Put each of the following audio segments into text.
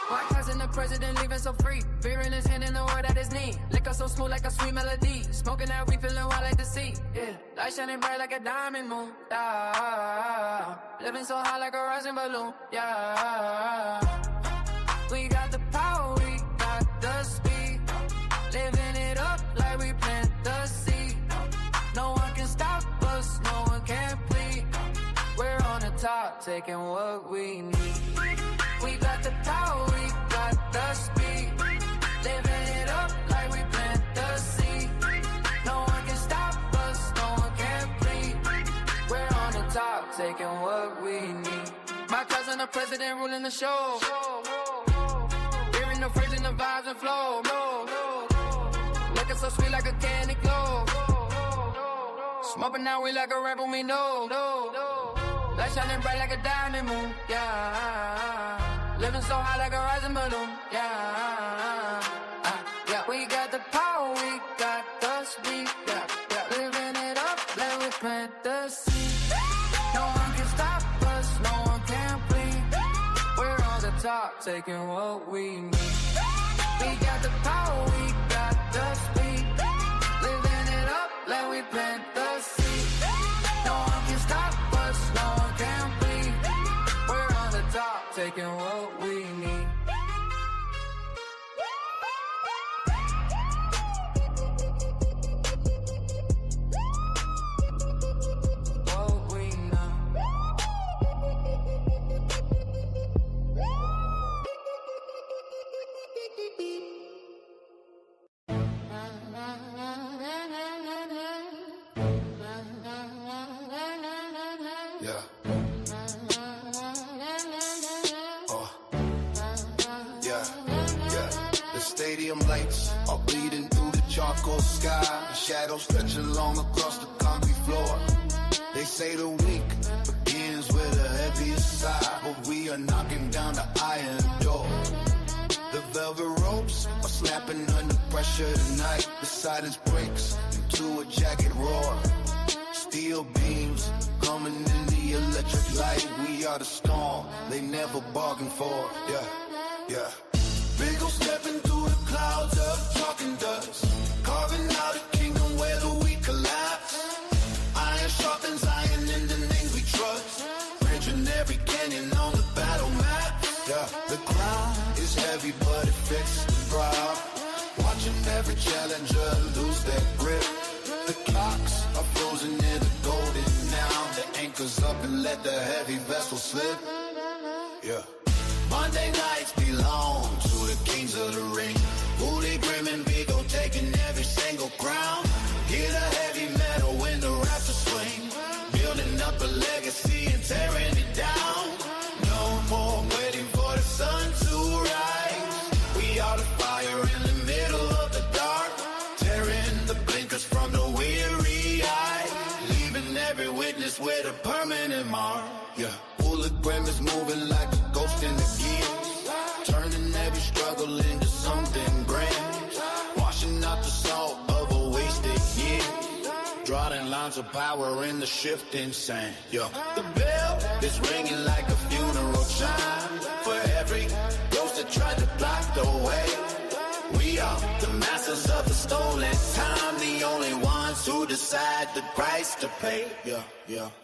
My cousin, the president, leaving so free. Beer in his hand and the word at his knee. Liquor so smooth like a sweet melody. Smoking that weed, feeling wild like the sea. Yeah, light shining bright like a diamond moon. Yeah, living so high like a rising balloon. Yeah, we got the power, we got the speed. Living it up like we plant the seed. No one can stop us, no one can plead. We're on the top, taking what we need. We got the power, we got the speed. Living it up like we plant the seed. No one can stop us, no one can plead. We're on the top, taking what we need. My cousin, the president, ruling the show. Hearing the phrase and the vibes and flow. Looking so sweet like a candy glow. Smoking now, we like a rebel, we know. Light shining bright like a diamond moon, yeah. Living so high like a rising balloon, yeah. We got the power, we got the speed, yeah. Living it up, let we plant the seed. No one can stop us, no one can plead. We're on the top, taking what we need. We got the power, we got the speed. Living it up, let we plant the seed. No one can stop us, no one can plead. We're on the top, taking what we need. What we know. Yeah. The stadium lights are bleeding through the charcoal sky. The shadows stretching long across the concrete floor. They say the week begins with the heaviest sigh, but we are knocking down the iron door. The velvet ropes are snapping under pressure tonight. The silence breaks into a jagged roar. Steel beams coming in the electric light. We are the storm they never bargained for. Yeah. BiggOh stepping through the clouds of chalk and dust, carving out a kingdom where the weak collapse. Iron sharpens iron in the names we trust, bridging every canyon on the battle map. Yeah, the ground is heavy but it fits the crowd, watching every challenger lose their grip. The clocks are frozen in the golden now. The anchor's up and let the heavy vessel slip. Yeah. Monday nights belong to the kings of the ring. Woody, Grim, and BiggOh taking every single crown. Hear the heavy metal when the rafters swing, building up a legacy and tearing it down. No more waiting for the sun to rise. We are the fire in the middle of the dark, tearing the blinkers from the weary eye, leaving every witness with a permanent mark. Yeah. Grim is moving like a ghost in the gears, turning every struggle into something grand, washing out the salt of a wasted year, drawing lines of power in the shifting sand. Yeah. The bell is ringing like a funeral chime for every ghost that tried to block the way. We are the masters of the stolen time, the only ones who decide the price to pay. Yeah.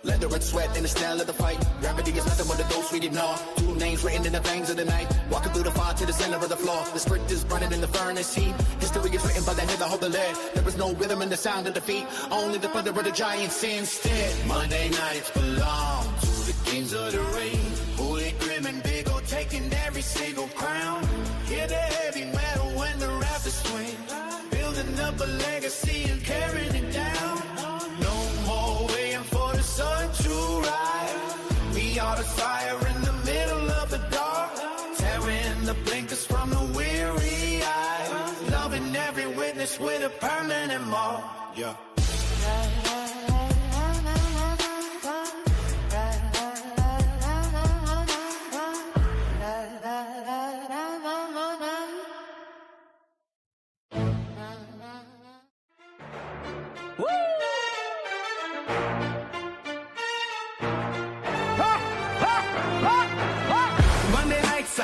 Leather and sweat in the style of the fight. Gravity is nothing but a ghost we ignore. Two names written in the veins of the night, walking through the fire to the center of the floor. The script is running in the furnace heat. History is written by the head that hold the lead. There is no rhythm in the sound of defeat, only the thunder of the giants instead. Monday nights belong to the kings of the ring. Holy, Grim, and BiggOh taking every single crown. Hear the heavy metal when the rafters swing, building up a legacy and carrying it down. No more waiting for the sun to rise. We are the fire in the middle of the dark, tearing the blinkers from the weary eye, loving every witness with a permanent mark. Yeah.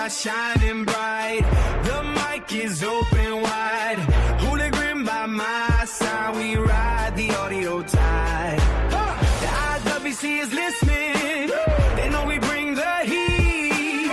stars shining bright. The mic is open wide. Holy grin by my side. We ride the audio tide. The IWC is listening. They know we bring the heat.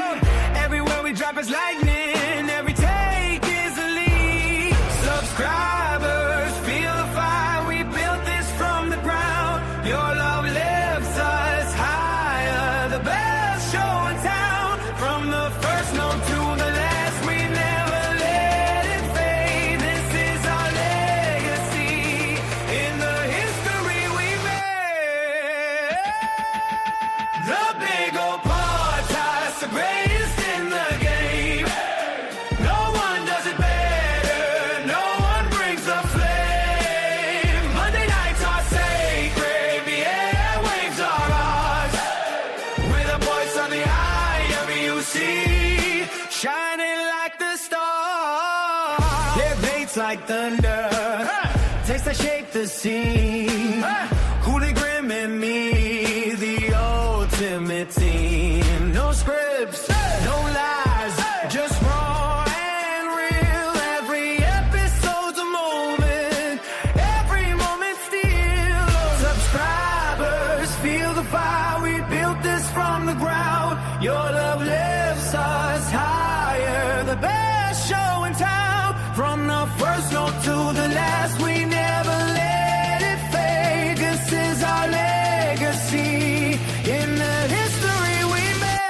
Everywhere we drop is lightning. Every take is a lead. Subscribers, feel the fire. We built this from the ground. Your love lifts us higher. The best show in town. From the first note to the last, we never let it fade. This is our legacy in the history we made. The BiggOh podcast, the greatest in the game. No one does it better. No one brings the flame. Monday nights are sacred. The airwaves are ours. With a voice on the IWC, shining like the stars. Their baits like thunder. Taste that shape the scene. Hooli Grim and me, the ultimate team. No scripts, no lies, just raw and real. Every episode's a moment, every moment still. Subscribers, feel the fire. We built this from the ground. Your love lifts us higher. The best show in town. From the first note to the last, we never let it fade. This is our legacy in the history we made.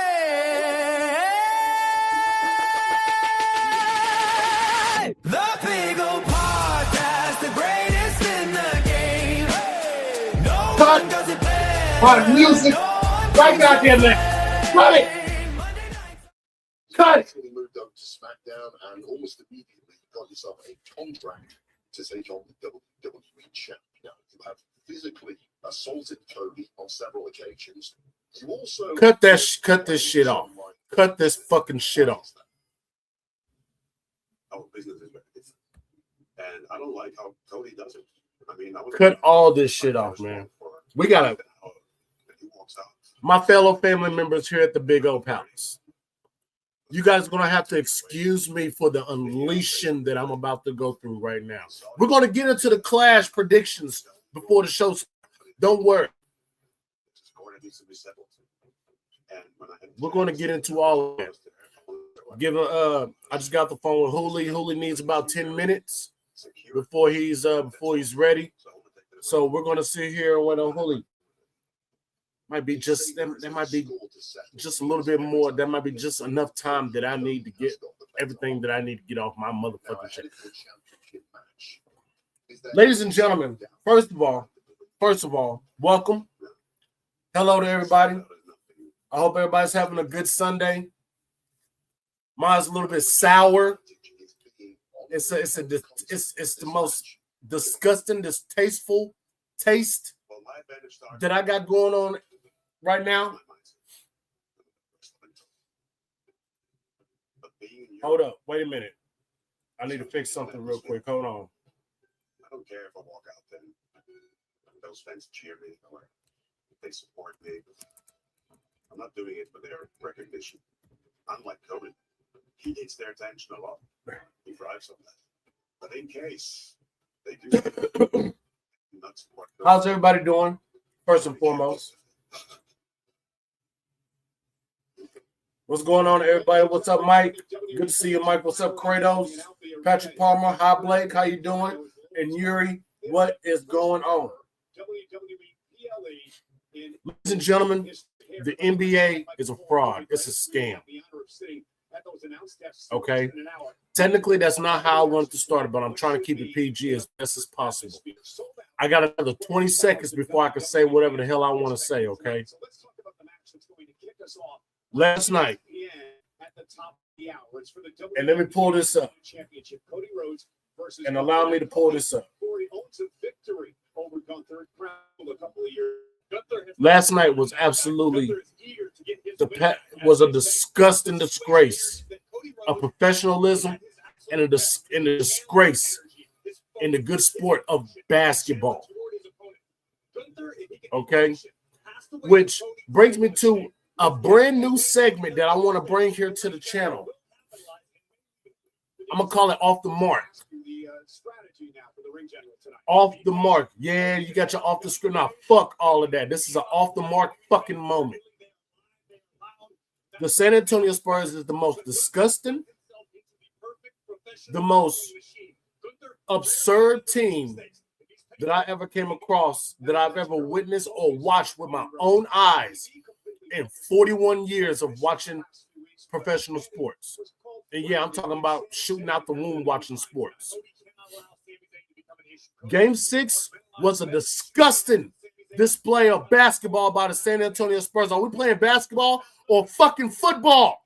The BiggOh podcast, the greatest in the game. No one does it better. On music, right goddamn there. Cut it. Cut it. He moved up to SmackDown and almost immediately got yourself a contract to take on the WWE champ. Now, you have physically assaulted Cody on several occasions. You also Cut this shit off. Cut this fucking shit off. Our business is very different, and I don't like how Cody does it. I mean, Cut all this shit off, man. We gotta. He walks out. My fellow family members here at the BiggOh Palace, you guys are gonna have to excuse me for the unleashing that I'm about to go through right now. We're gonna get into the Clash predictions before the show starts. Don't worry. We're going to get into all of that. I just got the phone with Hooli. Hooli needs about 10 minutes before he's ready. So we're going to sit here and wait on Hooli. Might be just that might be just a little bit more. That might be just enough time that I need to get everything that I need to get off my motherfucking chest. Ladies and gentlemen, first of all, welcome. Hello to everybody. I hope everybody's having a good Sunday. Mine's a little bit sour. It's the most disgusting, distasteful taste that I got going on right now. Hold up. Wait a minute. I need to fix something real quick. Hold on. I don't care if I walk out then. Those fans cheer me or if they support me. I'm not doing it for their recognition. Unlike Cody, he needs their attention a lot. He thrives on that. But in case they do not support Cody, how's everybody doing? First and foremost. What's going on, everybody? What's up, Mike? Good to see you, Mike. What's up, Kratos? Patrick Palmer. Hi, Blake. How you doing? And Yuri, what is going on? Ladies and gentlemen, the NBA is a fraud. It's a scam. Okay? Technically, that's not how I wanted to start it, but I'm trying to keep it PG as best as possible. I got another 20 seconds before I can say whatever the hell I want to say, okay? Last night, and let me pull this up, and allow me to pull this up. Last night was absolutely was a disgusting disgrace of professionalism and a disgrace in the good sport of basketball. Okay, which brings me to a brand new segment that I want to bring here to the channel. I'm going to call it Off the Mark. Off the mark. Yeah, you got your off the script. Now, fuck all of that. This is an off the mark fucking moment. The San Antonio Spurs is the most disgusting, the most absurd team that I ever came across, that I've ever witnessed or watched with my own eyes in 41 years of watching professional sports. And yeah, I'm talking about shooting out the womb watching sports. Game 6 was a disgusting display of basketball by the San Antonio Spurs. Are we playing basketball or fucking football?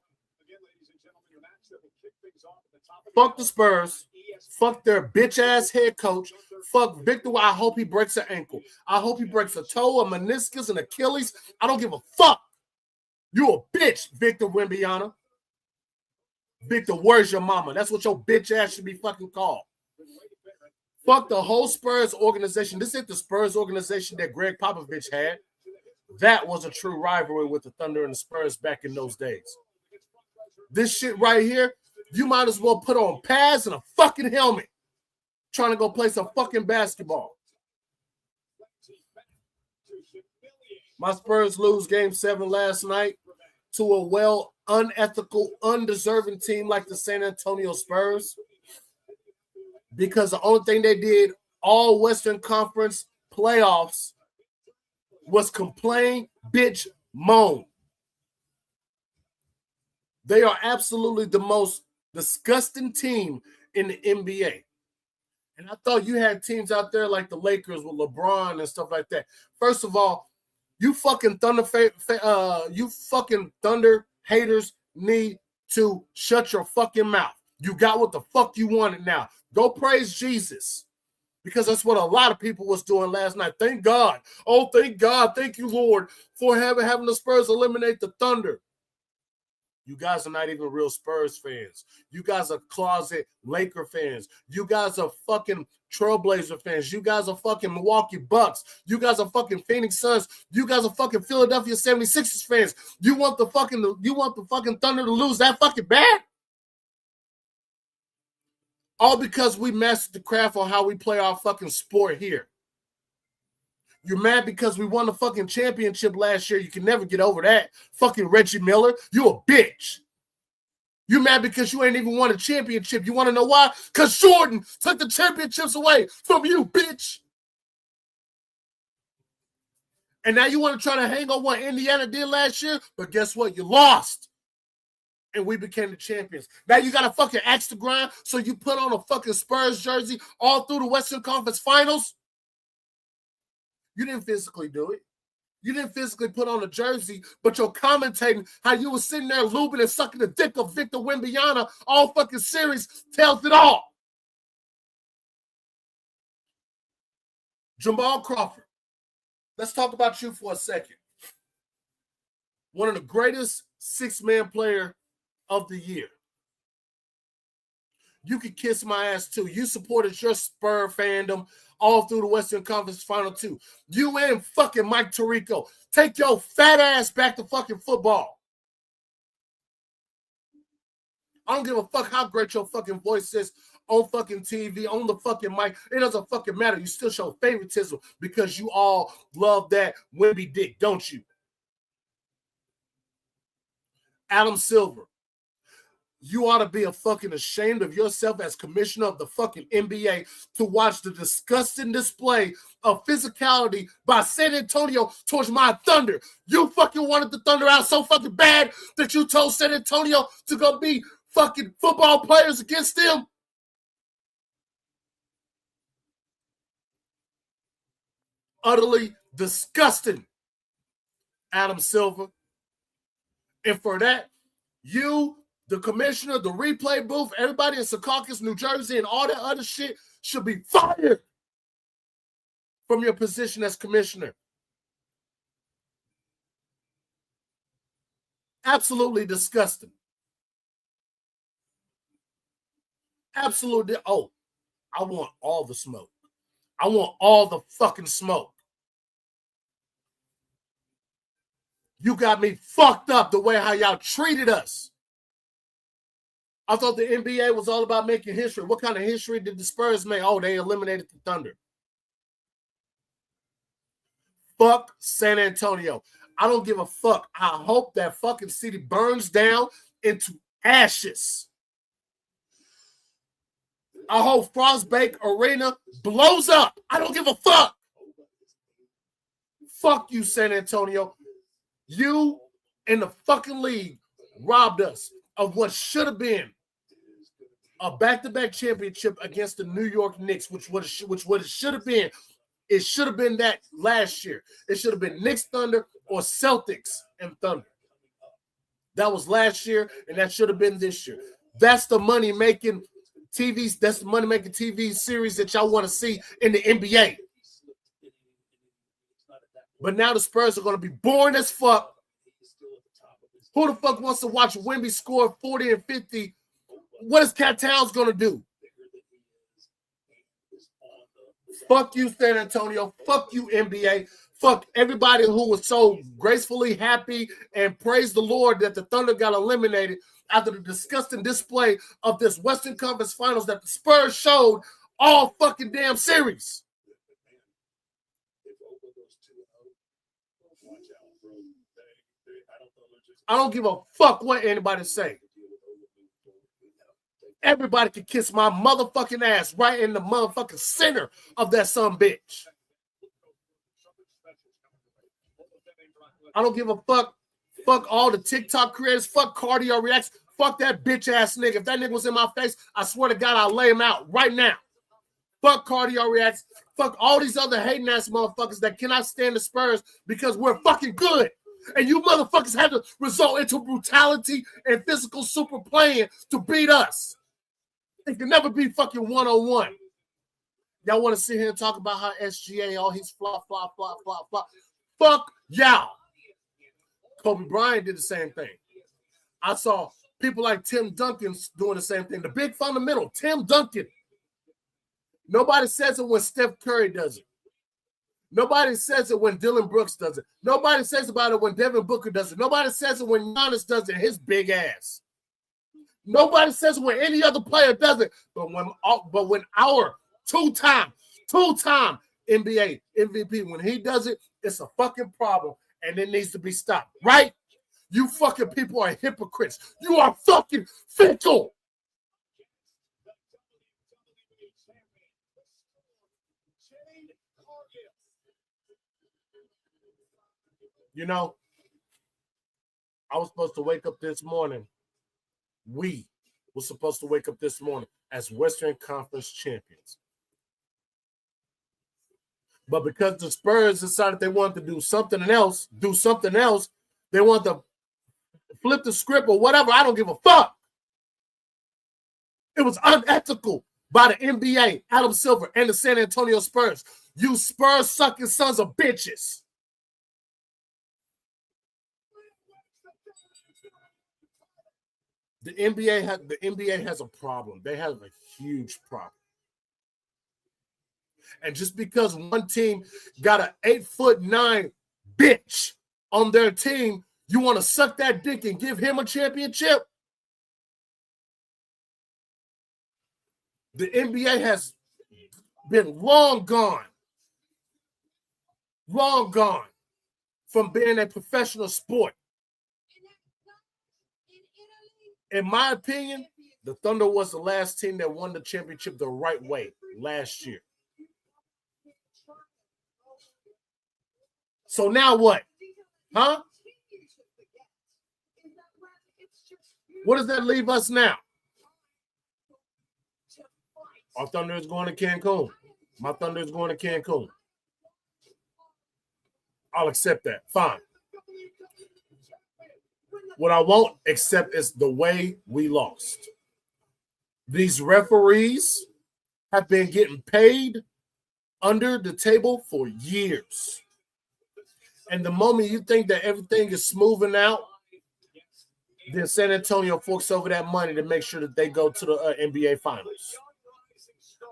Fuck the Spurs. Fuck their bitch-ass head coach. Fuck Victor. I hope he breaks an ankle. I hope he breaks a toe, a meniscus, an Achilles. I don't give a fuck. You a bitch, Victor Wembanyama. Victor, where's your mama? That's what your bitch ass should be fucking called. Fuck the whole Spurs organization. This ain't the Spurs organization that Greg Popovich had. That was a true rivalry with the Thunder and the Spurs back in those days. This shit right here, you might as well put on pads and a fucking helmet trying to go play some fucking basketball. My Spurs lose game 7 last night to a unethical, undeserving team like the San Antonio Spurs, because the only thing they did all Western Conference playoffs was complain, bitch, moan. They are absolutely the most disgusting team in the NBA. And I thought you had teams out there like the Lakers with LeBron and stuff like that. First of all, you fucking Thunder haters need to shut your fucking mouth. You got what the fuck you wanted now. Go praise Jesus, because that's what a lot of people was doing last night. Thank God. Oh, thank God. Thank you, Lord, for having the Spurs eliminate the Thunder. You guys are not even real Spurs fans. You guys are closet Laker fans. You guys are fucking Trailblazer fans. You guys are fucking Milwaukee Bucks. You guys are fucking Phoenix Suns. You guys are fucking Philadelphia 76ers fans. You want the fucking Thunder to lose that fucking bad? All because we mastered the craft on how we play our fucking sport here. You're mad because we won the fucking championship last year. You can never get over that. Fucking Reggie Miller, you a bitch. You mad because you ain't even won a championship. You want to know why? Because Jordan took the championships away from you, bitch. And now you want to try to hang on what Indiana did last year, but guess what? You lost. And we became the champions. Now you got to fucking axe the grind, so you put on a fucking Spurs jersey all through the Western Conference Finals. You didn't physically do it. You didn't physically put on a jersey, but you're commentating how you were sitting there lubing and sucking the dick of Victor Wembanyama all fucking series tells it all. Jamal Crawford. Let's talk about you for a second. One of the greatest six-man player of the year. You could kiss my ass too. You supported your Spur fandom all through the Western Conference Final 2. You and fucking Mike Tirico. Take your fat ass back to fucking football. I don't give a fuck how great your fucking voice is on fucking TV, on the fucking mic. It doesn't fucking matter. You still show favoritism because you all love that Wemby dick, don't you? Adam Silver. You ought to be a fucking ashamed of yourself as commissioner of the fucking NBA to watch the disgusting display of physicality by San Antonio towards my Thunder. You fucking wanted the Thunder out so fucking bad that you told San Antonio to go be fucking football players against them. Utterly disgusting, Adam Silver. And for that, you, the commissioner, the replay booth, everybody in Secaucus, New Jersey, and all that other shit should be fired from your position as commissioner. Absolutely disgusting. Absolutely. Oh, I want all the smoke. I want all the fucking smoke. You got me fucked up the way how y'all treated us. I thought the NBA was all about making history. What kind of history did the Spurs make? Oh, they eliminated the Thunder. Fuck San Antonio. I don't give a fuck. I hope that fucking city burns down into ashes. I hope Frostbake Arena blows up. I don't give a fuck. Fuck you, San Antonio. You and the fucking league robbed us of what should have been a back-to-back championship against the New York Knicks, which what it should have been. It should have been that last year. It should have been Knicks Thunder or Celtics and Thunder. That was last year, and that should have been this year. That's the money-making TVs. That's the money-making TV series that y'all want to see in the NBA. But now the Spurs are going to be boring as fuck. Who the fuck wants to watch Wemby score 40 and 50? What is Cat Towns going to do? Fuck you, San Antonio. Fuck you, NBA. Fuck everybody who was so gracefully happy and praised the Lord that the Thunder got eliminated after the disgusting display of this Western Conference Finals that the Spurs showed all fucking damn series. I don't give a fuck what anybody say. Everybody can kiss my motherfucking ass right in the motherfucking center of that sumbitch. I don't give a fuck. Fuck all the TikTok creators. Fuck Cardio Reacts. Fuck that bitch ass nigga. If that nigga was in my face, I swear to God, I'll lay him out right now. Fuck Cardio Reacts. Fuck all these other hating ass motherfuckers that cannot stand the Spurs because we're fucking good. And you motherfuckers had to resort into brutality and physical super playing to beat us. It can never be fucking one-on-one. Y'all want to sit here and talk about how SGA, all he's flop. Fuck y'all. Kobe Bryant did the same thing. I saw people like Tim Duncan doing the same thing. The big fundamental, Tim Duncan. Nobody says it when Steph Curry does it. Nobody says it when Dylan Brooks does it. Nobody says about it when Devin Booker does it. Nobody says it when Giannis does it, his big ass. Nobody says it when any other player does it. But when our two-time NBA MVP, when he does it, it's a fucking problem, and it needs to be stopped, right? You fucking people are hypocrites. You are fucking fickle. You know, I was supposed to wake up this morning. We were supposed to wake up this morning as Western Conference champions. But because the Spurs decided they wanted to do something else, they want to flip the script or whatever, I don't give a fuck. It was unethical by the NBA, Adam Silver, and the San Antonio Spurs. You Spurs-sucking sons of bitches. The NBA has a problem. They have a huge problem. And just because one team got an 8'9" bitch on their team, you want to suck that dick and give him a championship? The NBA has been long gone from being a professional sport. In my opinion, the Thunder was the last team that won the championship the right way last year. So now what? Huh? What does that leave us now? Our Thunder is going to Cancun. My Thunder is going to Cancun. I'll accept that. Fine. What I won't accept is the way we lost. These referees have been getting paid under the table for years. And the moment you think that everything is smoothing out, then San Antonio forks over that money to make sure that they go to the NBA Finals.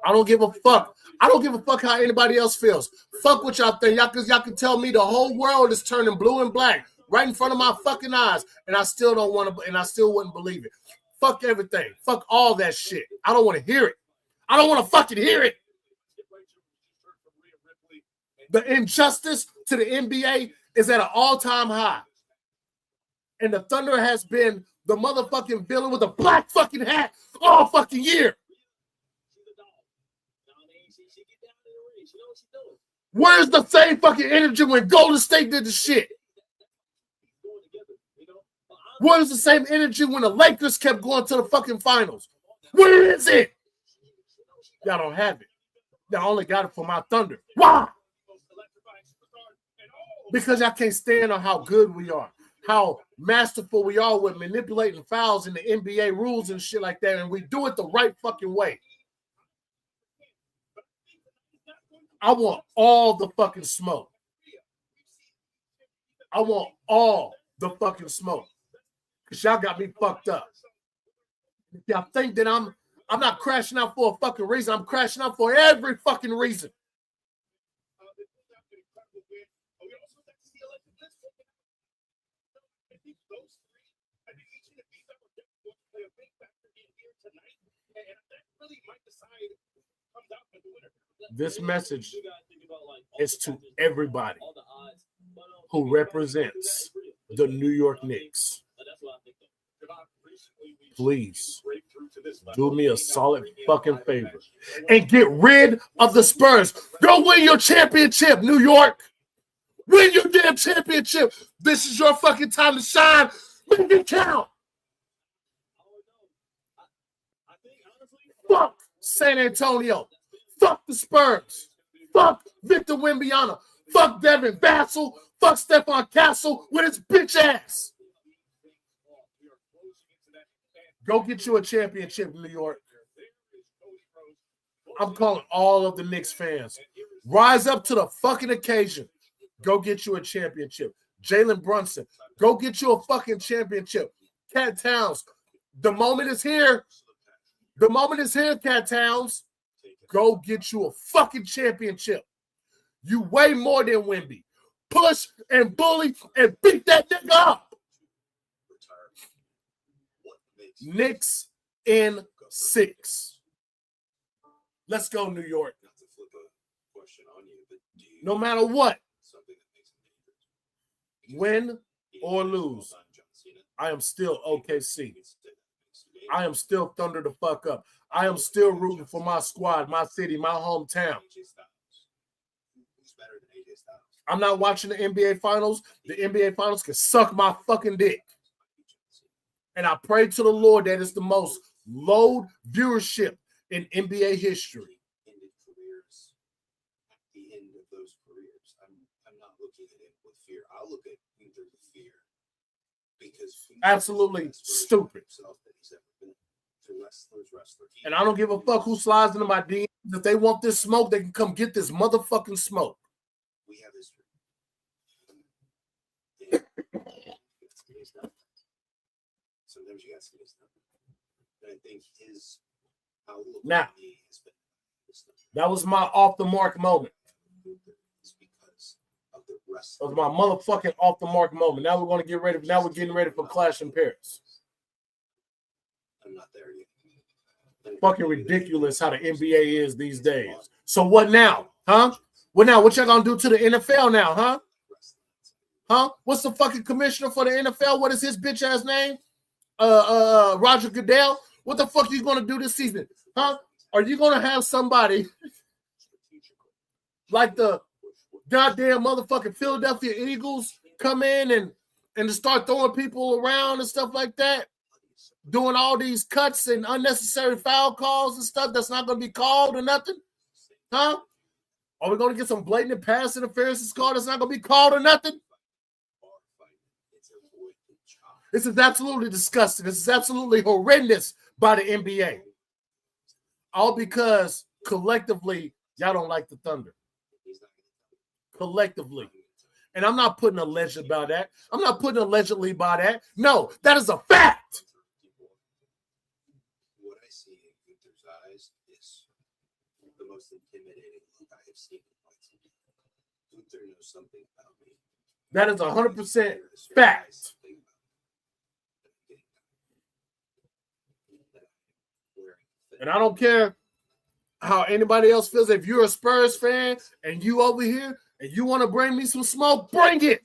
I don't give a fuck. I don't give a fuck how anybody else feels. Fuck what y'all think. Y'all can tell me the whole world is turning blue and black. right in front of my fucking eyes, and I still don't want to, and I still wouldn't believe it. Fuck everything. Fuck all that shit. I don't want to hear it. I don't want to fucking hear it. The injustice to the NBA is at an all-time high. And the Thunder has been the motherfucking villain with a black fucking hat all fucking year. Where's the same fucking energy when Golden State did the shit? Where's the same energy when the Lakers kept going to the fucking finals? Where is it? Y'all don't have it. Y'all only got it for my Thunder. Why? Because y'all can't stand on how good we are, how masterful we are with manipulating fouls in the NBA rules and shit like that, and we do it the right fucking way. I want all the fucking smoke. I want all the fucking smoke. Because y'all got me fucked up. If y'all think that I'm not crashing out for a fucking reason, I'm crashing out for every fucking reason. This message is to everybody who represents the New York Knicks. Please do me a solid fucking favor and get rid of the Spurs. Go win your championship, New York. Win your damn championship. This is your fucking time to shine. Make it count. Fuck San Antonio. Fuck the Spurs. Fuck Victor Wembanyama. Fuck Devin Vassell. Fuck Stephon Castle with his bitch ass. Go get you a championship, New York. I'm calling all of the Knicks fans. Rise up to the fucking occasion. Go get you a championship. Jalen Brunson, go get you a fucking championship. Cat Towns, the moment is here. The moment is here, Cat Towns. Go get you a fucking championship. You way more than Wemby. Push and bully and beat that nigga up. Knicks in 6. Let's go, New York. No matter what, win or lose, I am still OKC. I am still Thunder the fuck up. I am still rooting for my squad, my city, my hometown. I'm not watching the NBA Finals. The NBA Finals can suck my fucking dick. And I pray to the Lord that it's the most low viewership in NBA history. Absolutely stupid. And I don't give a fuck who slides into my DMs. If they want this smoke, they can come get this motherfucking smoke. We have history. Sometimes you got to say stuff. But I think his outlook now, that was my off the mark moment. That was my motherfucking off the mark moment. Now we're going to get ready. Now we're getting ready for Clash in Paris. I'm not there yet. Fucking ridiculous how the NBA is these days. So what now? Huh? What now? What y'all going to do to the NFL now? Huh? Huh? What's the fucking commissioner for the NFL? What is his bitch ass name? Roger Goodell. What the fuck are you going to do this season? Huh? Are you going to have somebody like the goddamn motherfucking Philadelphia Eagles come in and start throwing people around and stuff like that? Doing all these cuts and unnecessary foul calls and stuff that's not going to be called or nothing? Huh? Are we going to get some blatant pass interference called that's not going to be called or nothing? This is absolutely disgusting. This is absolutely horrendous by the NBA. All because collectively, y'all don't like the Thunder. Collectively. And I'm not putting alleged about that. I'm not putting allegedly by that. No, that is a fact. What I see in Gunther's eyes is the most intimidating look I have seen in my life. Gunther knows something about me. That is 100% fact. And I don't care how anybody else feels. If you're a Spurs fan and you over here and you want to bring me some smoke, bring it.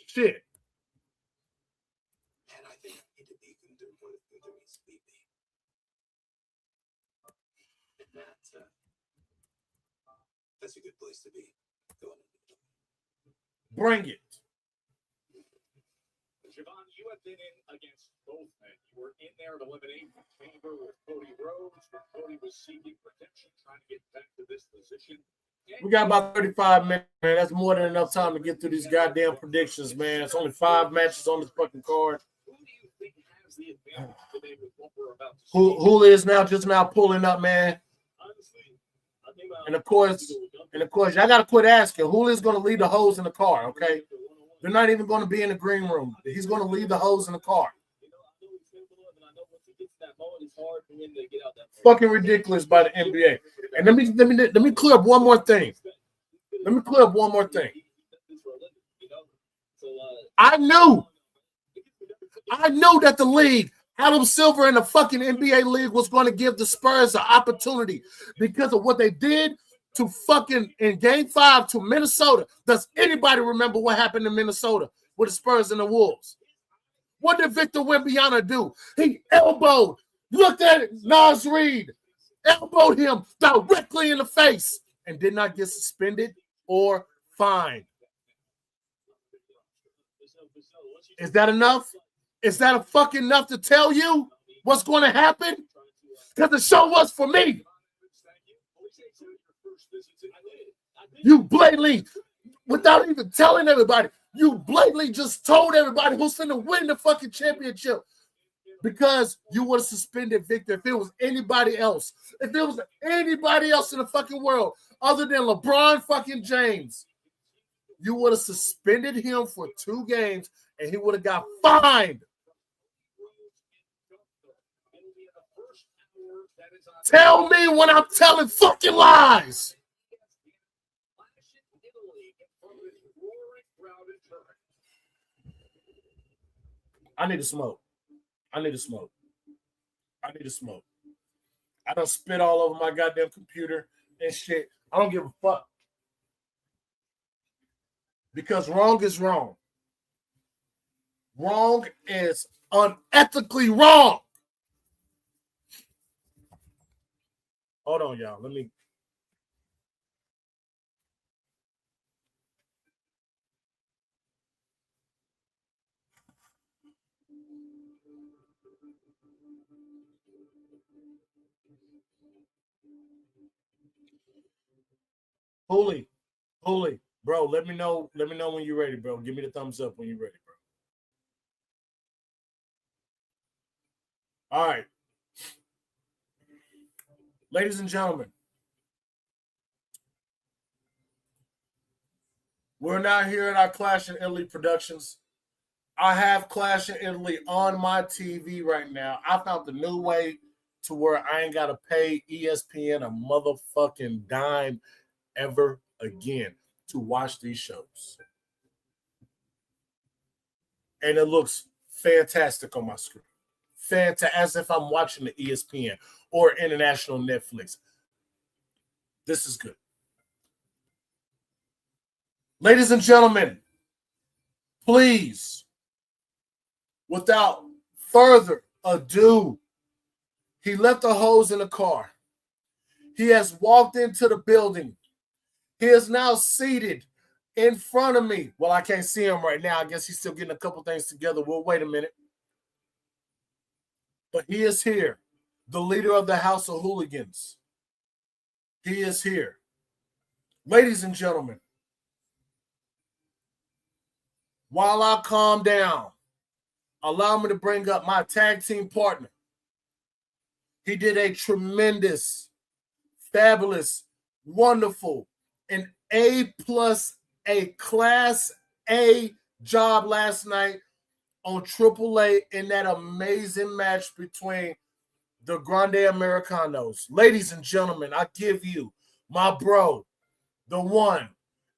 Shit. And I think I need to be doing what it needs to be. And that's a good place to be. Bring it. Javon, you have been in against both men. You were in there at Elimination Chamber with Cody Rhodes, when Cody was seeking redemption, trying to get back to this position. We got about 35 minutes, man. That's more than enough time to get through these goddamn predictions, man. It's only 5 matches on this fucking card. Who do you think has the advantage today with what we're about to see? Who is now pulling up, man? Honestly, I think And of course, y'all gotta quit asking. Julius gonna leave the hoes in the car, okay? They're not even gonna be in the green room. He's gonna leave the hoes in the car. Fucking ridiculous by the NBA. And let me clear up one more thing. I knew that the league, Adam Silver and the fucking NBA league, was going to give the Spurs an opportunity because of what they did to fucking in Game 5 to Minnesota. Does anybody remember what happened in Minnesota with the Spurs and the Wolves? What did Victor Wembanyama do? He elbowed, looked at it, Nas Reed, elbowed him directly in the face and did not get suspended or fined. Is that enough? Is that a fucking enough to tell you what's going to happen? Because the show was for me. You blatantly, without even telling everybody, you blatantly just told everybody who's going to win the fucking championship because you would have suspended Victor if it was anybody else. If it was anybody else in the fucking world other than LeBron fucking James, you would have suspended him for 2 games and he would have got fined. Tell me when I'm telling fucking lies. I need to smoke. I done spit all over my goddamn computer and shit. I don't give a fuck. Because wrong is wrong. Wrong is unethically wrong. Hold on, y'all. Let me. Holy, bro. Let me know when you're ready, bro. Give me the thumbs up when you're ready, bro. All right. Ladies and gentlemen, we're now here at our Clash in Italy Productions. I have Clash in Italy on my TV right now. I found the new way to where I ain't got to pay ESPN a motherfucking dime ever again to watch these shows. And it looks fantastic on my screen. Fantastic, as if I'm watching the ESPN or international Netflix. This is good. Ladies and gentlemen, please, without further ado, he left the hose in the car. He has walked into the building. He is now seated in front of me. Well, I can't see him right now. I guess he's still getting a couple things together. We'll wait a minute. But he is here, the leader of the House of Hooligans. He is here. Ladies and gentlemen, while I calm down, allow me to bring up my tag team partner. He did a tremendous, fabulous, wonderful, an A+, a Class A job last night on AAA in that amazing match between the Grande Americanos. Ladies and gentlemen, I give you my bro, the one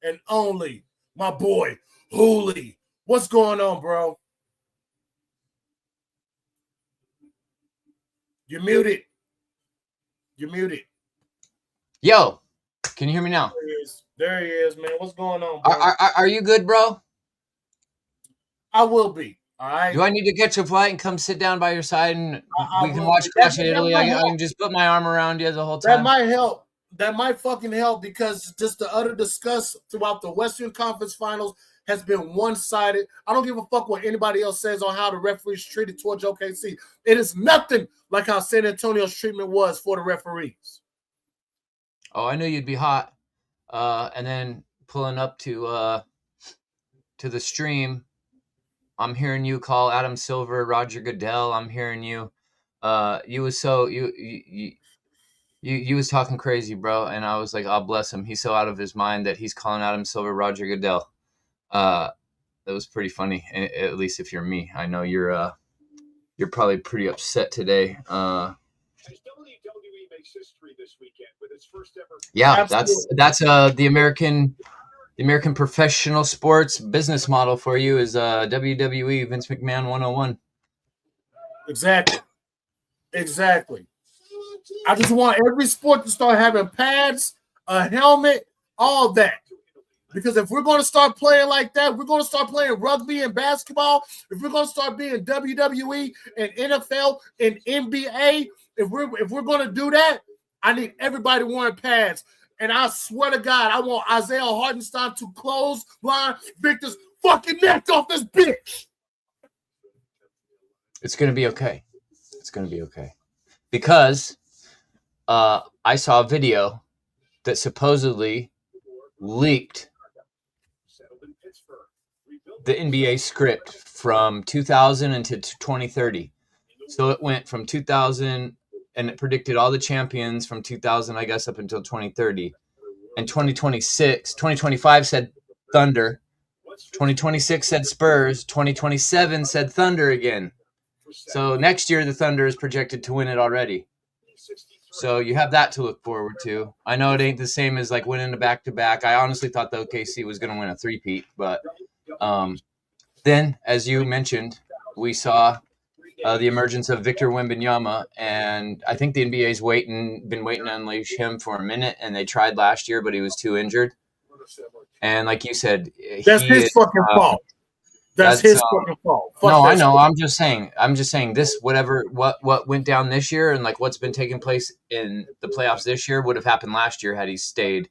and only, my boy, Hooli. What's going on, bro? You're muted. You're muted. Yo, can you hear me now? There he is. There he is, man. What's going on, bro? Are you good, bro? I will be. All right. Do I need to catch a flight and come sit down by your side and I we can will watch be. Clash That in Italy? might I help. can just put my arm around you the whole time. That might help. That might fucking help because just the utter disgust throughout the Western Conference Finals has been one-sided. I don't give a fuck what anybody else says on how the referees treated towards OKC. It is nothing like how San Antonio's treatment was for the referees. Oh, I knew you'd be hot. And then pulling up to the stream, I'm hearing you call Adam Silver Roger Goodell. I'm hearing you. You was talking crazy, bro, and I was like, "Oh, bless him. He's so out of his mind that he's calling Adam Silver Roger Goodell." That was pretty funny. At least if you're me, I know you're probably pretty upset today. Yeah, Absolutely. that's the American professional sports business model for you is WWE Vince McMahon 101. Exactly. I just want every sport to start having pads, a helmet, all that. Because if we're going to start playing like that, we're going to start playing rugby and basketball. If we're going to start being WWE and NFL and NBA, if we're going to do that, I need everybody wearing pads. And I swear to God, I want Isaiah Hartenstein to close line Victor's fucking neck off this bitch. It's going to be okay. It's going to be okay. Because I saw a video that supposedly leaked the NBA script from 2000 into 2030. So it went from 2000 and it predicted all the champions from 2000, I guess, up until 2030. And 2025 said Thunder. 2026 said Spurs. 2027 said Thunder again. So next year, the Thunder is projected to win it already. So you have that to look forward to. I know it ain't the same as like winning a back-to-back. I honestly thought the OKC was going to win a three-peat. But then, as you mentioned, we saw the emergence of Victor Wembanyama. And I think the NBA's been waiting to unleash him for a minute. And they tried last year, but he was too injured. And like you said, that's his fucking fault. That's his fucking fault. No, I know. I'm just saying this, what went down this year and like what's been taking place in the playoffs this year would have happened last year had he stayed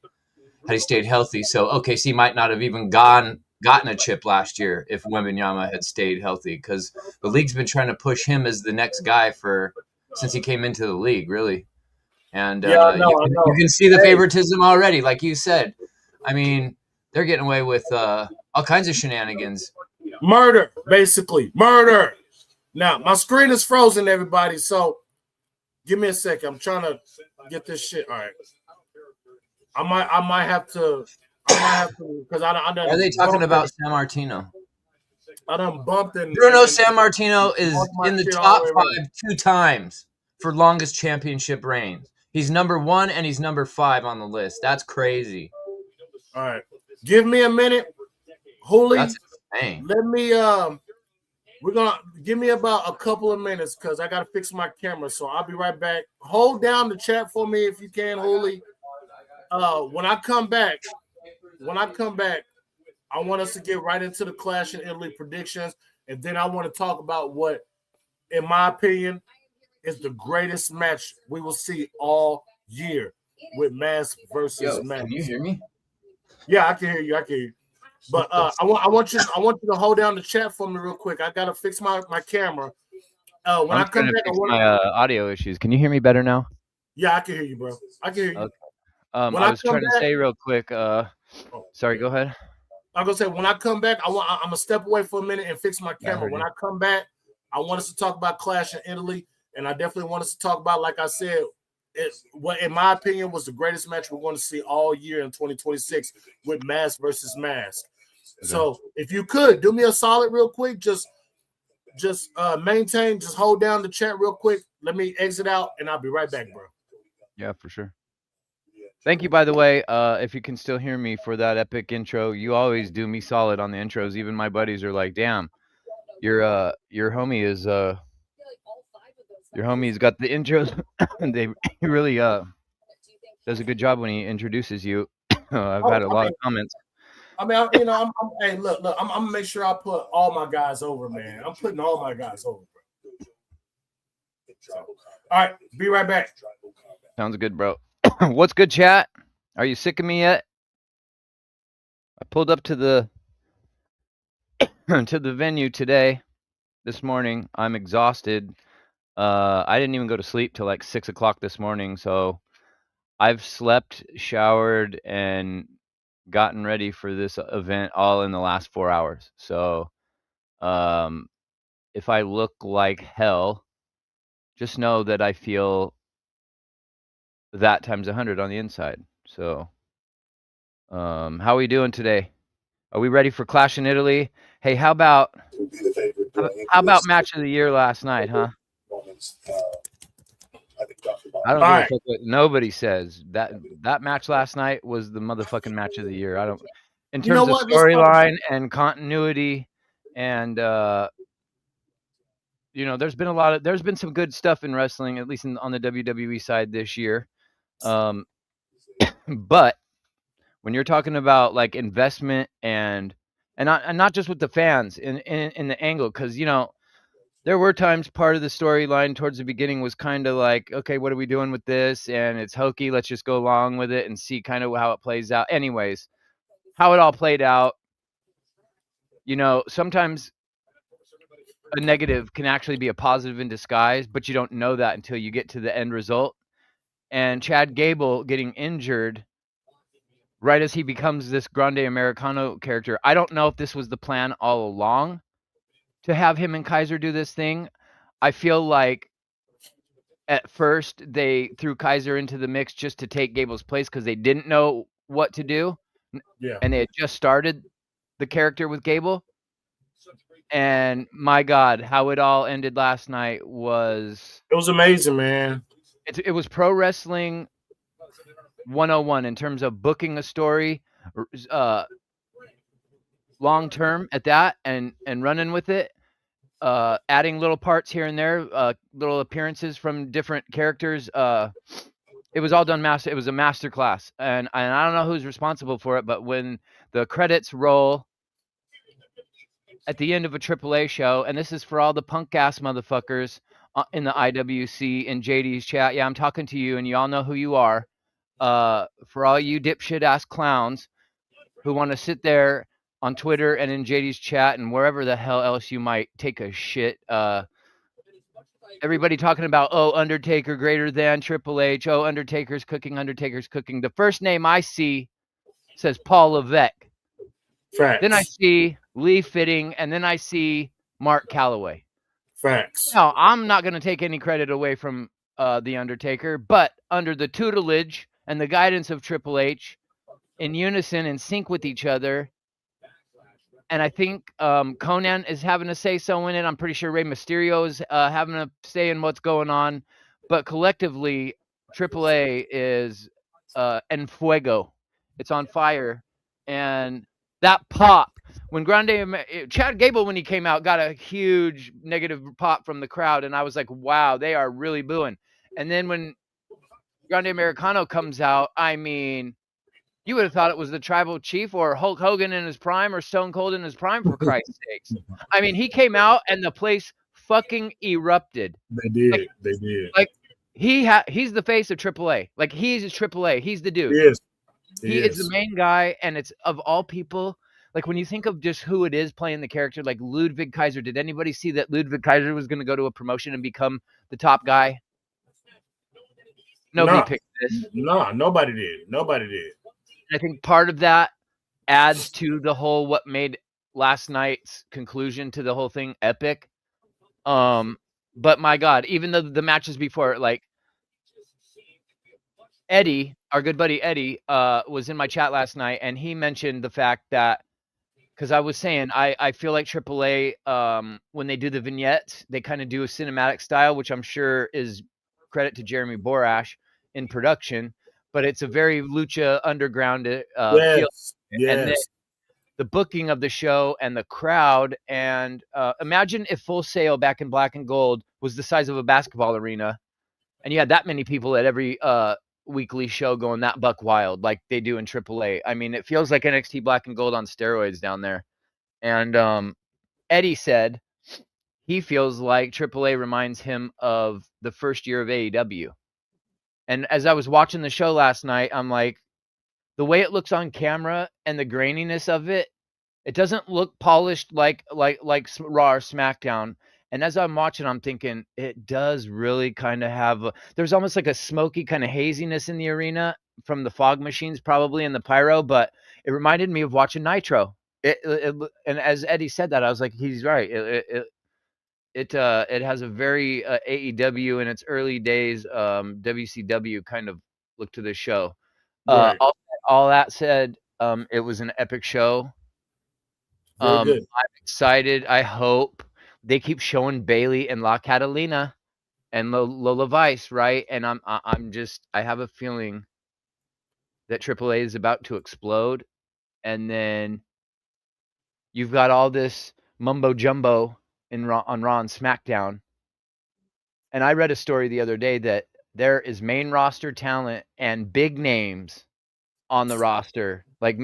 healthy. So OKC might not have even gotten a chip last year if Wembanyama had stayed healthy, because the league's been trying to push him as the next guy since he came into the league, really. And I know. You can see the favoritism already, like you said. I mean, they're getting away with all kinds of shenanigans. Murder, basically. Murder. Now, my screen is frozen, everybody, so give me a second. I'm trying to get this shit. All right. I might have to because I done. Are they talking about San Martino? I done bumped and Bruno San Martino is in the top 5 2 times for longest championship reigns. He's number 1 and he's number 5 on the list. That's crazy. All right. Give me a minute. Holy. That's insane. Let me we're gonna give me about a couple of minutes because I gotta fix my camera, so I'll be right back. Hold down the chat for me if you can, Holy. When I come back, I want us to get right into the Clash in Italy predictions, and then I want to talk about what, in my opinion, is the greatest match we will see all year with Mask versus Mask. Can you hear me? Yeah, I can hear you. But I want you to hold down the chat for me real quick. I gotta fix my camera. When I come back, my audio issues. Can you hear me better now? Yeah, I can hear you, bro. I can hear you. Okay. I was trying to say real quick. Sorry, go ahead. I'm gonna say when I come back, I'm gonna step away for a minute and fix my camera. When I come back, I want us to talk about Clash in Italy, and I definitely want us to talk about, like I said, what in my opinion was the greatest match we're going to see all year in 2026 with Mask versus Mask. So if you could do me a solid real quick, just just maintain, just hold down the chat real quick. Let me exit out, and I'll be right back, bro. Yeah, for sure. Thank you, by the way. If you can still hear me for that epic intro, you always do me solid on the intros. Even my buddies are like, "Damn, your homie's got the intros." And he really does a good job when he introduces you. I've had a lot of comments. I mean, hey, look, I'm gonna make sure I put all my guys over, man. I'm putting all my guys over, bro. So, all right, be right back. Sounds good, bro. What's good, chat? Are you sick of me yet? I pulled up to the venue this morning. I'm exhausted. I didn't even go to sleep till like 6 o'clock this morning, so I've slept, showered, and gotten ready for this event all in the last 4 hours. So, if I look like hell, just know that I feel that times 100 on the inside. So, how are we doing today? Are we ready for Clash in Italy? Hey, how about match of the year last night, huh? I don't give a fuck what nobody says. That match last night was the motherfucking match of the year. I don't, in terms of storyline and continuity, and there's been some good stuff in wrestling, at least on the WWE side this year. But when you're talking about like investment and not just with the fans in the angle, because there were times part of the storyline towards the beginning was kind of like, okay, what are we doing with this? And it's hokey. Let's just go along with it and see kind of how it plays out. Anyways, how it all played out, sometimes a negative can actually be a positive in disguise, but you don't know that until you get to the end result. And Chad Gable getting injured right as he becomes this Grande Americano character. I don't know if this was the plan all along to have him and Kaiser do this thing. I feel like at first they threw Kaiser into the mix just to take Gable's place because they didn't know what to do. Yeah. And they had just started the character with Gable. And my God, how it all ended last night was... It was amazing, man. It was pro wrestling 101 in terms of booking a story long term at that and running with it. Adding little parts here and there, little appearances from different characters. It was all done it was a master class, and I don't know who's responsible for it, but when the credits roll at the end of a AAA show, and this is for all the punk ass motherfuckers in the IWC and JD's chat. Yeah, I'm talking to you, and you all know who you are. For all you dipshit ass clowns who want to sit there on Twitter and in JD's chat and wherever the hell else you might take a shit. Everybody talking about, oh, Undertaker greater than Triple H. Oh, Undertaker's cooking. The first name I see says Paul Levesque. Facts. Then I see Lee Fitting, and then I see Mark Calloway. Facts. Now, I'm not going to take any credit away from The Undertaker, but under the tutelage and the guidance of Triple H, in unison and sync with each other, and I think Conan is having a say-so in it. I'm pretty sure Rey Mysterio is having a say in what's going on. But collectively, AAA is en fuego. It's on fire. And that pop, when Chad Gable, when he came out, got a huge negative pop from the crowd. And I was like, wow, they are really booing. And then when Grande Americano comes out, I mean... You would have thought it was the Tribal Chief or Hulk Hogan in his prime or Stone Cold in his prime, for Christ's sakes. I mean, he came out and the place fucking erupted. They did. They did. Like, he's the face of AAA. Like, he's AAA. He's the dude. He is the main guy, and it's, of all people, like, when you think of just who it is playing the character, like Ludwig Kaiser, did anybody see that Ludwig Kaiser was going to go to a promotion and become the top guy? Nobody picked this. No, nobody did. Nobody did. I think part of that adds to the whole what made last night's conclusion to the whole thing epic. But my God, even though the matches before, like Eddie, our good buddy Eddie, was in my chat last night, and he mentioned the fact that because I was saying I feel like AAA when they do the vignettes, they kind of do a cinematic style, which I'm sure is credit to Jeremy Borash in production, but it's a very Lucha Underground feel. Yes. And then Yes. the booking of the show and the crowd, and imagine if Full Sail back in Black and Gold was the size of a basketball arena, and you had that many people at every weekly show going that buck wild like they do in AAA. I mean, it feels like NXT Black and Gold on steroids down there. And Eddie said he feels like AAA reminds him of the first year of AEW. And as I was watching the show last night, I'm like, the way it looks on camera and the graininess of it, it doesn't look polished like Raw or SmackDown. And as I'm watching, I'm thinking it does really kind of have there's almost like a smoky kind of haziness in the arena from the fog machines probably and the pyro, but it reminded me of watching Nitro. And as Eddie said that, I was like, he's right. It has a very AEW in its early days, WCW kind of look to the show. Right. All that said, it was an epic show. Very good. I'm excited. I hope they keep showing Bailey and La Catalina and Lola Vice, right? And I have a feeling that AAA is about to explode, and then you've got all this mumbo jumbo on Raw and SmackDown. And I read a story the other day that there is main roster talent and big names on the roster, like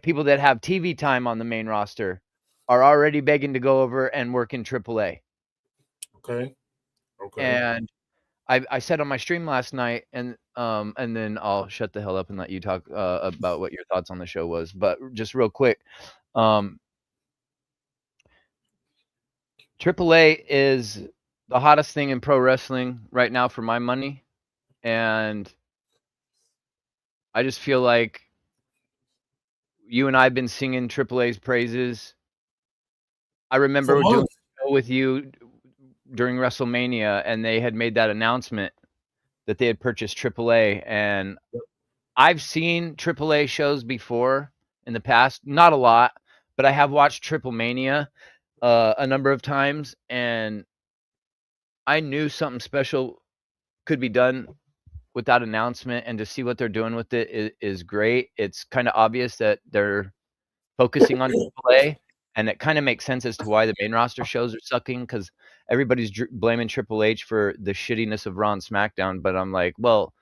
people that have TV time on the main roster are already begging to go over and work in AAA. Okay. And I said on my stream last night, and then I'll shut the hell up and let you talk about what your thoughts on the show was. But just real quick, AAA is the hottest thing in pro wrestling right now for my money, and I just feel like you and I have been singing AAA's praises. I remember doing a show with you during WrestleMania, and they had made that announcement that they had purchased AAA. And I've seen AAA shows before in the past, not a lot, but I have watched Triple Mania a number of times, and I knew something special could be done with that announcement, and to see what they're doing with it is great. It's kind of obvious that they're focusing on AAA, and it kind of makes sense as to why the main roster shows are sucking, because everybody's blaming Triple H for the shittiness of Raw and SmackDown. But I'm like, well,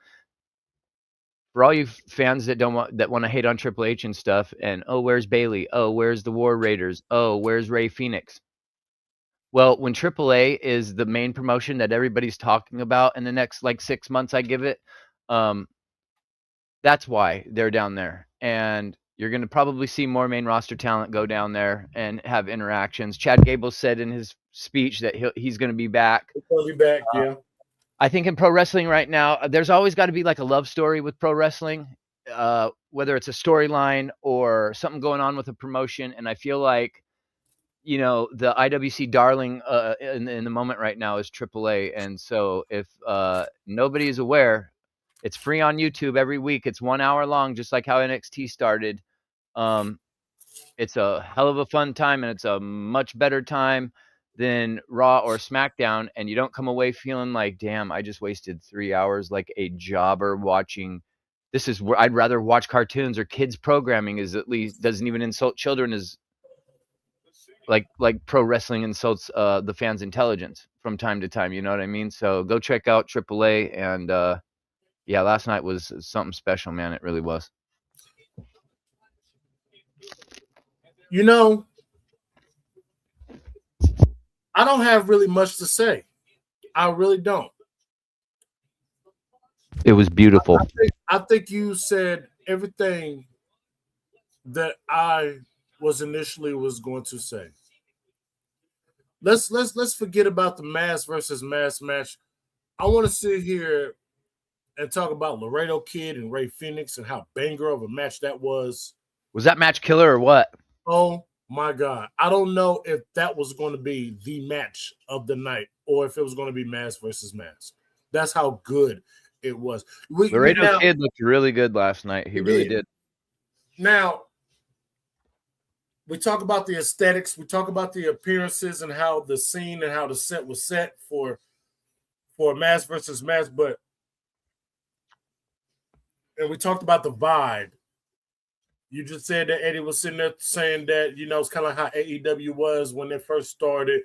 for all you fans that want to hate on Triple H and stuff, and oh, where's Bailey? Oh, where's the War Raiders? Oh, where's Rey Fenix? Well, when AAA is the main promotion that everybody's talking about in the next 6 months, I give it, that's why they're down there. And you're going to probably see more main roster talent go down there and have interactions. Chad Gable said in his speech that he's going to be back. He'll be back, yeah. I think in pro wrestling right now, there's always got to be like a love story with pro wrestling, whether it's a storyline or something going on with a promotion. And I feel like, the IWC darling in the moment right now is AAA. And so if nobody is aware, it's free on YouTube every week. It's 1 hour long, just like how NXT started. It's a hell of a fun time, and it's a much better time than Raw or SmackDown. And you don't come away feeling like, damn, I just wasted 3 hours like a jobber watching. This is where I'd rather watch cartoons or kids programming. Is at least doesn't even insult children as like pro wrestling insults the fans' intelligence from time to time. You know what I mean? So go check out AAA. And yeah, last night was something special, man. It really was. I don't have really much to say. I really don't. It was beautiful. I think you said everything that I was going to say. Let's forget about the mass versus mass match. I want to sit here and talk about Laredo Kid and Rey Fenix and how banger of a match that was. Was that match killer or what? Oh my God. I don't know if that was going to be the match of the night or if it was going to be mass versus mass. That's how good it was. Laredo Kid looked really good last night. He really did. Now, we talk about the aesthetics, we talk about the appearances and how the scene and how the set was set for mass versus mass, and we talked about the vibe. You just said that Eddie was sitting there saying that, it's kind of like how AEW was when they first started.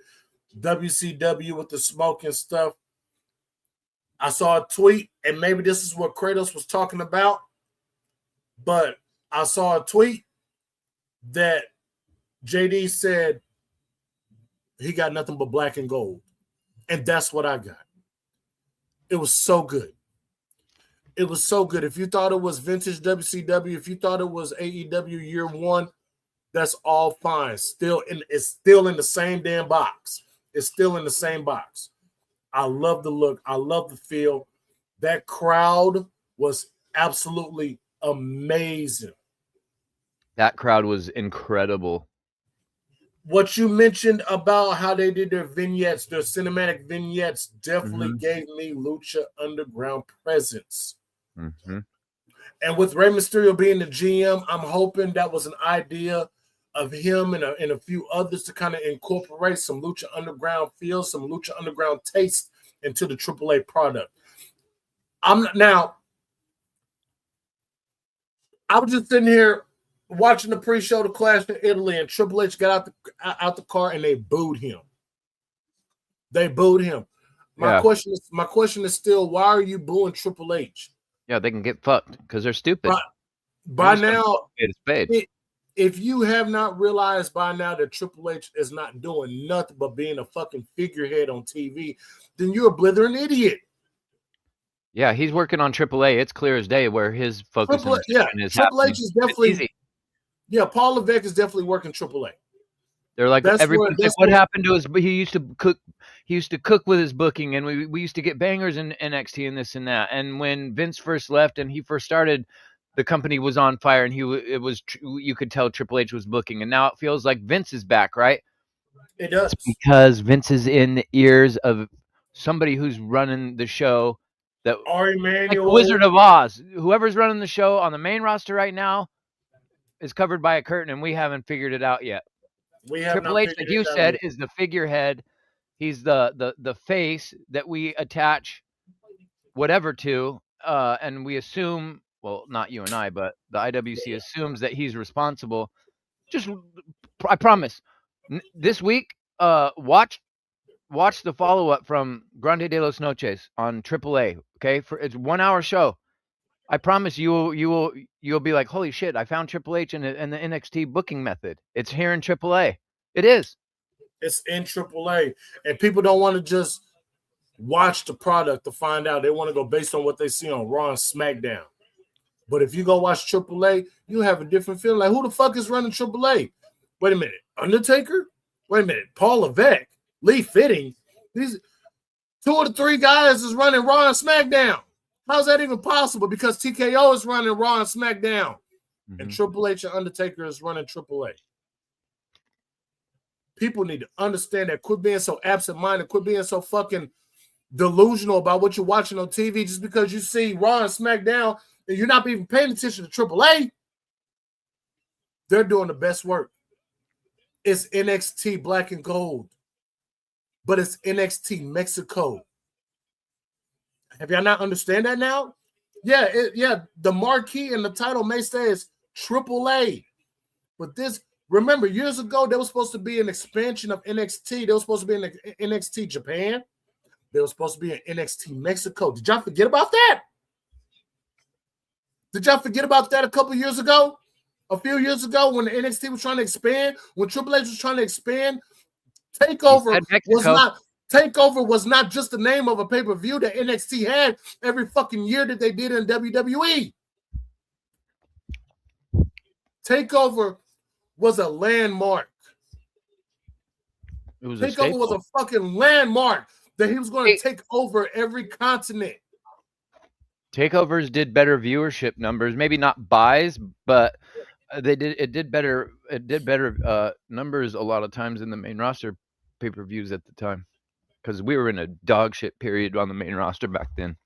WCW with the smoke and stuff. I saw a tweet, and maybe this is what Kratos was talking about, but I saw a tweet that JD said he got nothing but black and gold. And that's what I got. It was so good. It was so good. If you thought it was vintage WCW, if you thought it was AEW year one, that's all fine. It's still in the same damn box. It's still in the same box. I love the look. I love the feel. That crowd was absolutely amazing. That crowd was incredible. What you mentioned about how they did their vignettes, their cinematic vignettes, definitely gave me Lucha Underground presence. Mm-hmm. And with Rey Mysterio being the GM, I'm hoping that was an idea of him and a few others to kind of incorporate some Lucha Underground feel, some Lucha Underground taste into the AAA product. I was just sitting here watching the pre-show to Clash in Italy, and Triple H got out the car and they booed him. They booed him. My question is still, why are you booing Triple H? Yeah, they can get fucked because they're stupid. By now, it's paid. If you have not realized by now that Triple H is not doing nothing but being a fucking figurehead on TV, then you're a blithering idiot. Yeah, he's working on AAA. It's clear as day where his focus is. Triple H is definitely. Yeah, Paul Levesque is definitely working AAA. They're like everybody's like, what happened to his? He used to cook. He used to cook with his booking, and we used to get bangers in NXT and this and that. And when Vince first left and he first started, the company was on fire, and you could tell Triple H was booking. And now it feels like Vince is back, right? It does, it's because Vince is in the ears of somebody who's running the show. That Ari Manuel, like the Wizard of Oz. Whoever's running the show on the main roster right now is covered by a curtain, and we haven't figured it out yet. Triple H, like you said, is the figurehead. He's the face that we attach whatever to, and we assume, well, not you and I, but the IWC assumes that he's responsible. I promise, this week, watch the follow-up from Grande de los Noches on AAA. Okay, it's a 1 hour show. I promise you'll be like, holy shit! I found Triple H and the NXT booking method. It's here in AAA. It is. It's in AAA, and people don't want to just watch the product to find out. They want to go based on what they see on Raw and SmackDown. But if you go watch AAA, you have a different feeling. Like, who the fuck is running AAA? Wait a minute, Undertaker? Wait a minute, Paul Levesque, Lee Fitting. These 2 of the 3 guys is running Raw and SmackDown. How's that even possible? Because TKO is running Raw and SmackDown, and Triple H and Undertaker is running AAA. People need to understand that. Quit being so absent-minded. Quit being so fucking delusional about what you're watching on TV just because you see Raw and SmackDown and you're not even paying attention to AAA. They're doing the best work. It's NXT Black and Gold, but it's NXT Mexico. Have y'all not understand that now? Yeah, the marquee and the title may say it's AAA, but this. Remember, years ago, there was supposed to be an expansion of NXT. There was supposed to be an NXT Japan. There was supposed to be an NXT Mexico. Did y'all forget about that? Did y'all forget about that a couple years ago? A few years ago when the NXT was trying to expand, when Triple H was trying to expand, Takeover was not just the name of a pay-per-view that NXT had every fucking year that they did in WWE. Takeover was a landmark. Takeover was a fucking landmark that he was going to take over every continent. Takeovers did better viewership numbers, maybe not buys, but it did better numbers a lot of times in the main roster pay-per-views at the time, because we were in a dog shit period on the main roster back then.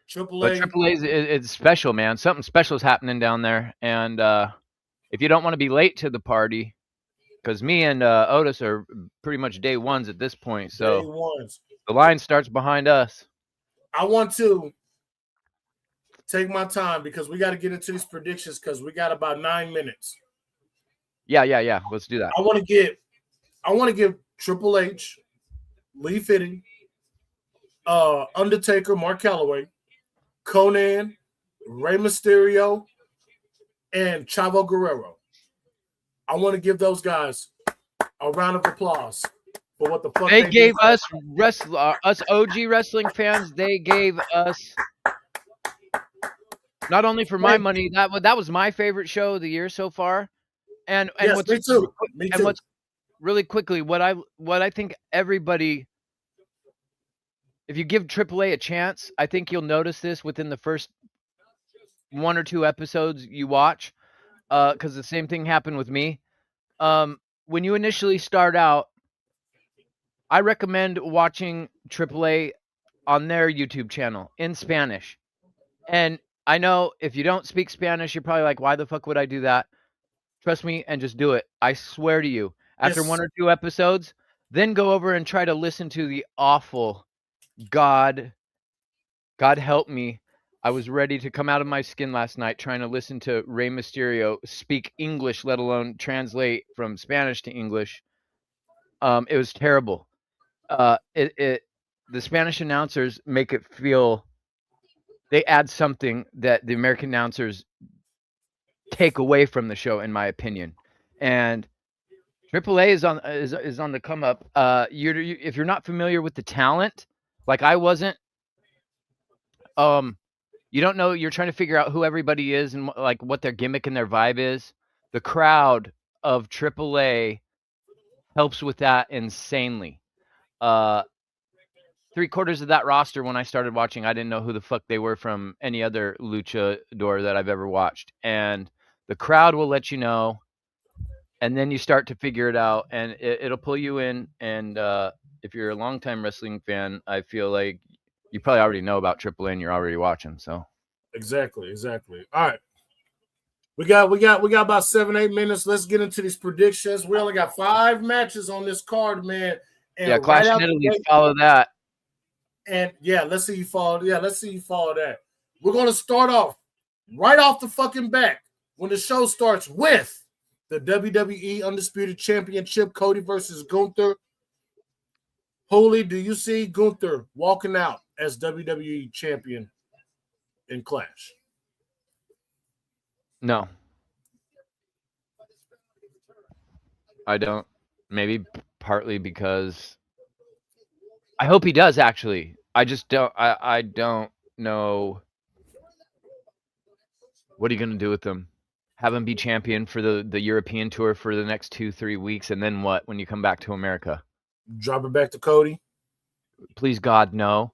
Triple A, it's special, man. Something special is happening down there, and if you don't want to be late to the party, because me and Otis are pretty much day ones at this point, so Day ones. the line starts behind us. I want to take my time because we got to get into these predictions because we got about 9 minutes. Yeah. Let's do that. I want to give Triple H, Lee Fitting, Undertaker, Mark Calloway, Conan, Rey Mysterio, and Chavo Guerrero. I want to give those guys a round of applause for what the fuck They gave did. us OG wrestling fans. They gave us not only for my money. That was my favorite show of the year so far. And Yes, what's me too. Me and too. what's really quickly what I think everybody. If you give AAA a chance, I think you'll notice this within the first 1 or 2 episodes you watch, because the same thing happened with me. When you initially start out, I recommend watching AAA on their YouTube channel in Spanish. And I know if you don't speak Spanish, you're probably like, why the fuck would I do that? Trust me and just do it. I swear to you. After Yes. 1 or 2 episodes, then go over and try to listen to the awful God help me. I was ready to come out of my skin last night trying to listen to Rey Mysterio speak English, let alone translate from Spanish to English. It was terrible. The Spanish announcers make it feel they add something that the American announcers take away from the show, in my opinion. And AAA is on the come up. If you're not familiar with the talent, like I wasn't, you don't know. You're trying to figure out who everybody is and like what their gimmick and their vibe is. The crowd of AAA helps with that insanely. 3/4 of that roster, when I started watching, I didn't know who the fuck they were from any other luchador that I've ever watched. And the crowd will let you know, and then you start to figure it out, and it'll pull you in. And if you're a longtime wrestling fan, I feel like you probably already know about AAA and you're already watching. So Exactly. All right. We got about 7-8 minutes. Let's get into these predictions. We only got 5 matches on this card, man. And yeah, Clash out in the Italy, gate- follow that. And let's see you follow. Yeah, let's see you follow that. We're gonna start off right off the fucking bat when the show starts with the WWE Undisputed Championship, Cody versus Gunther. Holy, do you see Gunther walking out as WWE champion in Clash? No, I don't. Maybe partly because I hope he does. Actually, I just don't. I don't know. What are you gonna do with him? Have him be champion for the European tour for the next 2-3 weeks, and then what when you come back to America? Drop it back to Cody. Please God, no.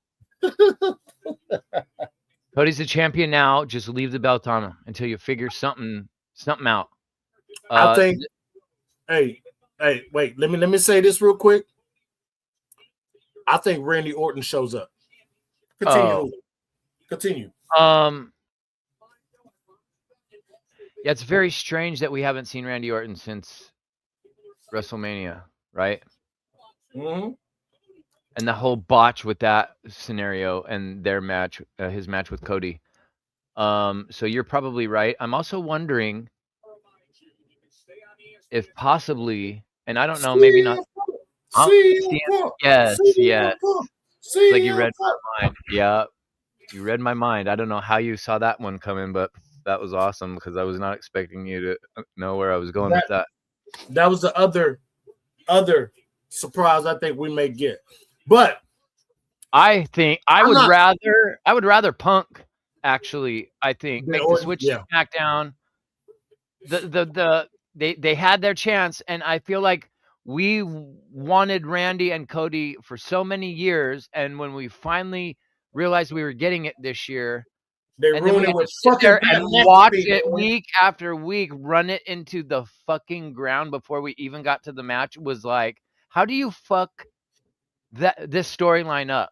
Cody's the champion now. Just leave the belt on him until you figure something out. I think. Hey, wait. Let me say this real quick. I think Randy Orton shows up. Continue. Yeah, it's very strange that we haven't seen Randy Orton since WrestleMania, right? Mm-hmm. And the whole botch with that scenario and their match, his match with Cody. So you're probably right. I'm also wondering if possibly, and I don't know, maybe not. Yes. It's like you read my mind. Yeah, you read my mind. I don't know how you saw that one coming, but that was awesome because I was not expecting you to know where I was going with that. That was the other surprise I think we may get. But I think I would rather Punk actually. I think make the switch to SmackDown. They had their chance, and I feel like we wanted Randy and Cody for so many years, and when we finally realized we were getting it this year, they ruined it with fucking and watch it week after week, run it into the fucking ground before we even got to the match. Was like, how do you fuck this storyline up?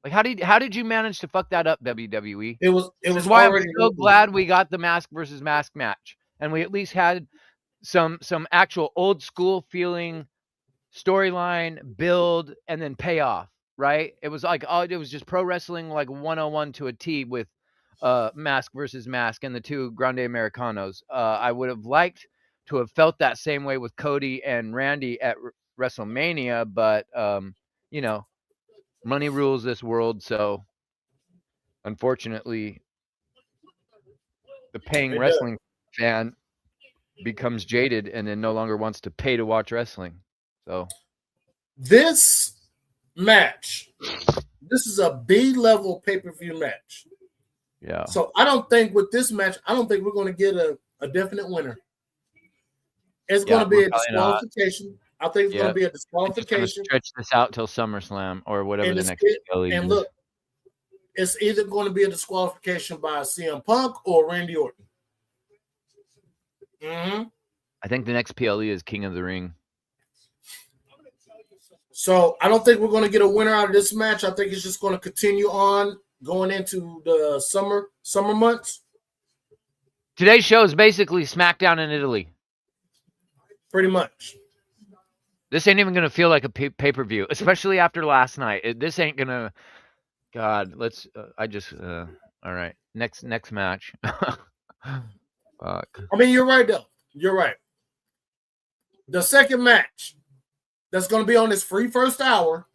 Like, how did you manage to fuck that up, WWE? It was why already I'm so glad we got the mask versus mask match. and we at least had some actual old school feeling storyline build and then payoff, right? It was like it was just pro wrestling like 101 to a T with mask versus mask and the two Grande Americanos. I would have liked to have felt that same way with Cody and Randy at WrestleMania, but you know, money rules this world, so unfortunately the paying It does. wrestling fan becomes jaded and then no longer wants to pay to watch wrestling. So This match, this is a B-level pay-per-view match. yeah. So I don't think with this match, I don't think we're going to get a definite winner. It's going to be a disqualification. I think it's going to be a disqualification. Stretch this out till SummerSlam or whatever And the it's next PLE and is. look, it's either going to be a disqualification by CM Punk or Randy Orton. Mm-hmm. I think the next PLE is King of the Ring. So I don't think we're going to get a winner out of this match. I think it's just going to continue on going into the summer months. Today's show is basically SmackDown in Italy. Pretty much. This ain't even going to feel like a pay-per-view, especially after last night. This ain't going to... God, let's... all right. Next match. Fuck. I mean, you're right, though. You're right. The second match that's going to be on this free first hour,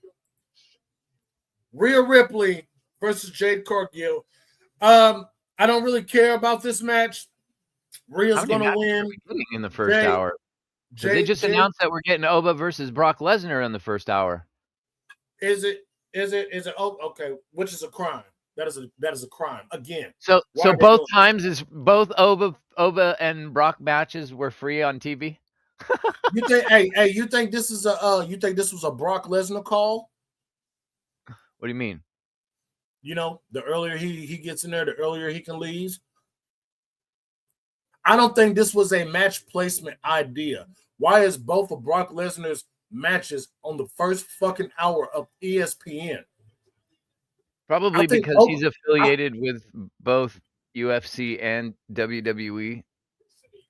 Rhea Ripley versus Jade Cargill. I don't really care about this match. Rhea's going to win. In the first hour. They just announced that we're getting Oba versus Brock Lesnar in the first hour. Is it? Oh, okay. Which is a crime. That is a crime again. So both times is both Oba and Brock matches were free on TV. You think? hey, you think this is you think this was a Brock Lesnar call? What do you mean? You know, the earlier he gets in there, the earlier he can leave. I don't think this was a match placement idea. Why is both of Brock Lesnar's matches on the first fucking hour of ESPN? Probably because he's affiliated with both UFC and WWE.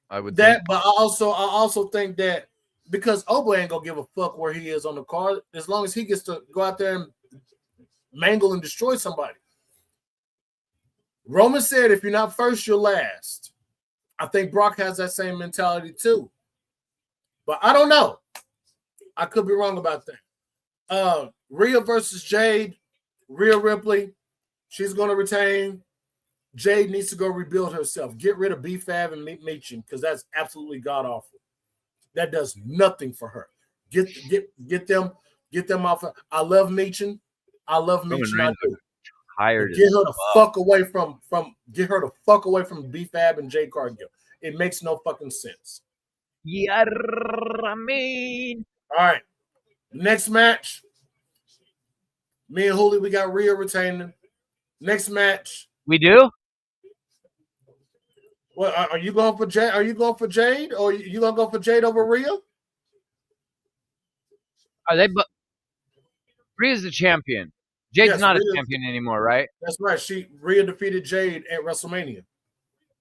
I would think. But I also think that because Oba ain't gonna give a fuck where he is on the card, as long as he gets to go out there and mangle and destroy somebody. Roman said, "If you're not first, you're last." I think Brock has that same mentality too, but I don't know. I could be wrong about that. Rhea versus Jade. Rhea Ripley, she's going to retain. Jade needs to go rebuild herself. Get rid of B-Fab and Meechin because that's absolutely god awful. That does nothing for her. Get them off. I love Meechin. I do. Hired. Get her the fuck away from B-Fab and Jade Cargill. It makes no fucking sense. Yeah, I mean. All right. Next match. Me and Hooli, we got Rhea retaining. Next match. We do? Well, are you going for Jade? Are you going for Jade? Or you gonna go for Jade over Rhea? Are they? Rhea's the champion. Jade's not a champion anymore, right? That's right. Rhea defeated Jade at WrestleMania.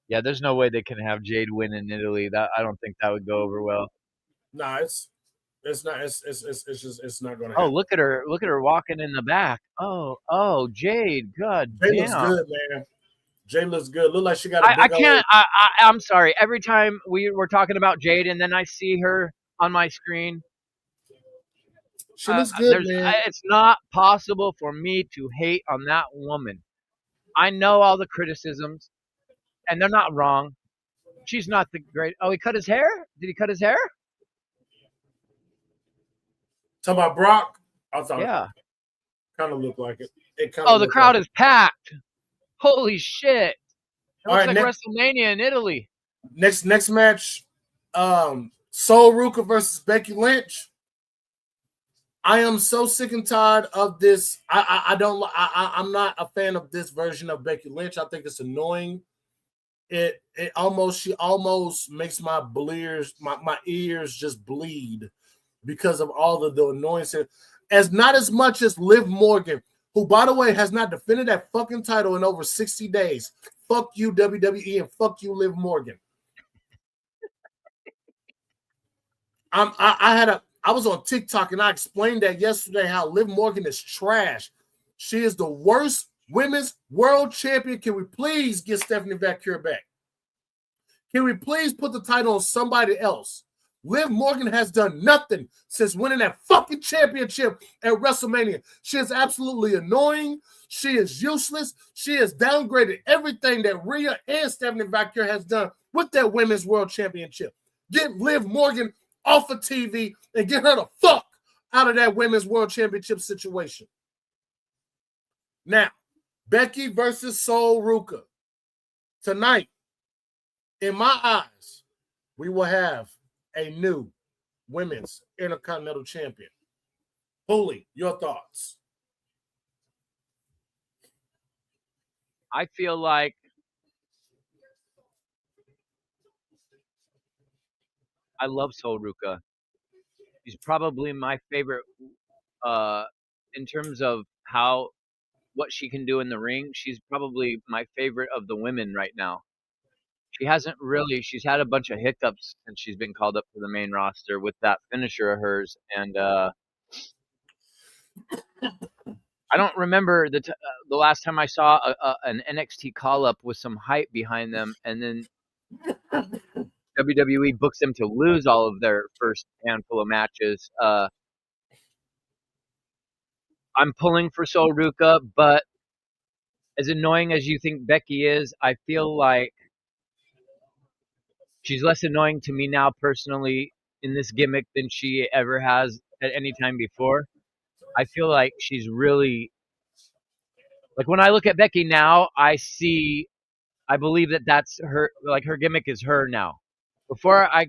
Yeah, there's no way they can have Jade win in Italy. I don't think that would go over well. Nah, it's not. It's not going to happen. Oh, look at her walking in the back. Oh, Jade. God damn. Jade looks good, man. Jade looks good. Look like she got. I can't. I'm sorry. Every time we were talking about Jade, and then I see her on my screen. She looks good, man. It's not possible for me to hate on that woman. I know all the criticisms, and they're not wrong. She's not the great. Oh, he cut his hair? Did he cut his hair? Talking about Brock? I thought yeah. Kind of looked like it. The crowd is packed. Holy shit. It looks like WrestleMania in Italy. Next match, Sol Ruka versus Becky Lynch. I am so sick and tired of this. I'm not a fan of this version of Becky Lynch. I think it's annoying. She almost makes my ears just bleed because of all of the annoyance. Not as much as Liv Morgan, who, by the way, has not defended that fucking title in over 60 days. Fuck you, WWE, and fuck you, Liv Morgan. I was on TikTok and I explained that yesterday how Liv Morgan is trash. She is the worst women's world champion. Can we please get Stephanie Vaquer back? Can we please put the title on somebody else? Liv Morgan has done nothing since winning that fucking championship at WrestleMania. She is absolutely annoying. She is useless. She has downgraded everything that Rhea and Stephanie Vaquer has done with that women's world championship. Get Liv Morgan off of TV and get her the fuck out of that women's world championship situation. Now, Becky versus Sol Ruka. Tonight, in my eyes, we will have a new women's Intercontinental Champion. Holy, your thoughts? I feel like I love Sol Ruka. She's probably my favorite in terms of what she can do in the ring. She's probably my favorite of the women right now. She's had a bunch of hiccups since she's been called up to the main roster with that finisher of hers. And I don't remember the last time I saw an NXT call up with some hype behind them, and then WWE books them to lose all of their first handful of matches. I'm pulling for Sol Ruka, but as annoying as you think Becky is, I feel like she's less annoying to me now personally in this gimmick than she ever has at any time before. I feel like she's really, like, when I look at Becky now, I believe that that's her, like, her gimmick is her now. Before, I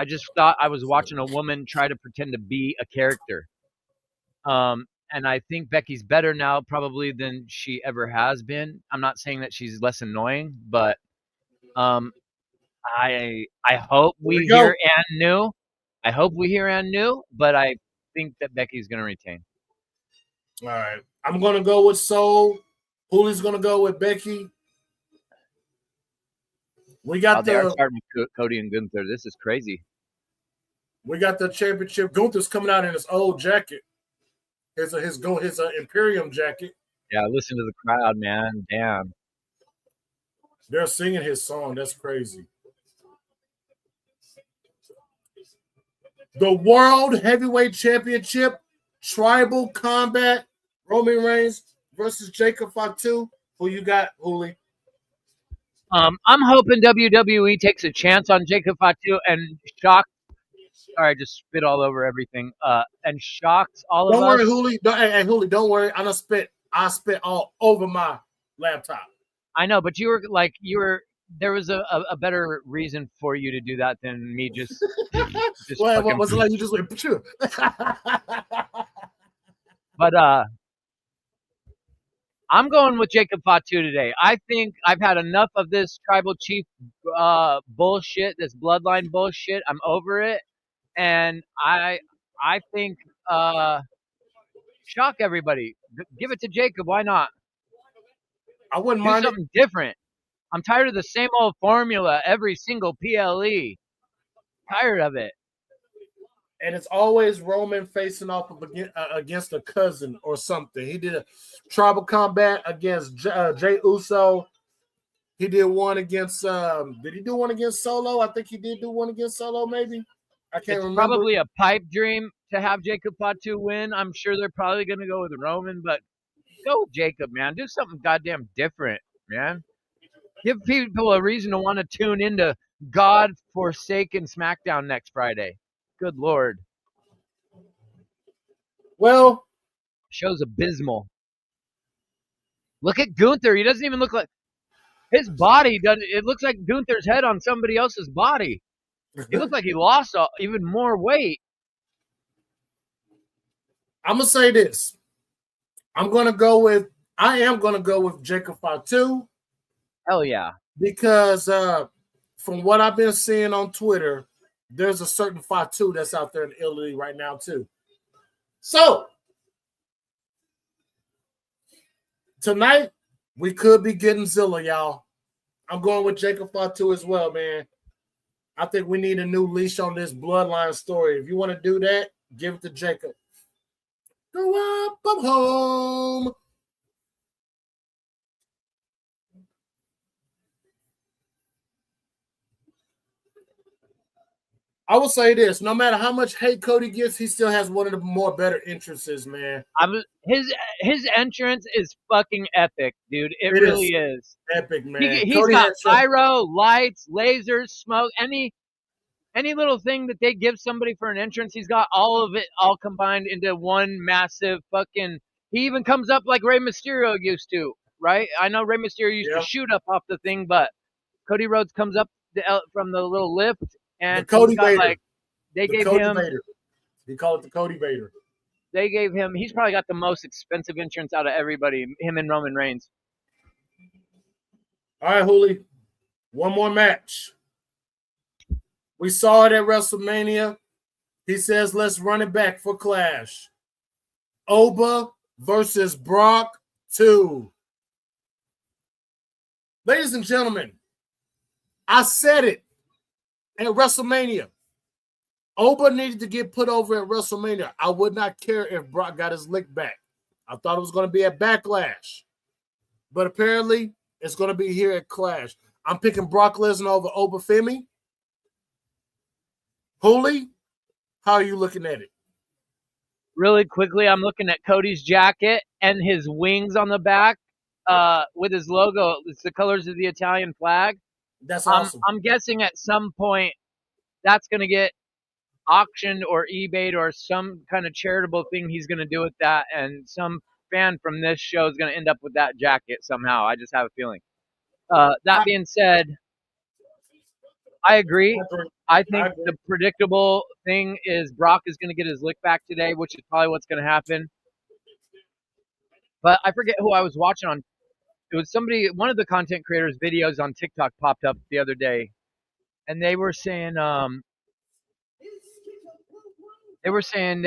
just thought I was watching a woman try to pretend to be a character. And I think Becky's better now probably than she ever has been. I'm not saying that she's less annoying, but I hope we hear Ann New. I hope we hear Ann New, but I think that Becky's going to retain. All right. I'm going to go with Sol. Julie's going to go with Becky. We got they are starting with Cody and Gunther. This is crazy. We got the championship. Gunther's coming out in his old jacket. His Imperium jacket. Yeah, listen to the crowd, man. Damn. They're singing his song. That's crazy. The World Heavyweight Championship, Tribal Combat, Roman Reigns versus Jacob Fatu. Who you got, Hooli? I'm hoping WWE takes a chance on Jacob Fatu and shocks. Sorry, I just spit all over everything. And shocks all of us. Don't worry, Hooli. Hey, Hooli, don't worry. I spit all over my laptop. I know, but there was a better reason for you to do that than me just what was it like? You just went, sure. But I'm going with Jacob Fatu today. I think I've had enough of this tribal chief bullshit, this bloodline bullshit. I'm over it, and I think shock everybody. Give it to Jacob. Why not? I wouldn't mind something different. I'm tired of the same old formula every single PLE. Tired of it. And it's always Roman facing off against a cousin or something. He did a tribal combat against Jey Uso. He did one against. Did he do one against Solo? I think he did do one against Solo. Maybe I can't remember. Probably a pipe dream to have Jacob Fatu win. I'm sure they're probably going to go with Roman, but go with Jacob, man. Do something goddamn different, man. Give people a reason to want to tune into God-forsaken SmackDown next Friday. Good Lord. Well, show's abysmal. Look at Gunther. He doesn't even look like his body. It looks like Gunther's head on somebody else's body. He looks like he lost even more weight. I'm gonna say this. I am gonna go with Jacob Fatu. Hell yeah. Because from what I've been seeing on Twitter, there's a certain Fatu that's out there in Italy right now, too. So, tonight, we could be getting Zilla, y'all. I'm going with Jacob Fatu as well, man. I think we need a new leash on this bloodline story. If you want to do that, give it to Jacob. Go up home. I will say this: no matter how much hate Cody gets, he still has one of the more better entrances, man. His entrance is fucking epic, dude. It really is epic, man. He's got pyro, lights, lasers, smoke, any little thing that they give somebody for an entrance. He's got all of it all combined into one massive fucking. He even comes up like Rey Mysterio used to, right? I know Rey Mysterio used to shoot up off the thing, but Cody Rhodes comes up from the little lift. And the Cody Vader. Like, they gave Cody him. Vader. They call it the Cody Vader. They gave him. He's probably got the most expensive entrance out of everybody. Him and Roman Reigns. All right, Hooli. One more match. We saw it at WrestleMania. He says, let's run it back for Clash. Oba versus Brock 2. Ladies and gentlemen, I said it at WrestleMania. Oba needed to get put over at WrestleMania. I would not care if Brock got his lick back. I thought it was going to be at Backlash. But apparently, it's going to be here at Clash. I'm picking Brock Lesnar over Oba Femi. Hooli, how are you looking at it? Really quickly, I'm looking at Cody's jacket and his wings on the back with his logo. It's the colors of the Italian flag. That's awesome. I'm guessing at some point that's going to get auctioned or eBayed or some kind of charitable thing he's going to do with that. And some fan from this show is going to end up with that jacket somehow. I just have a feeling. That being said, I agree. I think the predictable thing is Brock is going to get his lick back today, which is probably what's going to happen. But I forget who I was watching on. It was somebody, one of the content creators' videos on TikTok popped up the other day, and they were saying they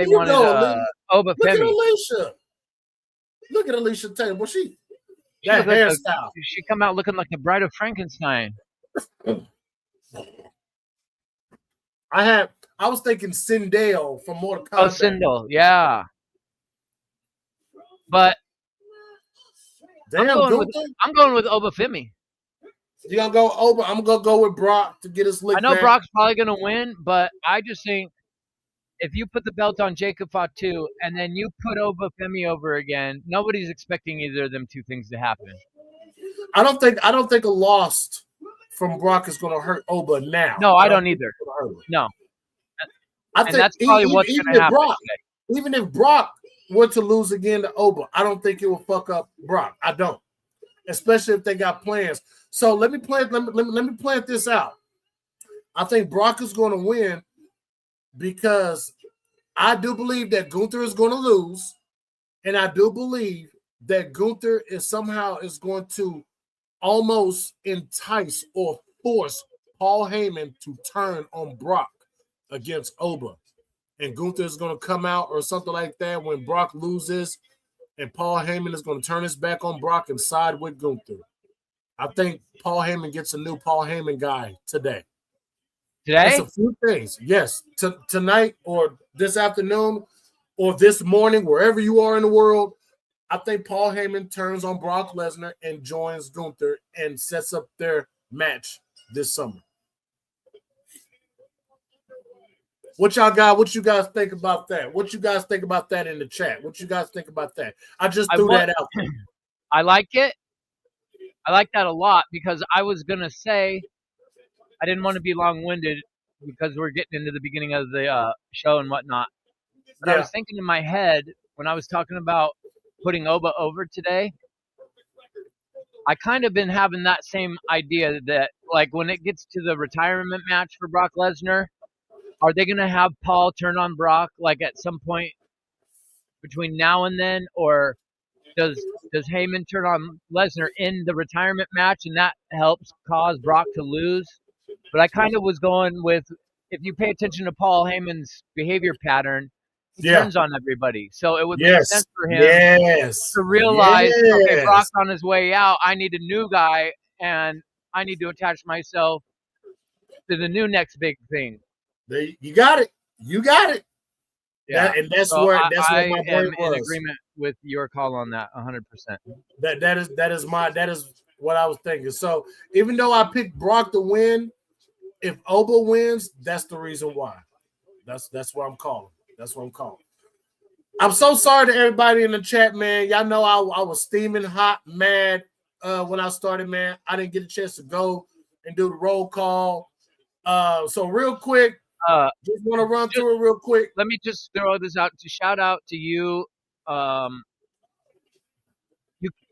wanted Oba Femi. Look at Alicia. Look at Alicia Taylor. Well, that hairstyle. She come out looking like the Bride of Frankenstein. I was thinking Sindel from Mortal Kombat. Oh, Sindel, yeah. But damn, I'm going with Oba Femi. You gonna go Oba? I'm gonna go with Brock to get his lick. I know back. Brock's probably gonna win, but I just think if you put the belt on Jacob Fatu and then you put Oba Femi over again, nobody's expecting either of them two things to happen. I don't think a loss from Brock is gonna hurt Oba now. No, I don't either. No. I think that's probably what's going to happen today. Even if Brock were to lose again to Oba, I don't think it will fuck up Brock. I don't, especially if they got plans. So let me plant this out. I think Brock is going to win because I do believe that Gunther is going to lose, and I do believe that Gunther is going to almost entice or force Paul Heyman to turn on Brock against Oba. And Gunther is going to come out or something like that when Brock loses, and Paul Heyman is going to turn his back on Brock and side with Gunther. I think Paul Heyman gets a new Paul Heyman guy today. Today? It's a few things. Yes, tonight or this afternoon or this morning, wherever you are in the world, I think Paul Heyman turns on Brock Lesnar and joins Gunther and sets up their match this summer. What you guys think about that? What you guys think about that in the chat? What you guys think about that? I just threw that out there. I like it. I like that a lot because I was going to say I didn't want to be long-winded because we're getting into the beginning of the show and whatnot. But I was thinking in my head when I was talking about putting Oba over today, I kind of been having that same idea that like when it gets to the retirement match for Brock Lesnar, are they going to have Paul turn on Brock like at some point between now and then, or does Heyman turn on Lesnar in the retirement match and that helps cause Brock to lose? But I kind of was going with if you pay attention to Paul Heyman's behavior pattern, he turns on everybody. So it would make sense for him to realize, okay, Brock's on his way out. I need a new guy, and I need to attach myself to the new next big thing. You got it. You got it. Yeah, and that's so where I my brain am in was. agreement with your call on that 100%. That is what I was thinking. So even though I picked Brock to win, if Oba wins, that's the reason why. That's what I'm calling. That's what I'm calling. I'm so sorry to everybody in the chat, man. Y'all know I was steaming hot, mad when I started, man. I didn't get a chance to go and do the roll call. So real quick, just want to run through it real quick. Let me just throw this out to shout out to you.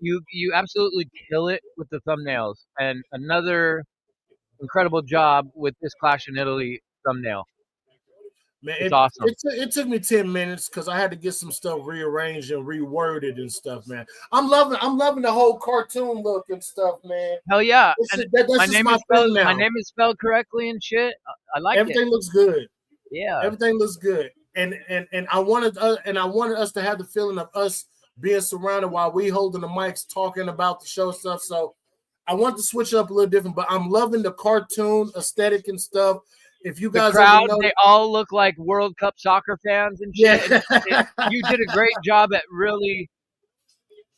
You absolutely kill it with the thumbnails, and another incredible job with this Clash in Italy thumbnail. Man, it's awesome. It took me 10 minutes because I had to get some stuff rearranged and reworded and stuff, man. I'm loving the whole cartoon look and stuff, man. Hell yeah! My name is spelled correctly and shit. I like everything. it. Looks good. Yeah, everything looks good. And I wanted us to have the feeling of us being surrounded while we holding the mics talking about the show stuff. So I want to switch up a little different, but I'm loving the cartoon aesthetic and stuff. If you guys the crowd, ever know, they all look like World Cup soccer fans and shit. Yeah. You did a great job at really.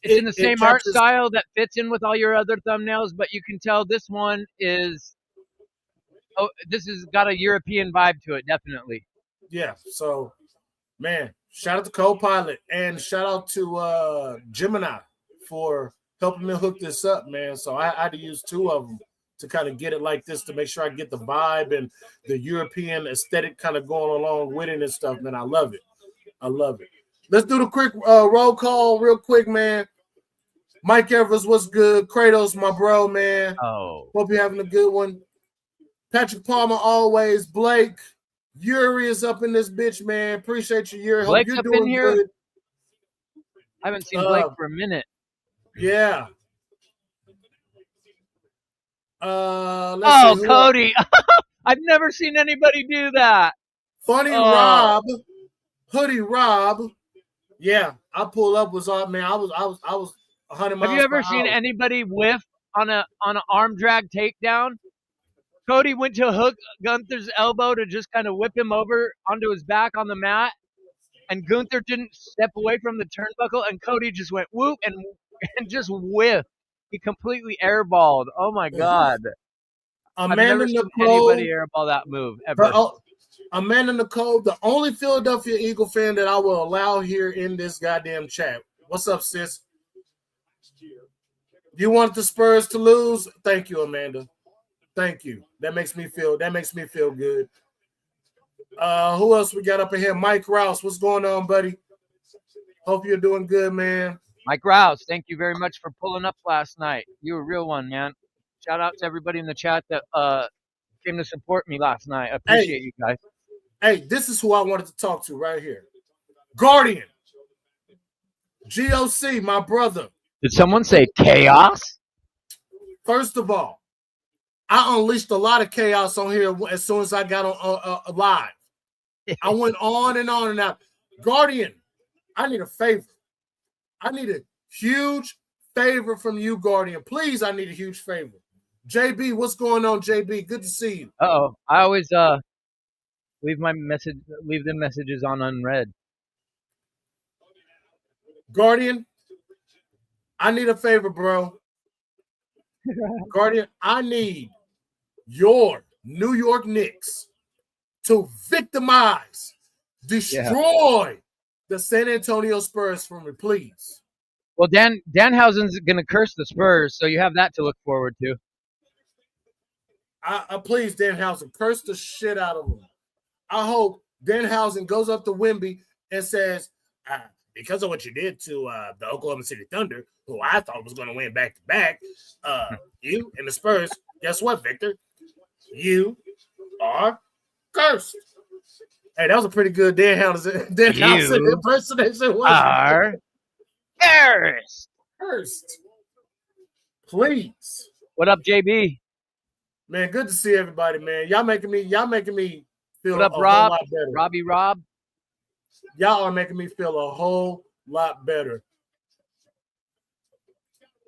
It's in the same art style that fits in with all your other thumbnails, but you can tell this one is. Oh, this has got a European vibe to it, definitely. Yeah. So, man, shout out to Copilot and shout out to Gemini for helping me hook this up, man. So I had to use two of them to kind of get it like this to make sure I get the vibe and the European aesthetic kind of going along with it and stuff, man. I love it. I love it. Let's do the quick roll call real quick, man. Mike Evers, what's good? Kratos, my bro, man. Oh. Hope you're having a good one. Patrick Palmer, always. Blake, Yuri is up in this bitch, man. Appreciate you, Yuri. Hope you're doing good. I haven't seen Blake for a minute. Yeah. Let's see, Cody. I've never seen anybody do that. Funny Rob, Hoodie Rob. Yeah, I pulled up was on, man. I was 100 miles. Have you ever seen anybody whiff on an arm drag takedown? Cody went to hook Gunther's elbow to just kind of whip him over onto his back on the mat, and Gunther didn't step away from the turnbuckle, and Cody just went whoop and just whiffed. He completely airballed. Oh my god! I've never seen anybody airball that move ever. Amanda Nicole, the only Philadelphia Eagle fan that I will allow here in this goddamn chat. What's up, sis? You want the Spurs to lose? Thank you, Amanda. Thank you. That makes me feel good. Who else we got up in here? Mike Rouse. What's going on, buddy? Hope you're doing good, man. Mike Rouse, thank you very much for pulling up last night. You were a real one, man. Shout out to everybody in the chat that came to support me last night. I appreciate you guys. Hey, this is who I wanted to talk to right here. Guardian. GOC, my brother. Did someone say chaos? First of all, I unleashed a lot of chaos on here as soon as I got on live. I went on and on and on. Guardian, I need a favor. I need a huge favor from you, Guardian. Please, I need a huge favor. JB, what's going on, JB? Good to see you. Uh-oh. I always leave the messages on unread. Guardian, I need a favor, bro. Guardian, I need your New York Knicks to victimize, destroy the San Antonio Spurs for me, please. Well, Danhausen's going to curse the Spurs, so you have that to look forward to. Please, Danhausen, curse the shit out of them. I hope Danhausen goes up to Wemby and says, because of what you did to the Oklahoma City Thunder, who I thought was going to win back-to-back, you and the Spurs, guess what, Victor? You are cursed. Hey, that was a pretty good Danhausen impersonation. You are cursed. Cursed. Please. What up, JB? Man, good to see everybody, man. Y'all making me feel what up, a Rob? whole lot better. Robbie Rob. Y'all are making me feel a whole lot better.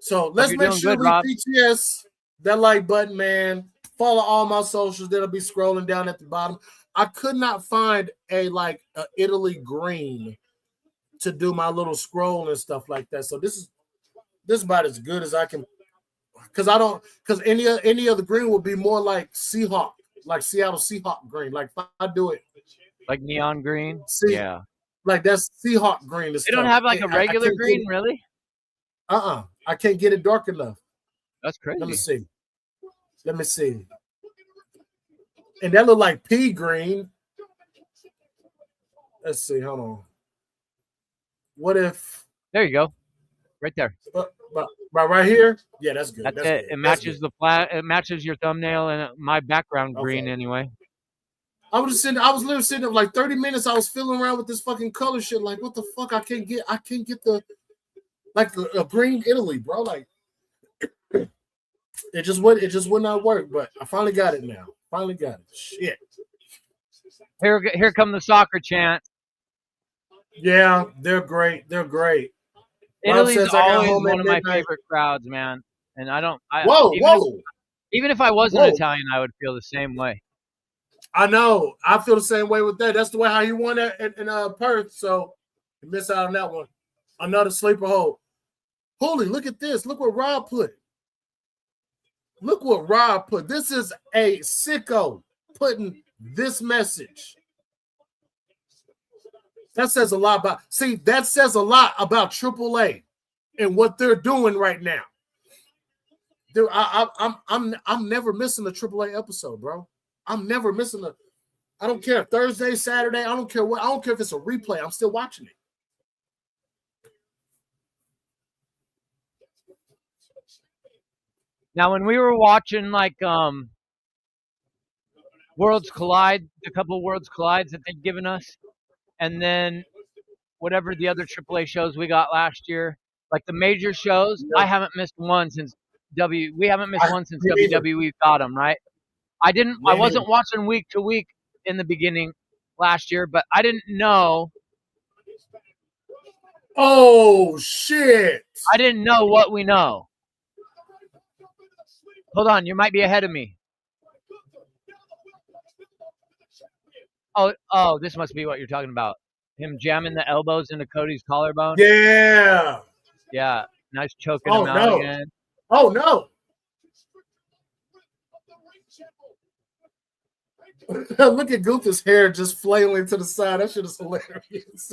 So let's make sure we PTS that like button, man. follow all my socials. That'll be scrolling down at the bottom. I could not find a Italy green to do my little scroll and stuff like that. So this is about as good as I can, because any other green would be more like Seahawk, like Seattle Seahawk green. Like if I do it like neon green. Yeah, like that's Seahawk green. They don't have like a regular green, really? I can't get it dark enough. That's crazy. Let me see. And that look like pea green. Let's see. Hold on. What if? There you go. Right there. Right here? Yeah, that's good. That's it. Good. It matches the flat. It matches your thumbnail and my background green anyway. I was literally sitting there like 30 minutes. I was fiddling around with this fucking color shit. Like, what the fuck? I can't get the green Italy, bro. Like, it just would not work. But I finally got it now. Finally got it. Shit. Here come the soccer chant. Yeah, they're great. They're great. Italy's always one of my favorite crowds, man. And even if I wasn't Italian, I would feel the same way. I know. I feel the same way with that. That's the way how he won that in Perth. So you miss out on that one. Another sleeper hole. Holy, look at this. Look what Rob put. Look what Rob put. This is a sicko putting this message. That says a lot about. See, that says a lot about AAA and what they're doing right now. Dude, I'm never missing a AAA episode, bro. I'm never missing I don't care Thursday, Saturday. I don't care what. I don't care if it's a replay. I'm still watching it. Now, when we were watching like Worlds Collide, a couple Worlds Collides that they'd given us, and then whatever the other AAA shows we got last year, like the major shows, I haven't missed one since WWE got them, right? I wasn't watching week to week in the beginning last year, but I didn't know. Oh shit! I didn't know what we know. Hold on, you might be ahead of me. Oh, this must be what you're talking about. Him jamming the elbows into Cody's collarbone. Yeah. Yeah. Nice choking him out again. Oh no. Look at Gunther's hair just flailing to the side. That shit is hilarious.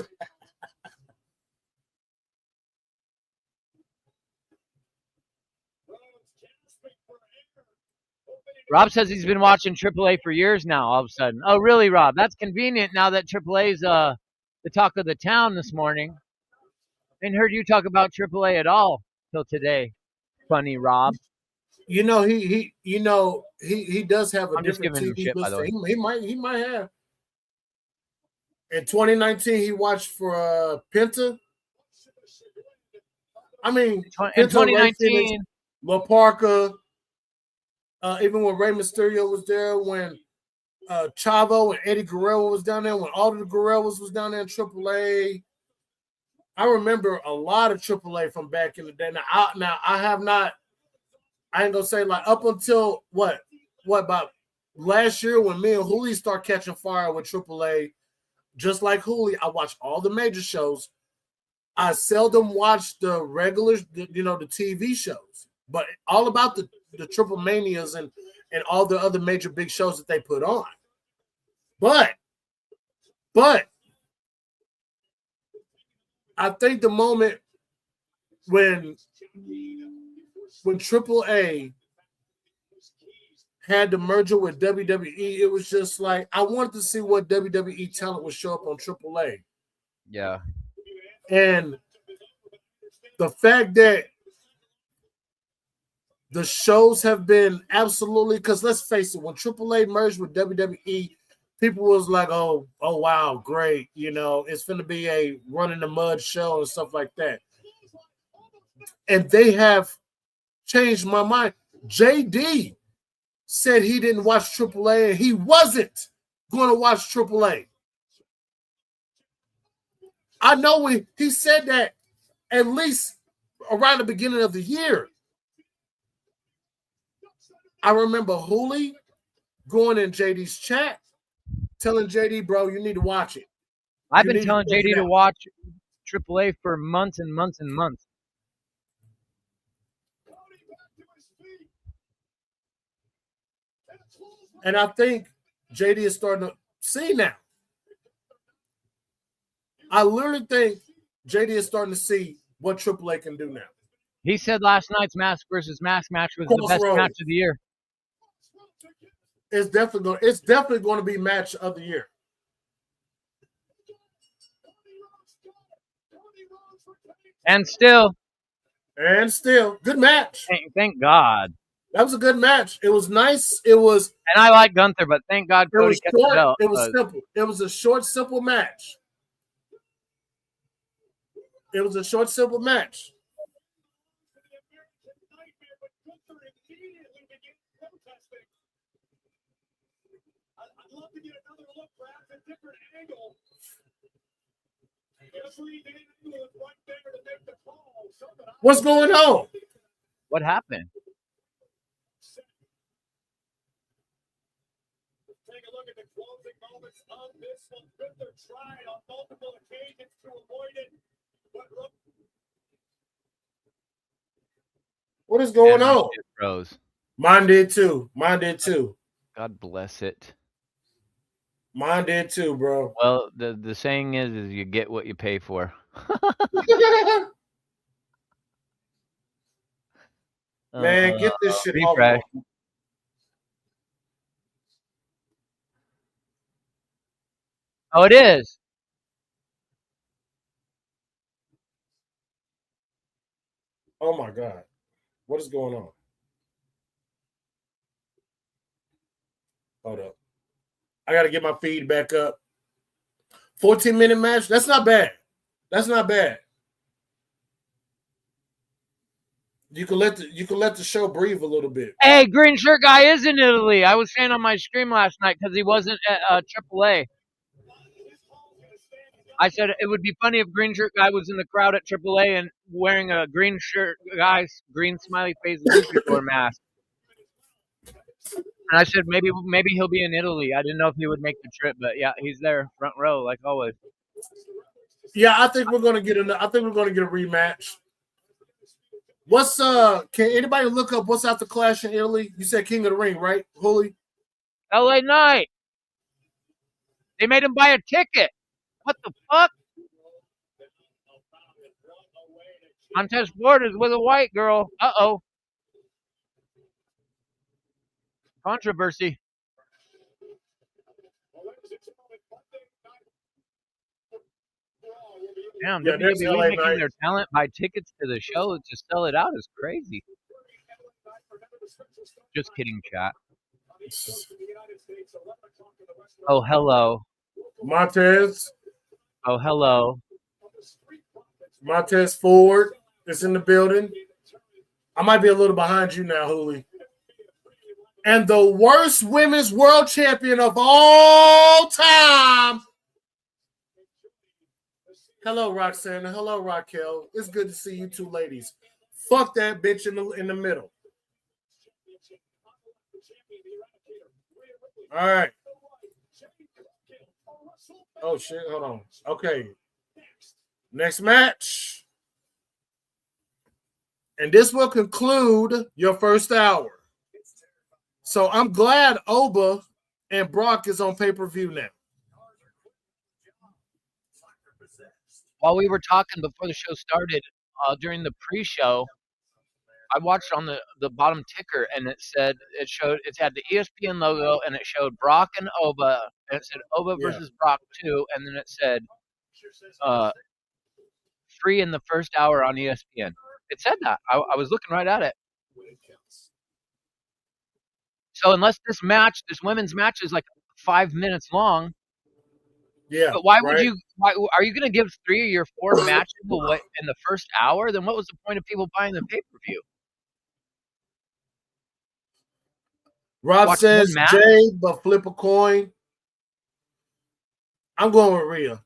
Rob says he's been watching AAA for years now, all of a sudden. Oh, really, Rob? That's convenient now that AAA's the talk of the town this morning. Ain't heard you talk about AAA at all till today. Funny, Rob. You know, he does have a different TV shit, by the way. He might have. In 2019, he watched for Penta. I mean, in 2019, La Parka. Even when Rey Mysterio was there, when Chavo and Eddie Guerrero was down there, when all of the Guerreros was down there in AAA. I remember a lot of AAA from back in the day. Now I have not. I ain't gonna say like up until what about last year when me and Hooli start catching fire with AAA. Just like Hooli, I watch all the major shows. I seldom watch the regular, the TV shows, but all about the Triple Manias and all the other major big shows that they put on. But I think the moment when AAA had the merger with WWE, it was just like I wanted to see what WWE talent would show up on AAA. Yeah. And the fact that the shows have been absolutely, because let's face it, when AAA merged with WWE, people was like, oh wow, great. It's going to be a run in the mud show and stuff like that. And they have changed my mind. JD said he didn't watch AAA and he wasn't going to watch AAA. I know he said that at least around the beginning of the year. I remember Hooley going in JD's chat, telling JD, bro, you need to watch it. I've You been need telling check it JD to out. watch AAA for months and months and months. And I think JD is starting to see now. I literally think JD is starting to see what AAA can do now. He said last night's Mask versus Mask match was the best Crossroads. match of the year. It's definitely going to be match of the year. And still, good match. thank God. That was a good match. It was nice. It was. And I like Gunther, but thank God It Cody was kept the short. belt. It was simple. It was a short, simple match. It was a short, simple match. I'd love to get another look, perhaps a different angle. What's going on? What happened? Take a look at the closing moments of this one. Gunther tried on multiple occasions to avoid it, but look. What is going on? Froze. Mine did too. Mine did too. God bless it. Mine did too, bro. Well, the saying is you get what you pay for. Man, get this shit refresh. off. Oh, it is. Oh my God. What is going on? Hold up. I got to get my feed back up. 14-minute match. That's not bad. That's not bad. You can let the show breathe a little bit. Hey, green shirt guy is in Italy. I was saying on my stream last night because he wasn't at AAA. I said it would be funny if green shirt guy was in the crowd at AAA and wearing a green shirt guy's green smiley face luchador mask. And I said maybe he'll be in Italy. I didn't know if he would make the trip, but yeah, he's there, front row, like always. Yeah, I think we're gonna get a rematch. What's can anybody look up what's after Clash in Italy? You said King of the Ring, right? Holy LA Knight. They made him buy a ticket. What the fuck? Contest board is with a white girl. Uh-oh. Controversy. Damn, Yeah, there's WWE LA making Knight. their talent buy tickets to the show to sell it out is crazy. Just kidding, chat. Oh, hello. Montez. Oh, hello. Montez Ford is in the building. I might be a little behind you now, Hooli. And the worst women's world champion of all time. Hello, Roxanne. Hello, Raquel. It's good to see you two ladies. Fuck that bitch in the middle. All right. Oh, shit. Hold on. Okay. Next match. And this will conclude your first hour. So I'm glad Oba and Brock is on pay-per-view now. While we were talking before the show started, during the pre-show, I watched on the bottom ticker, and it had the ESPN logo, and it showed Brock and Oba, and it said Oba versus Brock 2, and then it said free in the first hour on ESPN. It said that. I was looking right at it. So unless this women's match is like 5 minutes long, yeah. But why would you? Why are you going to give 3 of your 4 matches away in the first hour? Then what was the point of people buying the pay-per-view? Rob says Jay, but flip a coin. I'm going with Rhea.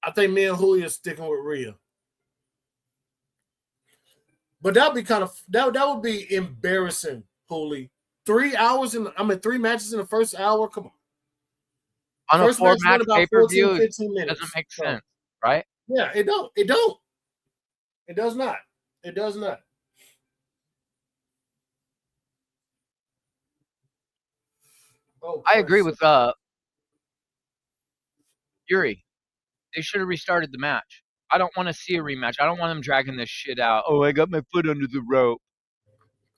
I think me and Julio are sticking with Rhea. But that'd be kind of that would be embarrassing, Hooli, 3 hours 3 matches in the first hour. Come on. On First a match 4-match went about pay-per-view, 14, it 15 minutes. doesn't make So, sense, right? yeah, it don't. It don't. It does not. It does not. Oh, I agree Christ. with Yuri. They should have restarted the match. I don't want to see a rematch. I don't want them dragging this shit out. Oh, I got my foot under the rope.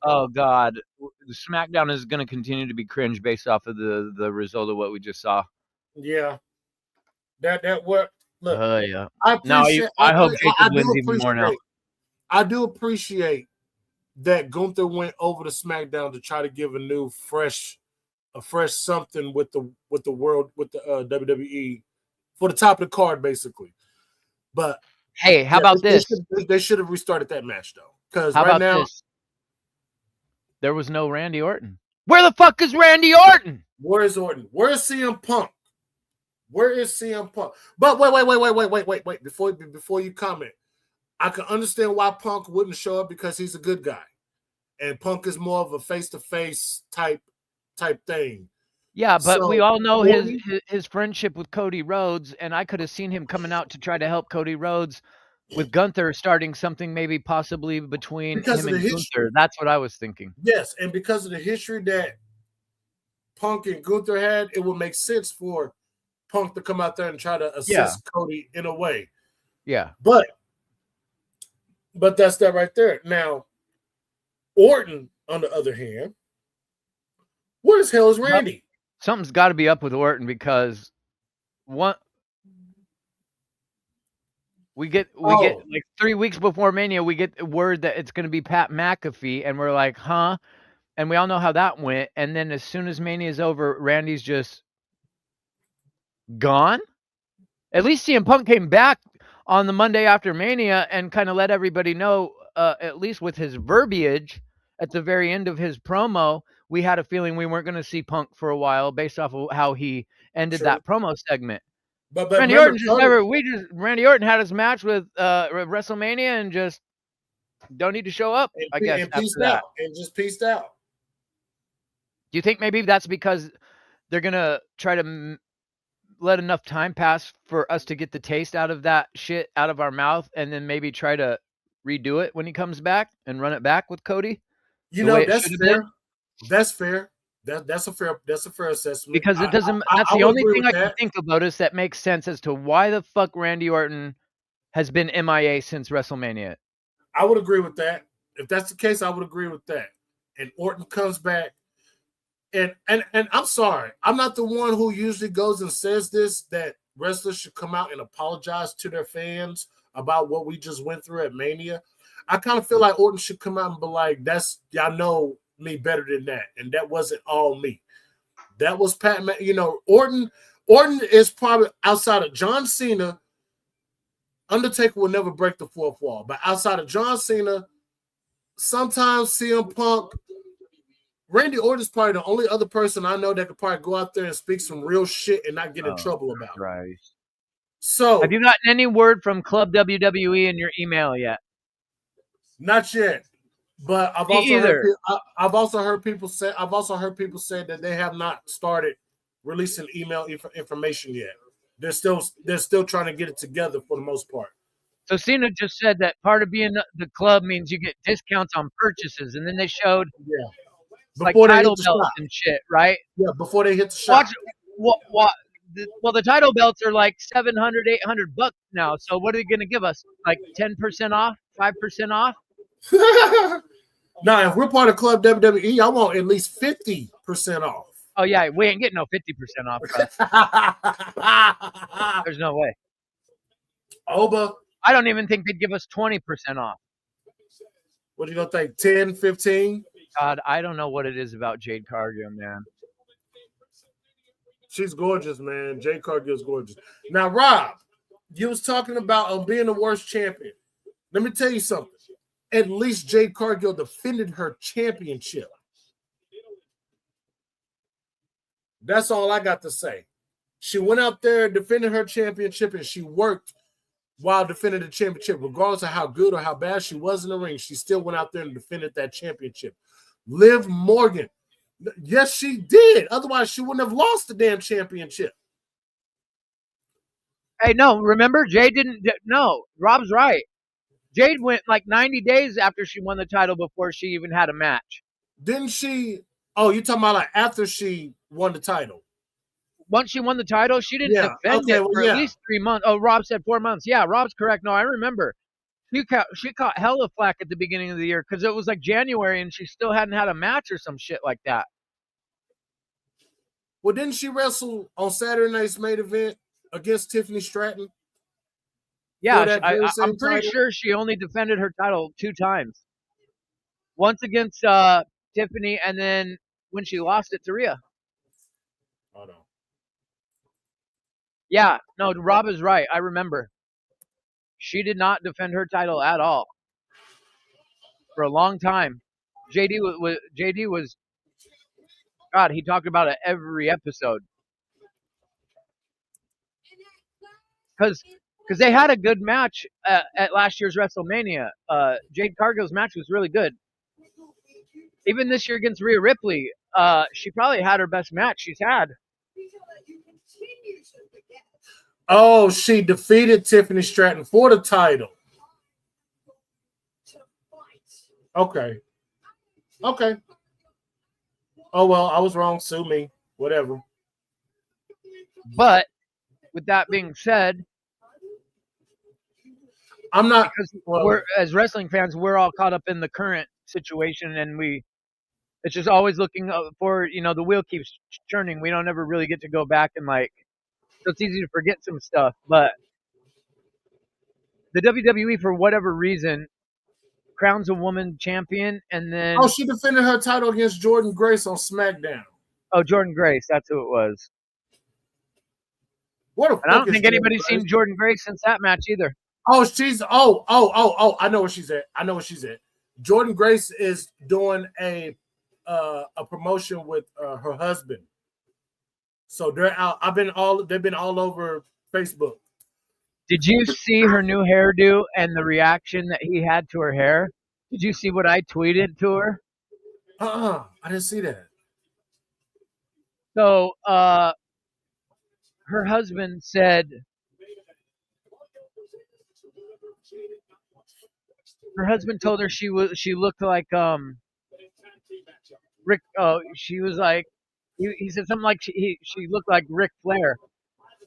Oh God, the SmackDown is going to continue to be cringe based off of the result of what we just saw. Yeah. That what look. Oh yeah. I Now appreciate. I hope Jacob do wins even more now. I do appreciate that Gunther went over to SmackDown to try to give a fresh something with the world with the WWE for the top of the card, basically. But Hey, how about this? They should have restarted that match though, because How right about now this? There was no Randy Orton. Where the fuck is Randy Orton? where is Orton? Where is CM Punk? Where is CM Punk? But wait. Before you comment, I can understand why Punk wouldn't show up because he's a good guy. And Punk is more of a face-to-face type thing. Yeah, but So, we all know Orton, his friendship with Cody Rhodes, and I could have seen him coming out to try to help Cody Rhodes with Gunther starting something maybe possibly between because him of and the Gunther. history. That's what I was thinking. Yes, and because of the history that Punk and Gunther had, it would make sense for Punk to come out there and try to assist Cody in a way. Yeah. But that's that right there. Now, Orton, on the other hand, where the hell is Randy? Something's got to be up with Orton because we get like 3 weeks before Mania, we get word that it's going to be Pat McAfee, and we're like, huh? And we all know how that went. And then as soon as Mania is over, Randy's just gone. At least CM Punk came back on the Monday after Mania and kind of let everybody know, at least with his verbiage at the very end of his promo, we had a feeling we weren't going to see Punk for a while based off of how he ended that promo segment. But Randy Orton Randy Orton had his match with WrestleMania and just don't need to show up, I guess, and after that. And just pieced out. Do you think maybe that's because they're going to try to let enough time pass for us to get the taste out of that shit out of our mouth and then maybe try to redo it when he comes back and run it back with Cody? That's fair. That's fair. That's a fair assessment. Because it doesn't that's the only thing I can think about is that makes sense as to why the fuck Randy Orton has been MIA since WrestleMania. I would agree with that. If that's the case, I would agree with that. And Orton comes back. And I'm sorry, I'm not the one who usually goes and says this, that wrestlers should come out and apologize to their fans about what we just went through at Mania. I kind of feel like Orton should come out and be like, y'all know me better than that. And that wasn't all me. That was Pat, Orton is probably outside of John Cena. Undertaker will never break the fourth wall. But outside of John Cena, sometimes CM Punk, Randy Orton's probably the only other person I know that could probably go out there and speak some real shit and not get in trouble about it. Right. So, have you gotten any word from Club WWE in your email yet? Not yet. But I've also heard people say that they have not started releasing email information yet. They're still trying to get it together for the most part. So Cena just said that part of being the club means you get discounts on purchases, and then they showed Before like they title hit the belts shop. and shit, right? Yeah, before they hit the shop. Well, the title belts are like $700, $800 now. So what are they going to give us? Like 10% off, 5% off? Now, if we're part of Club WWE, I want at least 50% off. Oh yeah, we ain't getting no 50% off, bro. There's no way. Oba. I don't even think they'd give us 20% off. What do you gonna think? 10, 15? God, I don't know what it is about Jade Cargill, man. She's gorgeous, man. Jade Cargill's gorgeous. Now, Rob, you was talking about being the worst champion. Let me tell you something. At least Jade Cargill defended her championship. That's all I got to say. She went out there, defended her championship, and she worked while defending the championship. Regardless of how good or how bad she was in the ring, she still went out there and defended that championship. Liv Morgan Yes, she did. Otherwise, she wouldn't have lost the damn championship. Hey, no, remember Jade didn't. No, Rob's right. Jade went like 90 days after she won the title before she even had a match. Didn't she? Oh, you're talking about like after she won the title. Once she won the title, she didn't defend it for at least 3 months. Oh, Rob said 4 months. Yeah, Rob's correct. No, I remember. She caught hella flack at the beginning of the year because it was like January and she still hadn't had a match or some shit like that. Well, didn't she wrestle on Saturday night's main event against Tiffany Stratton? Yeah, I'm pretty sure she only defended her title 2 times. Once against Tiffany, and then when she lost it to Rhea. Hold on. Yeah, no, Rob is right. I remember. She did not defend her title at all for a long time. JD was God. He talked about it every episode because they had a good match at last year's WrestleMania. Jade Cargill's match was really good. Even this year against Rhea Ripley, she probably had her best match she's had. Oh, she defeated Tiffany Stratton for the title. Okay. Oh, well, I was wrong. Sue me. Whatever. But with that being said, I'm not. Because we're, as wrestling fans, we're all caught up in the current situation, and it's just always looking for, the wheel keeps churning. We don't ever really get to go back and so it's easy to forget some stuff. But the WWE, for whatever reason, crowns a woman champion, and then she defended her title against Jordan Grace on SmackDown. Oh, Jordan Grace, that's who it was. And I don't think anybody's seen Jordan Grace since that match either. Oh, she's I know where she's at. Jordan Grace is doing a promotion with her husband. So they're out. They've been all over Facebook. Did you see her new hairdo and the reaction that he had to her hair? Did you see what I tweeted to her? I didn't see that. So her husband said her husband told her she looked like Rick. She was like he said something like she looked like Ric Flair,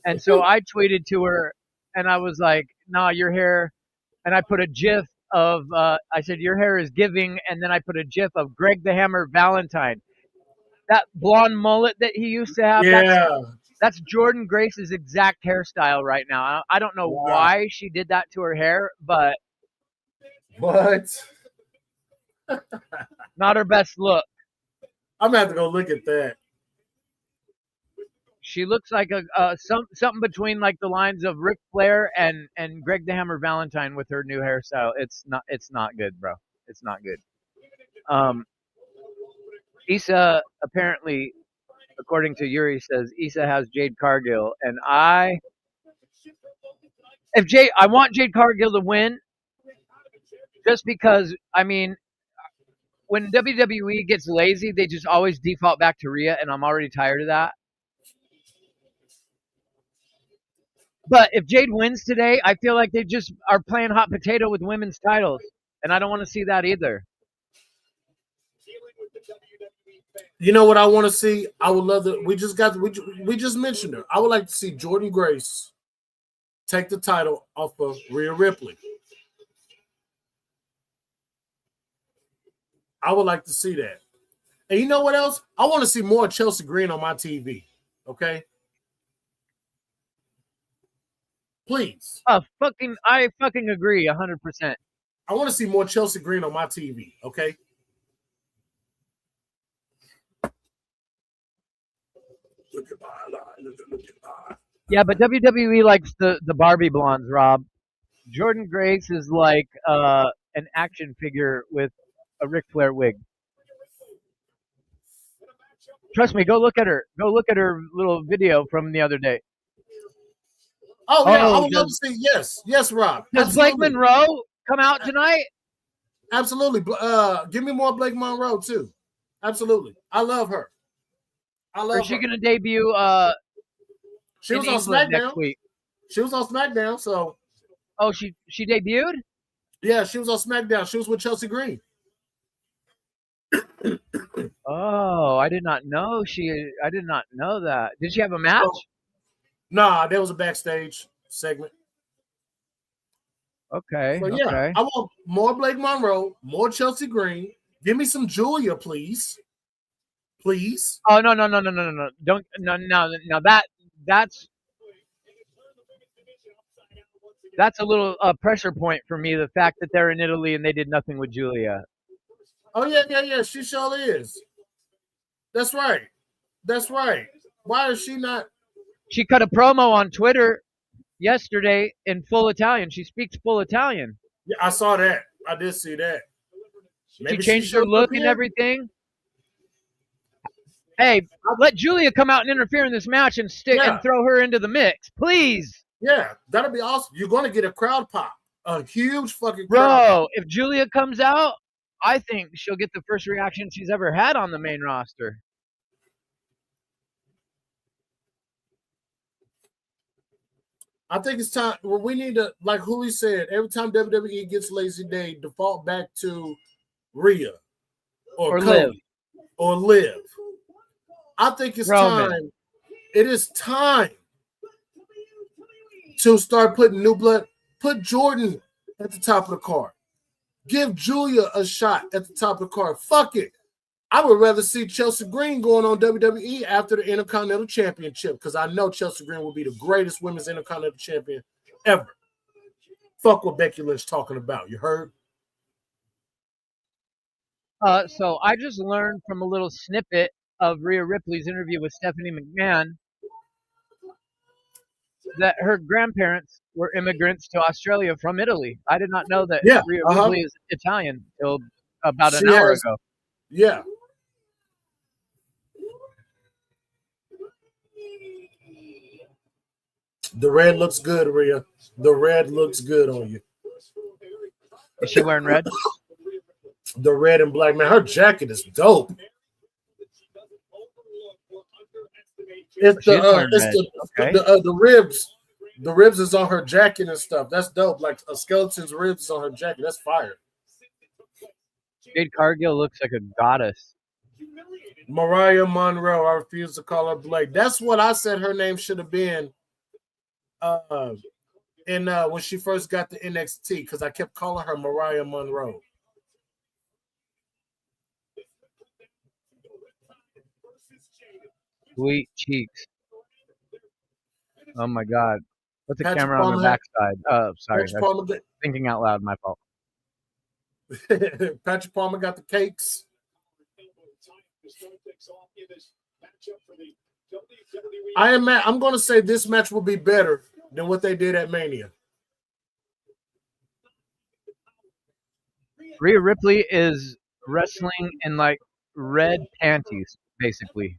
and so I tweeted to her and I was like, "Nah, your hair," and I put a GIF of I said your hair is giving, and then I put a GIF of Greg the Hammer Valentine, that blonde mullet that he used to have. Yeah. That's Jordan Grace's exact hairstyle right now. I don't know why she did that to her hair, but not her best look. I'm gonna have to go look at that. She looks like something between like the lines of Ric Flair and Greg the Hammer Valentine with her new hairstyle. It's not good, bro. It's not good. Issa apparently, according to Yuri, says Issa has Jade Cargill, and I want Jade Cargill to win, just because, I mean, when WWE gets lazy, they just always default back to Rhea, and I'm already tired of that. But if Jade wins today, I feel like they just are playing hot potato with women's titles, and I don't want to see that either. You know what I want to see? I would love to. We just mentioned her. I would like to see Jordan Grace take the title off of Rhea Ripley. I would like to see that. And you know what else? I want to see more Chelsea Green on my TV. Okay? Please. I fucking agree 100%. I want to see more Chelsea Green on my TV. Okay? Yeah, but WWE likes the Barbie blondes, Rob. Jordan Grace is like an action figure with a Ric Flair wig. Trust me, go look at her. Go look at her little video from the other day. Oh, yeah, I would love to see. Yes, Rob. Does Blake Monroe come out tonight? Absolutely. Give me more Blake Monroe, too. Absolutely. I love her. I Or love is she her. going to debut She in was on England SmackDown. next week? She was on SmackDown. So Oh, she debuted? yeah, she was on SmackDown. She was with Chelsea Green. Oh, I did not know I did not know that. Did she have a match? So, nah, there was a backstage segment. Okay, So yeah, okay. I want more Blake Monroe, more Chelsea Green. Give me some Julia, please. Please. Oh no. Don't no that's a little pressure point for me, the fact that they're in Italy and they did nothing with Julia. Oh yeah. She sure is. That's right. That's right. Why is she not? She cut a promo on Twitter yesterday in full Italian. She speaks full Italian. Yeah, I saw that. I did see that. She Maybe changed should her look and appear. everything. Hey, let Julia come out and interfere in this match and and throw her into the mix, please. Yeah, that'll be awesome. You're going to get a crowd pop, a huge fucking crowd pop. Bro, if Julia comes out, I think she'll get the first reaction she's ever had on the main roster. I think it's time. Well, we need to, like Huli said, every time WWE gets lazy day, default back to Rhea or Liv. or Liv. I think it's Roman. time. It is time to start putting new blood. Put Jordan at the top of the card. Give Julia a shot at the top of the card. Fuck it. I would rather see Chelsea Green going on WWE after the Intercontinental Championship because I know Chelsea Green will be the greatest women's Intercontinental Champion ever. Fuck what Becky Lynch talking about. You heard? So I just learned from a little snippet of Rhea Ripley's interview with Stephanie McMahon that her grandparents were immigrants to Australia from Italy. I did not know that Rhea Ripley is Italian until about an hour ago. Yeah. The red looks good, Rhea. The red looks good on you. Is she wearing red? The red and black, man. Her jacket is dope. It's the ribs. The ribs is on her jacket and stuff. That's dope. Like a skeleton's ribs is on her jacket. That's fire. Jade Cargill looks like a goddess. Mariah Monroe. I refuse to call her Blake. That's what I said her name should have been. When she first got to NXT, because I kept calling her Mariah Monroe. Sweet cheeks. Oh my God. Put the camera on her backside. Oh, sorry. Thinking out loud, my fault. Patrick Palmer got the cakes. I'm going to say this match will be better than what they did at Mania. Rhea Ripley is wrestling in like red panties, basically.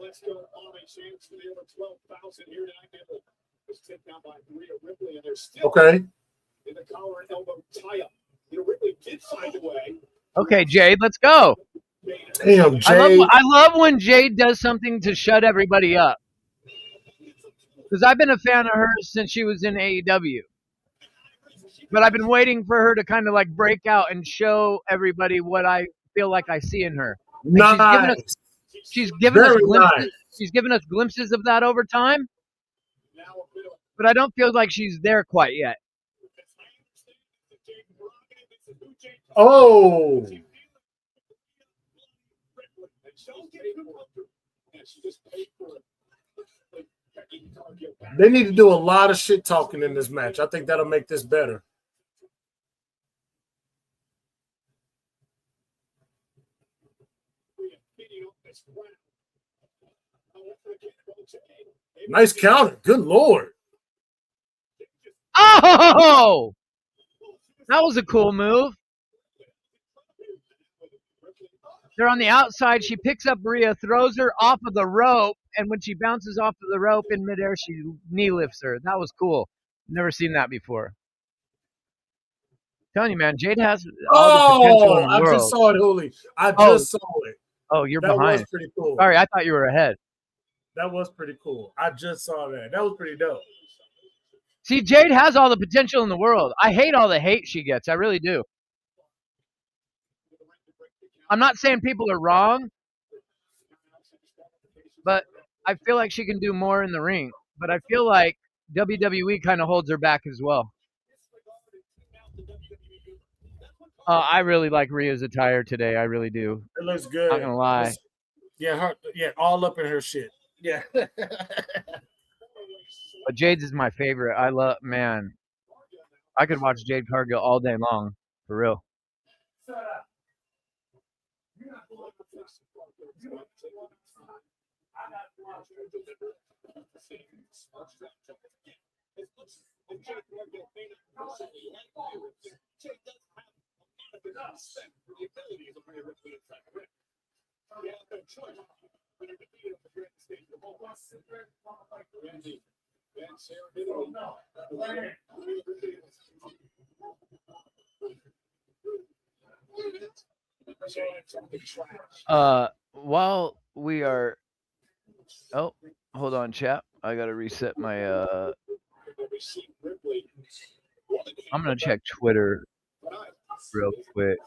Let's go on a chance for the over 12,000 here tonight. Was taken out by Rhea Ripley, and they're still in the collar and elbow tie-up. Ripley did find a way. Okay, Jade, let's go. Damn, Jade. I love when Jade does something to shut everybody up. Because I've been a fan of hers since she was in AEW. But I've been waiting for her to kind of like break out and show everybody what I feel like I see in her. Nice. She's given us glimpses. Nice. She's given us glimpses of that over time, but I don't feel like she's there quite yet. Oh. They need to do a lot of shit talking in this match. I think that'll make this better. Nice counter. Good Lord. Oh! That was a cool move. They're on the outside. She picks up Rhea, throws her off of the rope, and when she bounces off of the rope in midair, she knee lifts her. That was cool. Never seen that before. Telling you, man, Jade has all the potential in the I world. just saw it, Holy. I Oh. just saw it. Oh, you're That behind. was pretty cool. Sorry, I thought you were ahead. That was pretty cool. I just saw that. That was pretty dope. See, Jade has all the potential in the world. I hate all the hate she gets. I really do. I'm not saying people are wrong, but I feel like she can do more in the ring. But I feel like WWE kind of holds her back as well. I really like Rhea's attire today. I really do. It looks good. Not gonna lie. Yeah, all up in her shit. Yeah. But Jade's is my favorite. Man, I could watch Jade Cargill all day long, for real. While we are, oh, hold on, chat. I gotta reset my. I'm gonna check Twitter real quick.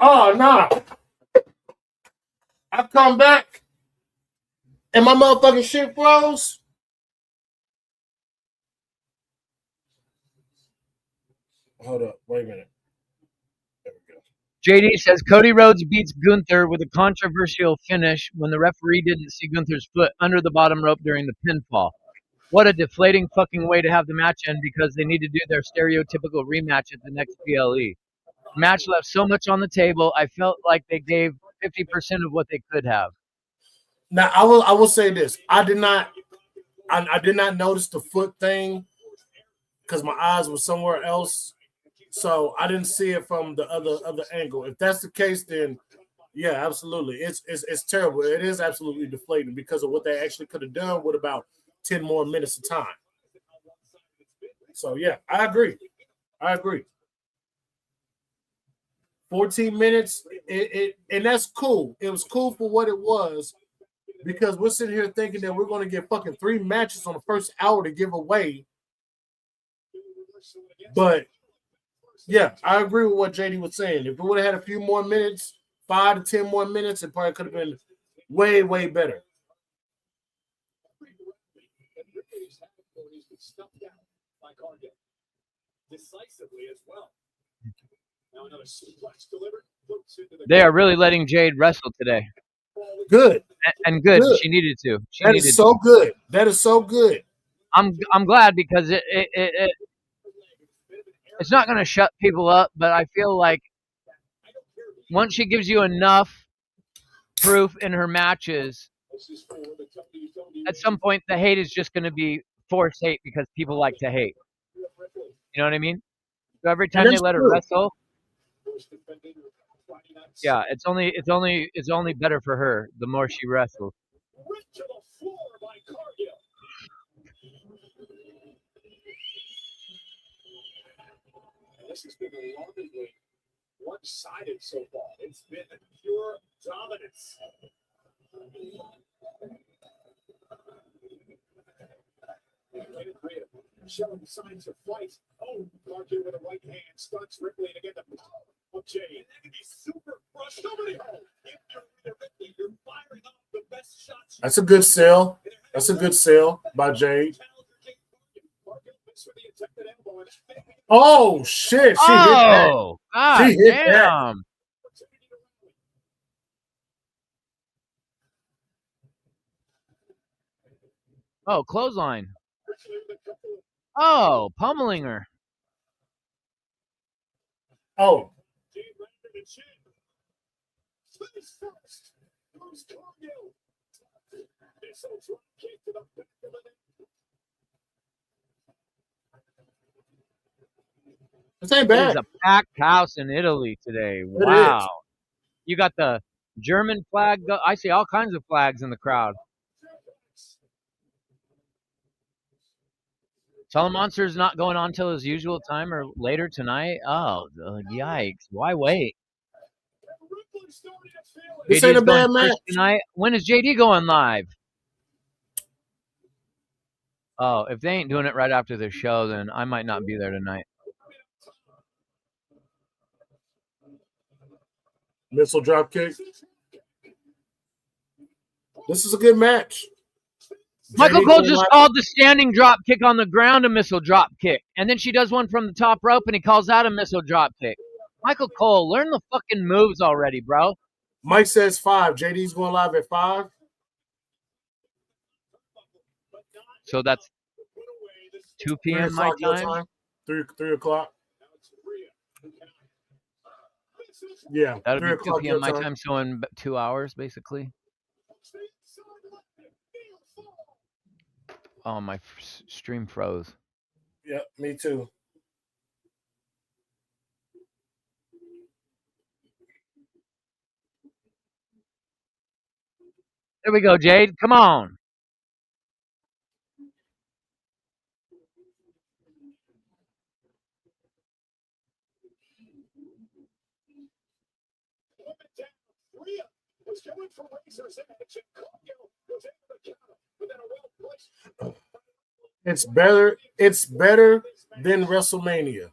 Oh no! I come back and my motherfucking shit froze. Hold up, wait a minute. There we go. JD says Cody Rhodes beats Gunther with a controversial finish when the referee didn't see Gunther's foot under the bottom rope during the pinfall. What a deflating fucking way to have the match end because they need to do their stereotypical rematch at the next PLE. Match left so much on the table. I felt like they gave 50% of what they could have. Now I will say this: I did not notice the foot thing because my eyes were somewhere else, so I didn't see it from the other angle. If that's the case, then yeah, absolutely, it's terrible. It is absolutely deflating because of what they actually could have done with about 10 more minutes of time. So yeah, I agree. 14 minutes, and that's cool. It was cool for what it was because we're sitting here thinking that we're going to get fucking 3 matches on the first hour to give away. But yeah, I agree with what JD was saying. If we would have had a few more minutes, 5 to 10 more minutes, it probably could have been way, way better. Decisively as well. Now another suplex delivered. They are really letting Jade wrestle today. Good. And good. She needed to. That is so good. That is so good. I'm glad because it's not going to shut people up, but I feel like once she gives you enough proof in her matches, at some point the hate is just going to be forced hate because people like to hate. You know what I mean? So every time they let her wrestle, yeah, it's only better for her the more she wrestles. This has been alarmingly one-sided so far. It's been pure dominance. Showing signs of fight. Oh, Cargill with a right hand stunts Ripley to get the power of Jade. That could be super crushed over the hole. Ripley, you're firing up the best shots. That's a good sell. That's a good sell by Jade. Oh shit! She hit that. God she hit damn. That. Oh, clothesline. Oh, pummeling her. Oh. This ain't It is bad. a packed house in Italy today. It Wow. is. You got the German flag. I see all kinds of flags in the crowd. Monster's not going on till his usual time or later tonight. Oh, yikes! Why wait? This ain't a JD's bad going match. first tonight. When is JD going live? Oh, if they ain't doing it right after the show, then I might not be there tonight. Missile drop kick. This is a good match. Michael JD Cole going just live. called the standing drop kick on the ground a missile drop kick. And then she does one from the top rope and he calls that a missile drop kick. Michael Cole, learn the fucking moves already, bro. Mike says 5. JD's going live at 5. So that's 2 3 p.m. my o'clock your time. time. 3 o'clock. Yeah. That'll 3 be 2 o'clock your p.m. my time. time, so in 2 hours, basically. Oh, my stream froze. Yeah, me too. There we go, Jade. Come on. It's better. It's better than WrestleMania.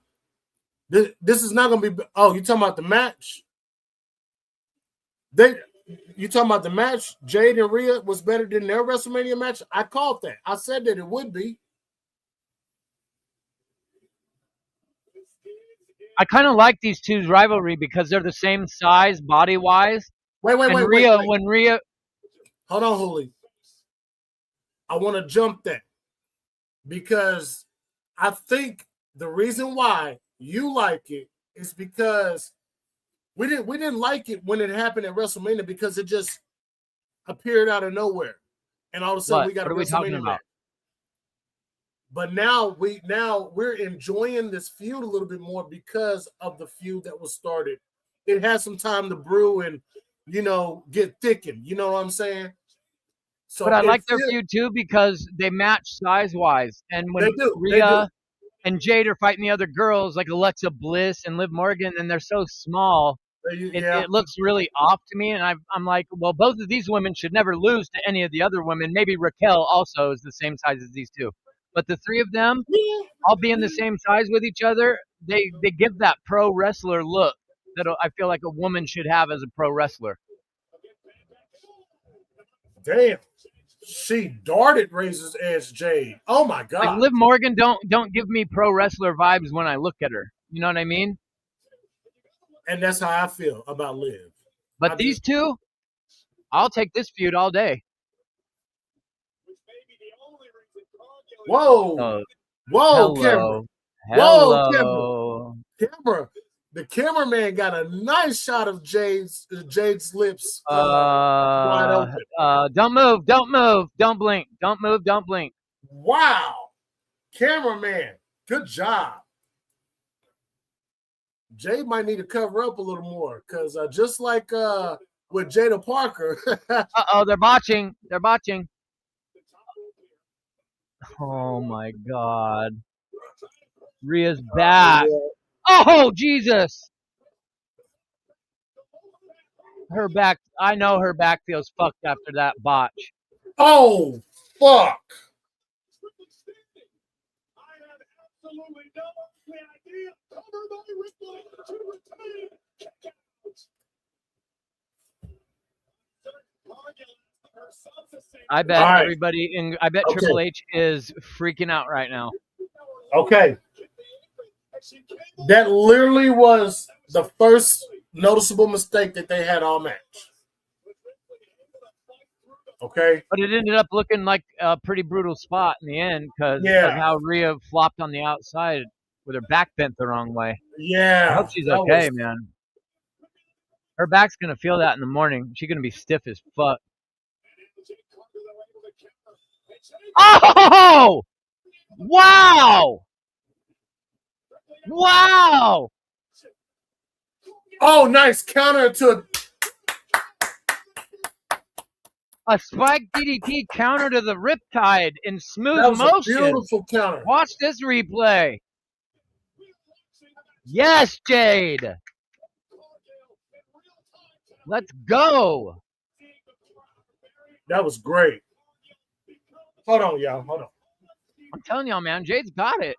This is not gonna be. Oh, you talking about the match? You talking about the match? Jade and Rhea was better than their WrestleMania match. I called that. I said that it would be. I kind of like these two's rivalry because they're the same size body wise. Wait. When Rhea. Hold on, Holy. I want to jump that because I think the reason why you like it is because we didn't like it when it happened at WrestleMania because it just appeared out of nowhere, and all of a sudden we got a WrestleMania match. But now we're enjoying this feud a little bit more because of the feud that was started. It had some time to brew and get thickened. You know what I'm saying? So, but I like their feud too because they match size wise, and when Rhea and Jade are fighting the other girls like Alexa Bliss and Liv Morgan, and they're so small, it looks really off to me. And I'm like, well, both of these women should never lose to any of the other women. Maybe Raquel also is the same size as these two. But the three of them, all being the same size with each other, they give that pro wrestler look that I feel like a woman should have as a pro wrestler. Damn. She darted Razor's Edge Jade. Oh, my God. Like Liv Morgan don't give me pro wrestler vibes when I look at her. You know what I mean? And that's how I feel about Liv. But these two, I'll take this feud all day. Whoa. Whoa, camera. Hello. Whoa, camera. The cameraman got a nice shot of Jade's lips wide open. Don't move. Don't blink. Don't move. Don't blink. Wow. Cameraman, good job. Jade might need to cover up a little more because just like with Jada Parker. They're botching. They're botching. Oh, my God. Rhea's back. Oh, Jesus. Her back. I know her back feels fucked after that botch. Oh, fuck. I bet everybody I bet Triple H is freaking out right now. Okay. That literally was the first noticeable mistake that they had all match. Okay. But it ended up looking like a pretty brutal spot in the end because of how Rhea flopped on the outside with her back bent the wrong way. Yeah. I hope she's okay, man. Her back's going to feel that in the morning. She's going to be stiff as fuck. Oh! Wow! Wow! Oh, nice counter to A spike DDT counter to the Riptide in smooth that was a motion. beautiful counter. Watch this replay. Yes, Jade. Let's go. That was great. Hold on, y'all. Hold on. I'm telling y'all, man, Jade's got it.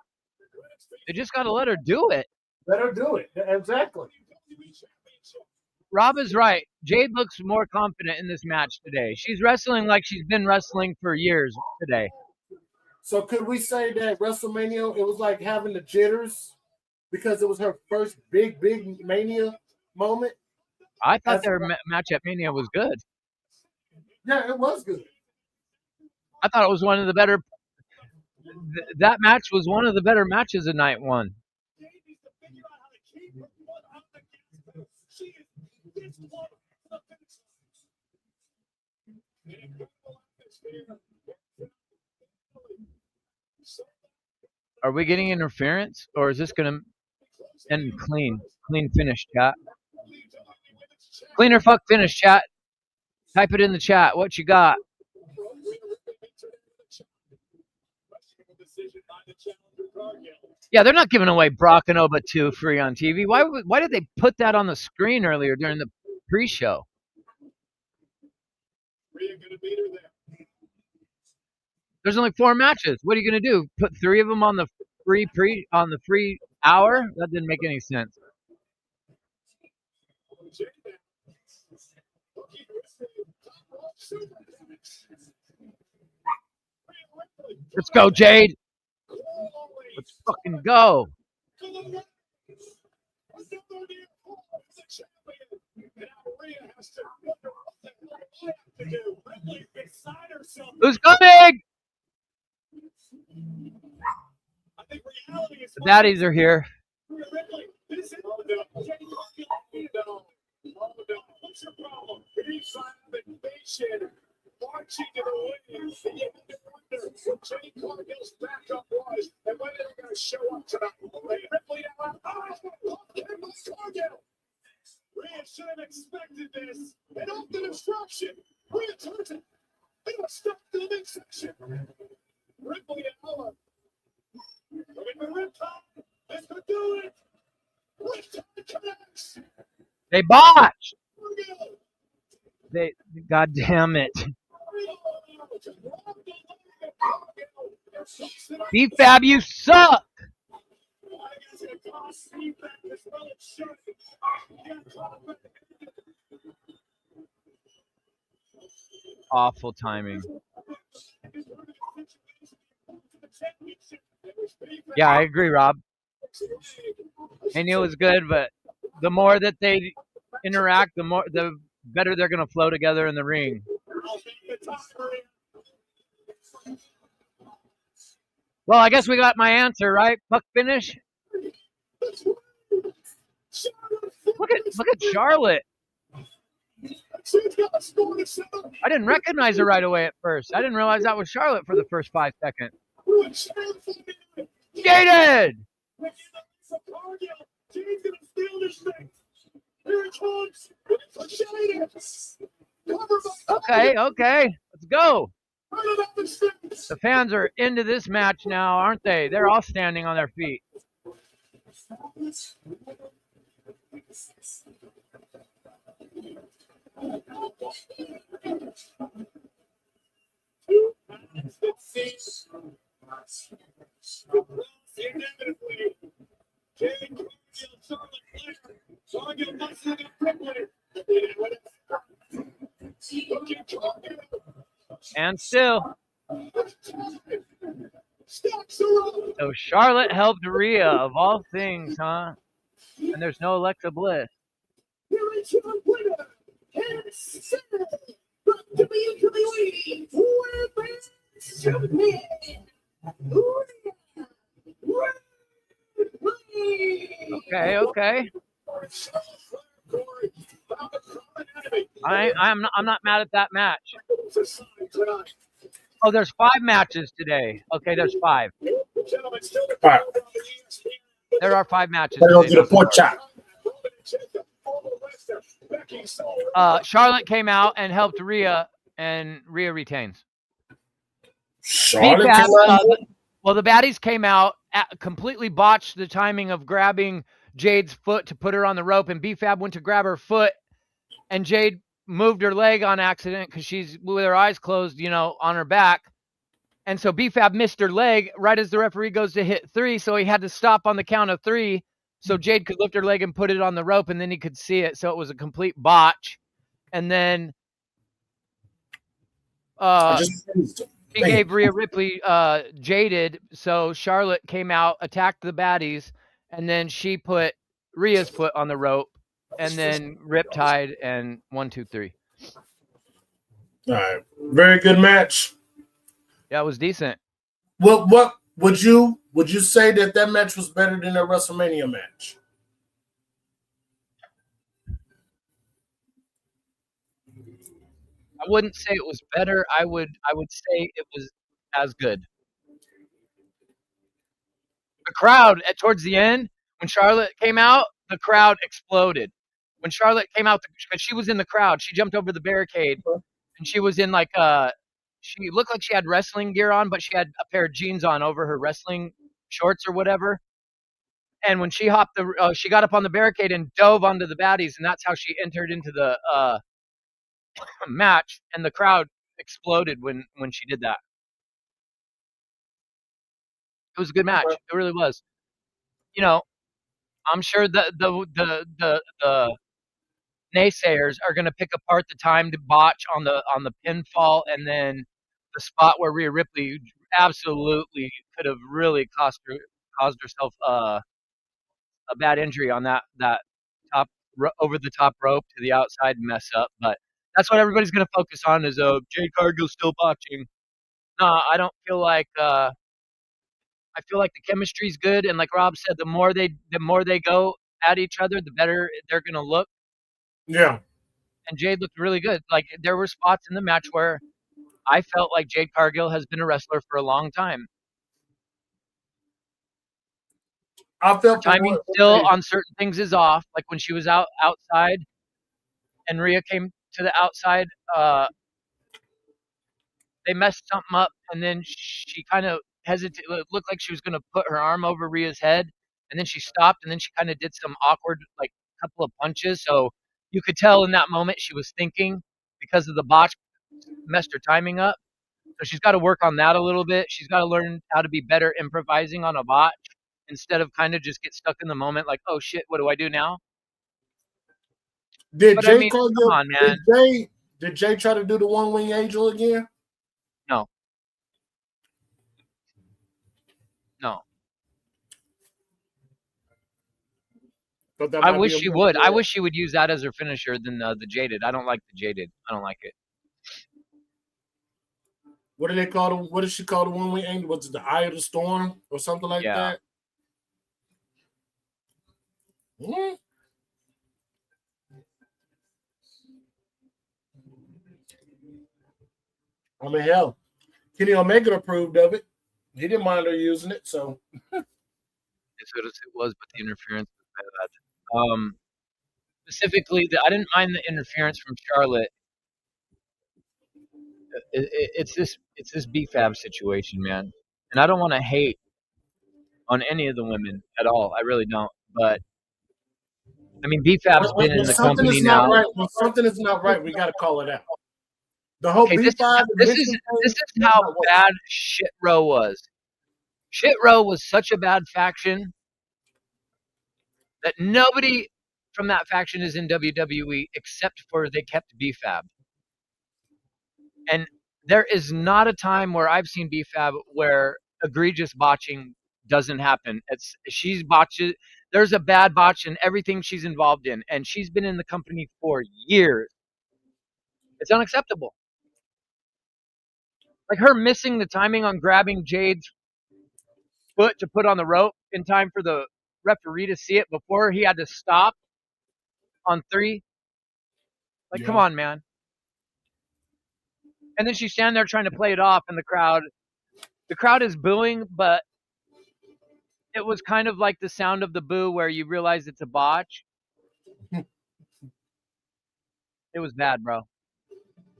They just got to let her do it. Let her do it. Exactly. Rob is right. Jade looks more confident in this match today. She's wrestling like she's been wrestling for years today. So could we say that WrestleMania, it was like having the jitters because it was her first big Mania moment? I thought their match at Mania was good. Yeah, it was good. I thought it was one of the better. That match was one of the better matches of night one. Are we getting interference, or is this going to end clean? Clean finish, chat. Clean or fuck finish, chat. Type it in the chat. What you got? Yeah, they're not giving away Brock and Oba 2 free on TV. Why did they put that on the screen earlier during the pre-show? There's only 4 matches. What are you gonna do? Put 3 of them on the free hour? That didn't make any sense. Let's go, Jade. Let's fucking go. Who's coming? The baddies are here. Marching to the wings, and you have to wonder what Jay Cargill's backup was and whether they're going to show up tonight. Ripley now out. Oh, Cargill. Rhea should have expected this. And off the destruction. Rhea turns it. They were stuck to the midsection. Ripley and Ella. Looking for Riptide. This could do it. Riptide connects. They botched. God damn it. B-Fab, you suck. Awful timing. Yeah, I agree, Rob. I knew it was good, but the more that they interact, the better they're going to flow together in the ring. Well, I guess we got my answer, right? Puck finish. Look at Charlotte. I didn't recognize her right away at first. I didn't realize that was Charlotte for the first 5 seconds. Jaded! Okay, let's go. The fans are into this match now, aren't they? They're all standing on their feet. And still. So Charlotte helped Rhea, of all things, huh? And there's no Alexa Bliss. Okay. I'm not mad at that match. Oh, there's 5 matches today. Okay, there's 5. There are 5 matches. They're gonna today, get a not pork four. chop. Charlotte came out and helped Rhea, and Rhea retains. Charlotte BFAB, came out. well, the baddies came out, completely botched the timing of grabbing Jade's foot to put her on the rope, and BFAB went to grab her foot, and Jade moved her leg on accident because she's with her eyes closed, on her back. And so BFAB missed her leg right as the referee goes to hit 3, so he had to stop on the count of 3 so Jade could lift her leg and put it on the rope, and then he could see it. So it was a complete botch. And then he gave Rhea Ripley jaded, so Charlotte came out, attacked the baddies, and then she put Rhea's foot on the rope, and then riptide and 1, 2, 3. All right, very good match. Yeah, it was decent. What would you say that match was better than a WrestleMania match? I wouldn't say it was better. I would say it was as good. The crowd towards the end, when Charlotte came out, the crowd exploded. When Charlotte came out, because she was in the crowd, she jumped over the barricade, and she was in she looked like she had wrestling gear on, but she had a pair of jeans on over her wrestling shorts or whatever. And when she she got up on the barricade and dove onto the baddies, and that's how she entered into the match. And the crowd exploded when she did that. It was a good match. It really was. I'm sure the naysayers are going to pick apart the timed botch on the pinfall, and then the spot where Rhea Ripley absolutely could have really caused herself a bad injury on that top over the top rope to the outside mess up. But that's what everybody's going to focus on is Jade Cargill's still botching. No, I don't feel like. I feel like the chemistry's good, and like Rob said, the more they go at each other, the better they're going to look. Yeah. And Jade looked really good. Like there were spots in the match where I felt like Jade Cargill has been a wrestler for a long time. I felt timing still on certain things is off. Like when she was outside, and Rhea came to the outside, they messed something up, and then she kind of hesitated. It looked like she was going to put her arm over Rhea's head, and then she stopped, and then she kind of did some awkward, like couple of punches. So you could tell in that moment she was thinking because of the botch messed her timing up. So she's got to work on that a little bit. She's got to learn how to be better improvising on a botch instead of kind of just get stuck in the moment like, oh shit, what do I do now? Did But Jay I mean, Cargill, come on, man. Did Jay try to do the one wing angel again? No. I wish she would. I wish she would use that as her finisher than the jaded. I don't like the jaded. I don't like it. What do they call them? What does she call the one wing angel? Was it the Eye of the Storm or something like that? Hmm? I mean, hell, Kenny Omega approved of it. He didn't mind her using it, so. As good as it was, but the interference was bad. Specifically, I didn't mind the interference from Charlotte. It's this BFAB situation, man, and I don't want to hate on any of the women at all. I really don't. But I mean, BFAB's been in the company now. Right. When something is not right, we got to call it out. The whole B5. This is how bad Shit Row was. Shit Row was such a bad faction that nobody from that faction is in WWE except for they kept BFAB. And there is not a time where I've seen BFAB where egregious botching doesn't happen. She's botched. There's a bad botch in everything she's involved in, and she's been in the company for years. It's unacceptable. Like her missing the timing on grabbing Jade's foot to put on the rope in time for the referee to see it before he had to stop on 3. Like, come on, man. And then she's standing there trying to play it off, and the crowd is booing, but It was kind of like the sound of the boo where you realize it's a botch. It was bad, bro.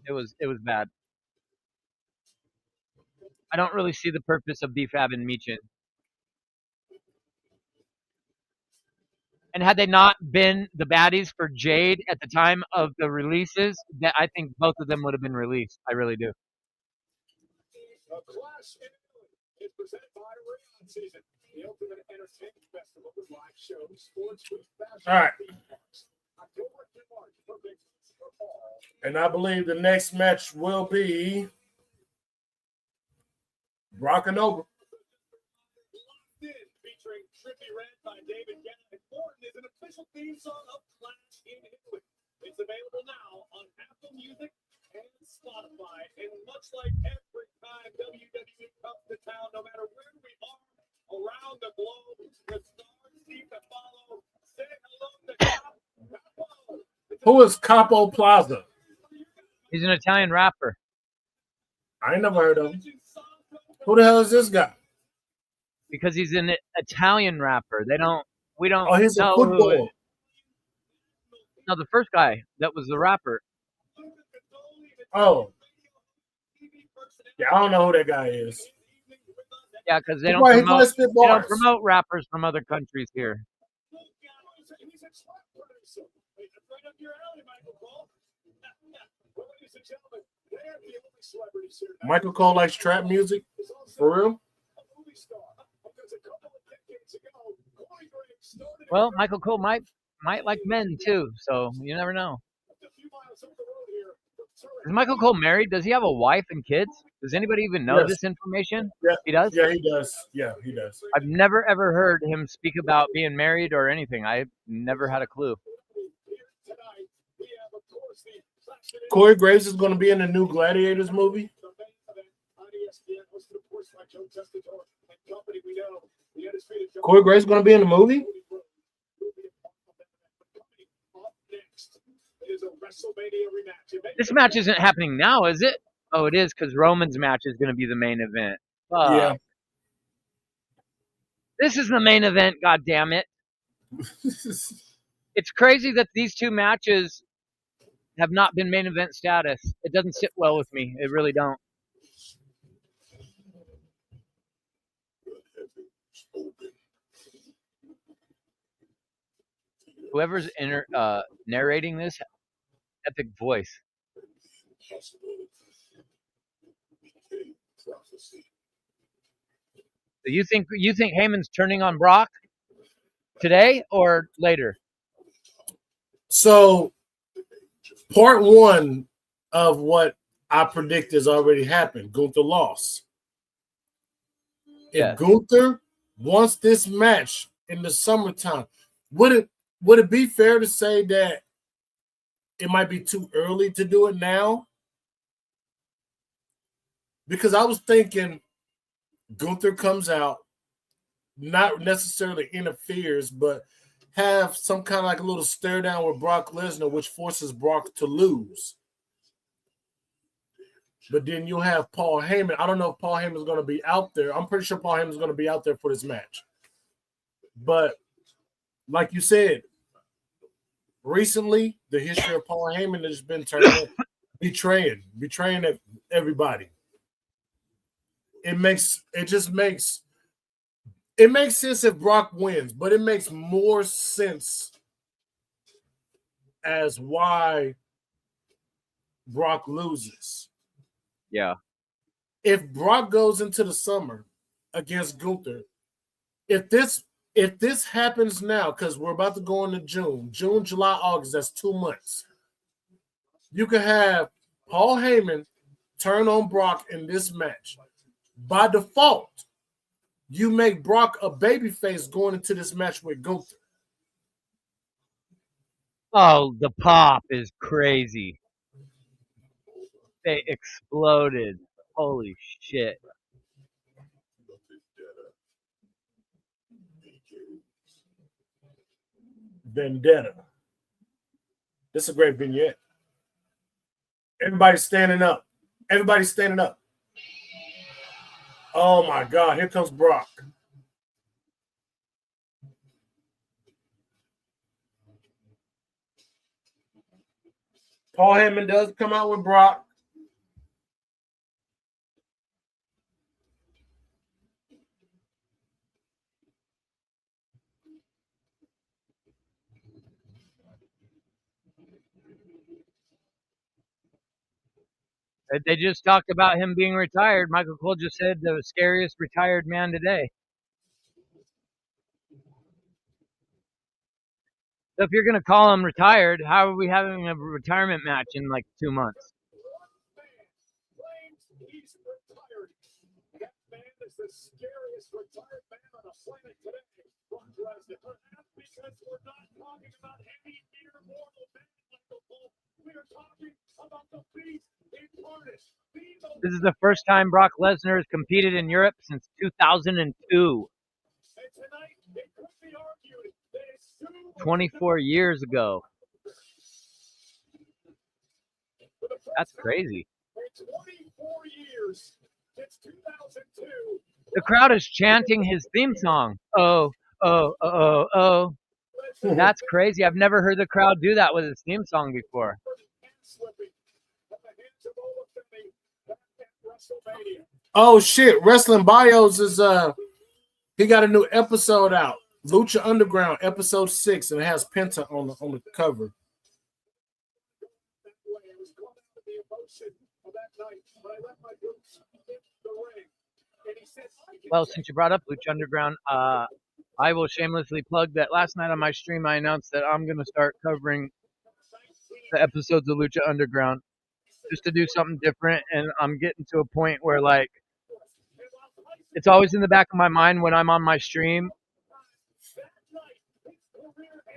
It was bad. I don't really see the purpose of B-Fab and Michin. And had they not been the baddies for Jade at the time of the releases, that I think both of them would have been released. I really do. The Clash in Italy is presented by Rayon Season, the ultimate entertainment festival with live shows, sports, food, fashion, All right. and theme parks. October to March for big for all. And I believe the next match will be Brock and Over. Locked In, featuring Trippy Red by David Guetta and Morton, is an official theme song of Clash in Italy. It's available now on Apple Music and Spotify. And much like every time WWE comes to town, no matter where we are around the globe, the stars seem to follow. Say hello to Capo. Who is Capo Plaza? He's an Italian rapper. I ain't never heard of him. Who the hell is this guy? Because he's an Italian rapper. We don't Oh, he's a know who football. it- No, the first guy that was the rapper. Oh. Yeah, I don't know who that guy is. Yeah, because they He don't probably promote spit they don't bars. promote rappers from other countries here. He's a slap producer. Right up your alley, Michael Cole. Ladies and gentlemen, they're the only celebrities here. Michael Cole likes trap music? For real? A movie star. Because a couple of decades ago, Corey Graves started Well, Michael Cole might like men too, so you never know. a few miles up the road here from Turin. Is Michael Cole married? Does he have a wife and kids? Does anybody even know Yes. this information? Yeah. He does? Yeah, he does. Yeah, he does. I've never ever heard him speak about being married or anything. I've never had a clue. Tonight, we have, of course, the Clash in Corey Graves is going to be in the new Gladiators movie. the main event on ESPN, hosted, of course, by Joe Testator and company. We know the undisputed Joe Corey Graves going to be in the movie? Up next is a WrestleMania rematch. This match isn't happening now, is it? Oh, it is because Roman's match is going to be the main event. Fuck. Yeah. This is the main event, god damn it. It's crazy that these two matches have not been main event status. It doesn't sit well with me. It really don't. Whoever's narrating this, epic voice. So you think Heyman's turning on Brock today or later? So, part one of what I predict has already happened. Gunther lost. Yeah. If Gunther wants this match in the summertime, would it be fair to say that it might be too early to do it now? Because I was thinking Gunther comes out, not necessarily interferes, but have some kind of like a little stare down with Brock Lesnar, which forces Brock to lose. But then you'll have Paul Heyman. I don't know if Paul Heyman is going to be out there. I'm pretty sure Paul Heyman is going to be out there for this match. But like you said, recently the history of Paul Heyman has been turning betraying everybody. It makes sense if Brock wins, but it makes more sense as why Brock loses. Yeah. If Brock goes into the summer against Gunther, if this happens now, because we're about to go into June, July, August, that's 2 months. You could have Paul Heyman turn on Brock in this match. By default, you make Brock a babyface going into this match with Gunther. Oh, the pop is crazy. They exploded. Holy shit. Vendetta. This is a great vignette. Everybody's standing up. Everybody's standing up. Oh my God, here comes Brock. Paul Heyman does come out with Brock. They just talked about him being retired. Michael Cole just said the scariest retired man today. So if you're going to call him retired, how are we having a retirement match in like 2 months? He's retired. That man is the scariest retired man on the planet today. Brock Lesnar. Because we're not talking about any mere mortal man like the Bull. We are talking about the beast incarnate. This is the first time Brock Lesnar has competed in Europe since 2002. And tonight, it could be argued that it's soon 24 years ago. That's crazy. for 24 years. Since 2002. The crowd is chanting his theme song. Oh, oh, oh, oh, oh. That's crazy. I've never heard the crowd do that with his theme song before. Oh shit! Wrestling Bios is he got a new episode out. Lucha Underground episode 6, and it has Penta on the cover. Well, since you brought up Lucha Underground, I will shamelessly plug that last night on my stream I announced that I'm going to start covering the episodes of Lucha Underground just to do something different, and I'm getting to a point where like it's always in the back of my mind when I'm on my stream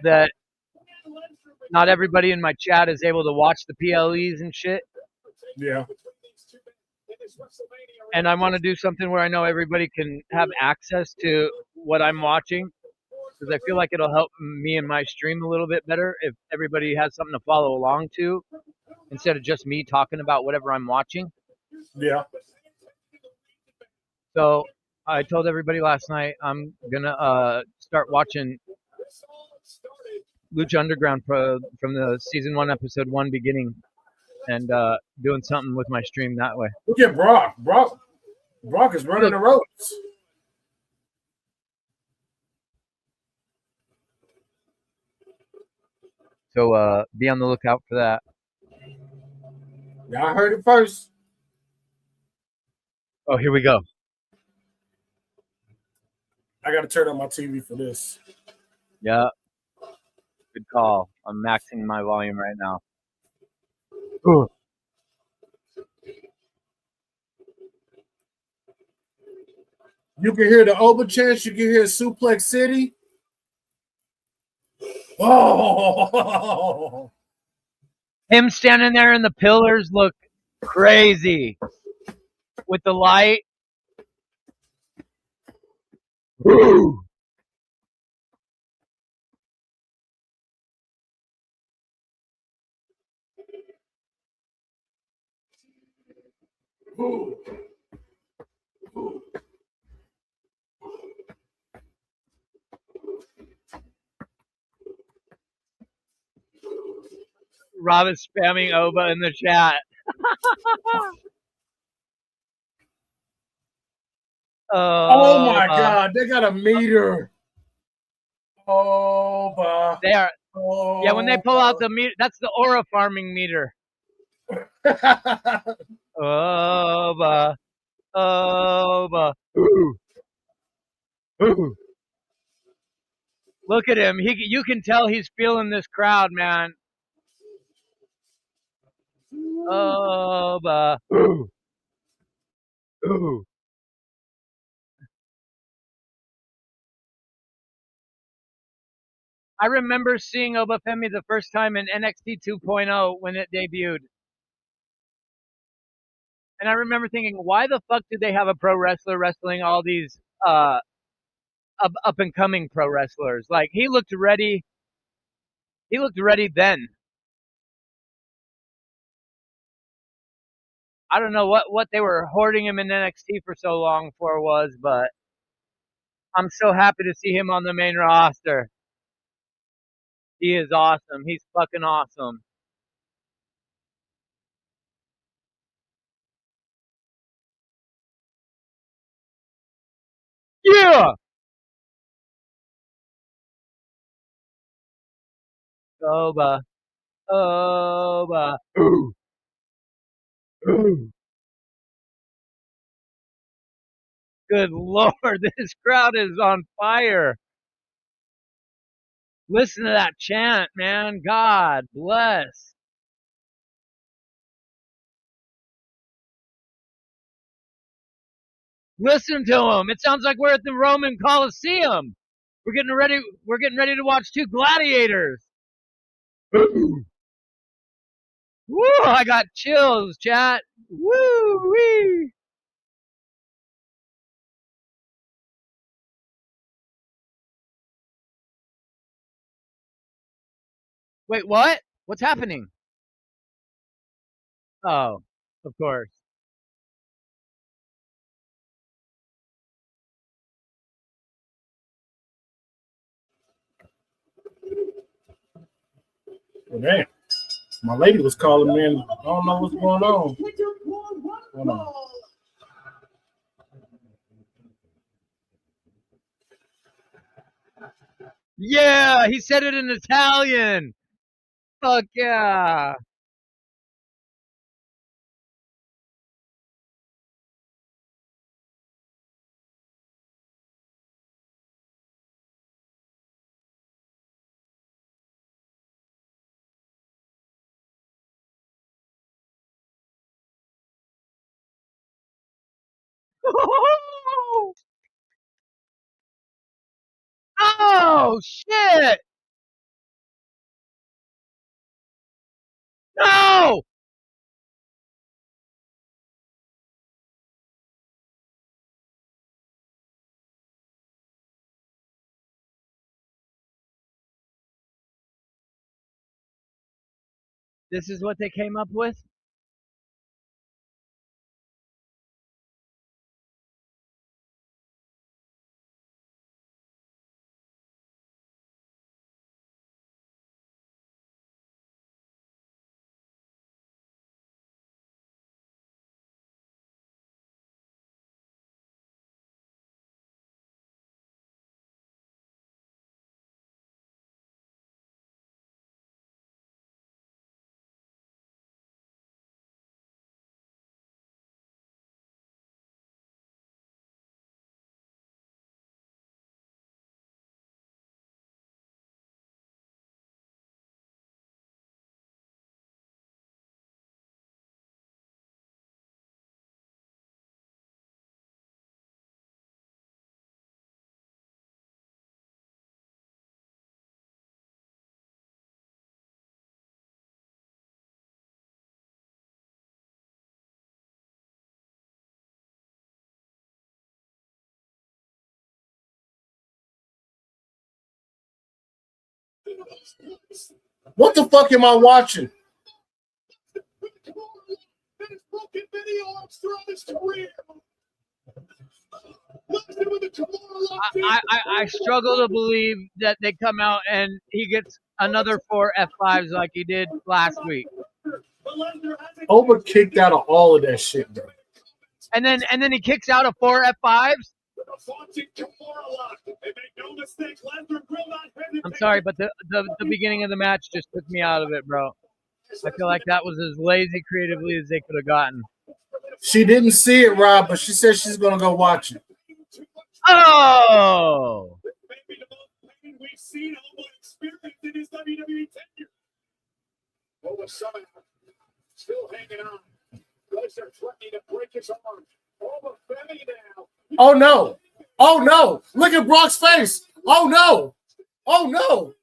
that not everybody in my chat is able to watch the PLEs and shit. Yeah. And I want to do something where I know everybody can have access to what I'm watching, because I feel like it'll help me and my stream a little bit better if everybody has something to follow along to instead of just me talking about whatever I'm watching. Yeah. So I told everybody last night I'm going to start watching Lucha Underground from the season 1, episode 1 beginning, and doing something with my stream that way. Look at Brock. Brock is running the ropes. So be on the lookout for that. Y'all heard it first. Oh, here we go. I got to turn on my TV for this. Yeah. Good call. I'm maxing my volume right now. Ooh. You can hear the Oba chants. You can hear Suplex City. Oh! Him standing there in the pillars look crazy with the light. Ooh. Ooh. Rob is spamming Oba in the chat. Oh my God, they got a meter. Oba. They are. Oba. Yeah, when they pull out the meter, that's the aura farming meter. Oba. Oba. Ooh. Ooh. Look at him. You can tell he's feeling this crowd, man. Oba. Ooh. Ooh. I remember seeing Oba Femi the first time in NXT 2.0 when it debuted. And I remember thinking, why the fuck did they have a pro wrestler wrestling all these up and coming pro wrestlers? Like, he looked ready. He looked ready then. I don't know what they were hoarding him in NXT for so long for was, but I'm so happy to see him on the main roster. He is awesome. He's fucking awesome. Oba. Oba. Ooh. Ooh. Good Lord, this crowd is on fire. Listen to that chant, man. God bless. Listen to him. It sounds like we're at the Roman Coliseum. We're getting ready to watch two gladiators. Woo! I got chills, chat. Woo wee. Wait, what? What's happening? Oh, of course. Man, my lady was calling me, and I don't know what's going on. Hold on. Yeah, he said it in Italian. Fuck yeah. Oh shit! No! This is what they came up with? What the fuck am I watching? I struggle to believe that they come out and he gets another 4 F5s like he did last week. Over kicked out of all of that shit, bro. And then he kicks out of 4 F5s. I'm sorry, but the beginning of the match just took me out of it, bro. I feel like that was as lazy creatively as they could have gotten. She didn't see it, Rob, but she said she's gonna go watch it. Oh! We've seen Oba experience in his WWE tenure. Oba somehow still hanging on. Lesnar threatening to break his arm. Oba Femi now. Oh no! Oh no! Look at Brock's face! Oh no! Oh no!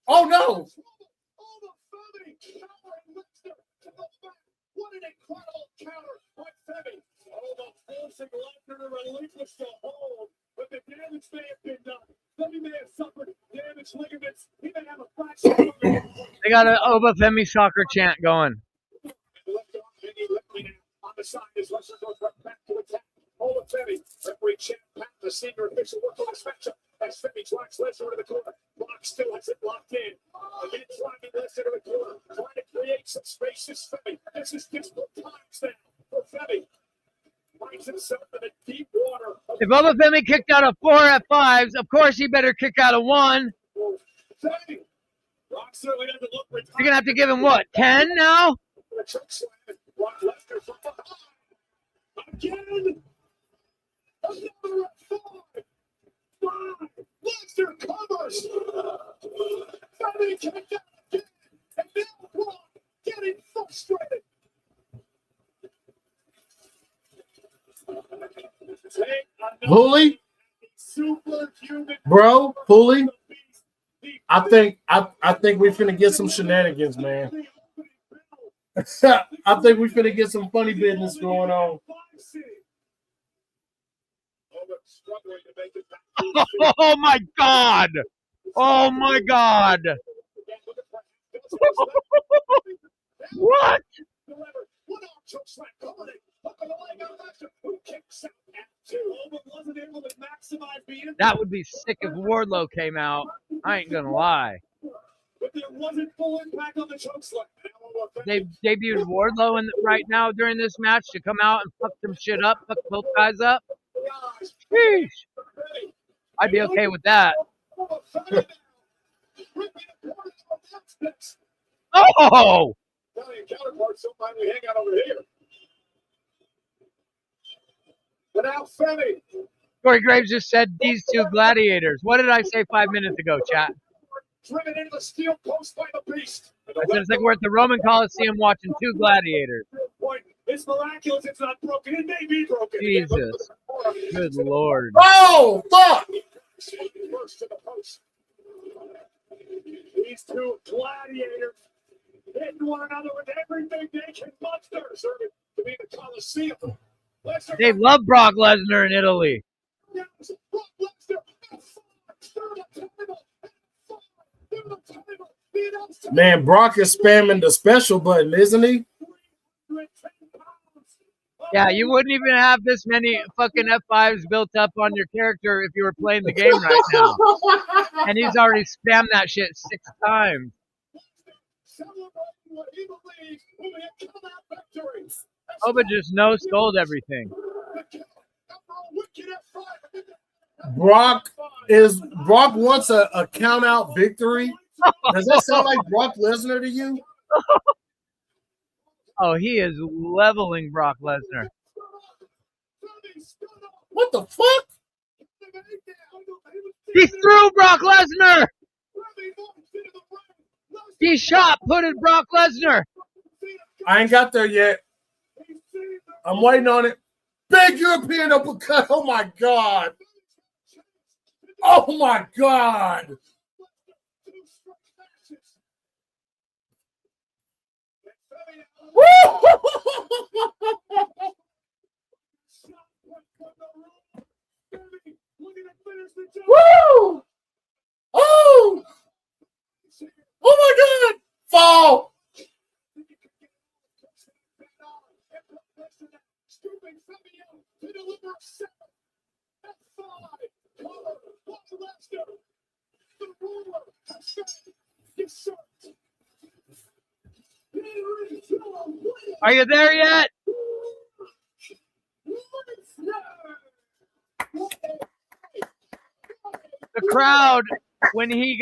Oh no! Oba Femi countering Lesnar to the back. What an incredible counter by Femi. Oba forcing Lesnar to relinquish the hold, but the damage may have been done. Femi may have suffered damaged ligaments. He may have a fracture. They got an Oba Femi soccer chant going. On the side as Lesnar goes right back to attack. Oba Femi, referee Champ Pat, the senior official, work on this matchup as Femi drives Lesnar to the corner. Brock still has it locked in. Again, driving Lesnar to the corner, trying to create some space. This Femi, this is desperate times now for Femi. Finds himself in the deep water. If Oba Femi kicked out of 4 F5s, of course he better kick out of 1. Femi, Brock Brock certainly doesn't look retired. You're gonna have to give him what, 10 now? The choke slam. Brock Lesnar from behind. Again. Another at 5. Lesnar covers. Femi kicked out again. And now Brock getting frustrated. Hooley, Superhuman. bro, Hooley. I think we're finna get some shenanigans, man. I think we're finna get some funny business going on. Oh my God! Oh my God! What? That would be sick if Wardlow came out. I ain't gonna lie. But there wasn't full impact on the choke slam. They debuted Wardlow right now during this match to come out and fuck some shit up, fuck both guys up. Sheesh. I'd be okay with that. Oh! Counterparts don't mind we hang out over here. But now Femi. Corey Graves just said these two gladiators. What did I say 5 minutes ago, chat? Driven into the steel post by the beast. I said it's like we're at the Roman Coliseum watching two gladiators. It's miraculous it's not broken. It may be broken. Jesus. Good Lord. Oh, fuck! First to the post. These two gladiators hitting one another with everything they can muster. Serving to be the Coliseum. They love Brock Lesnar in Italy. Man, Brock is spamming the special button, isn't he? Yeah, you wouldn't even have this many fucking F5s built up on your character if you were playing the game right now. And he's already spammed that shit 6 times. Oba just no-sold everything. Brock wants a count-out victory. Does that sound like Brock Lesnar to you? Oh, he is leveling Brock Lesnar. What the fuck? He threw Brock Lesnar! He shot-putted Brock Lesnar! I ain't got there yet. I'm waiting on it. Big European uppercut. Oh, my God. Oh, my God. Woo! Oh! Oh my God! Fall! Are you there yet? The crowd, when he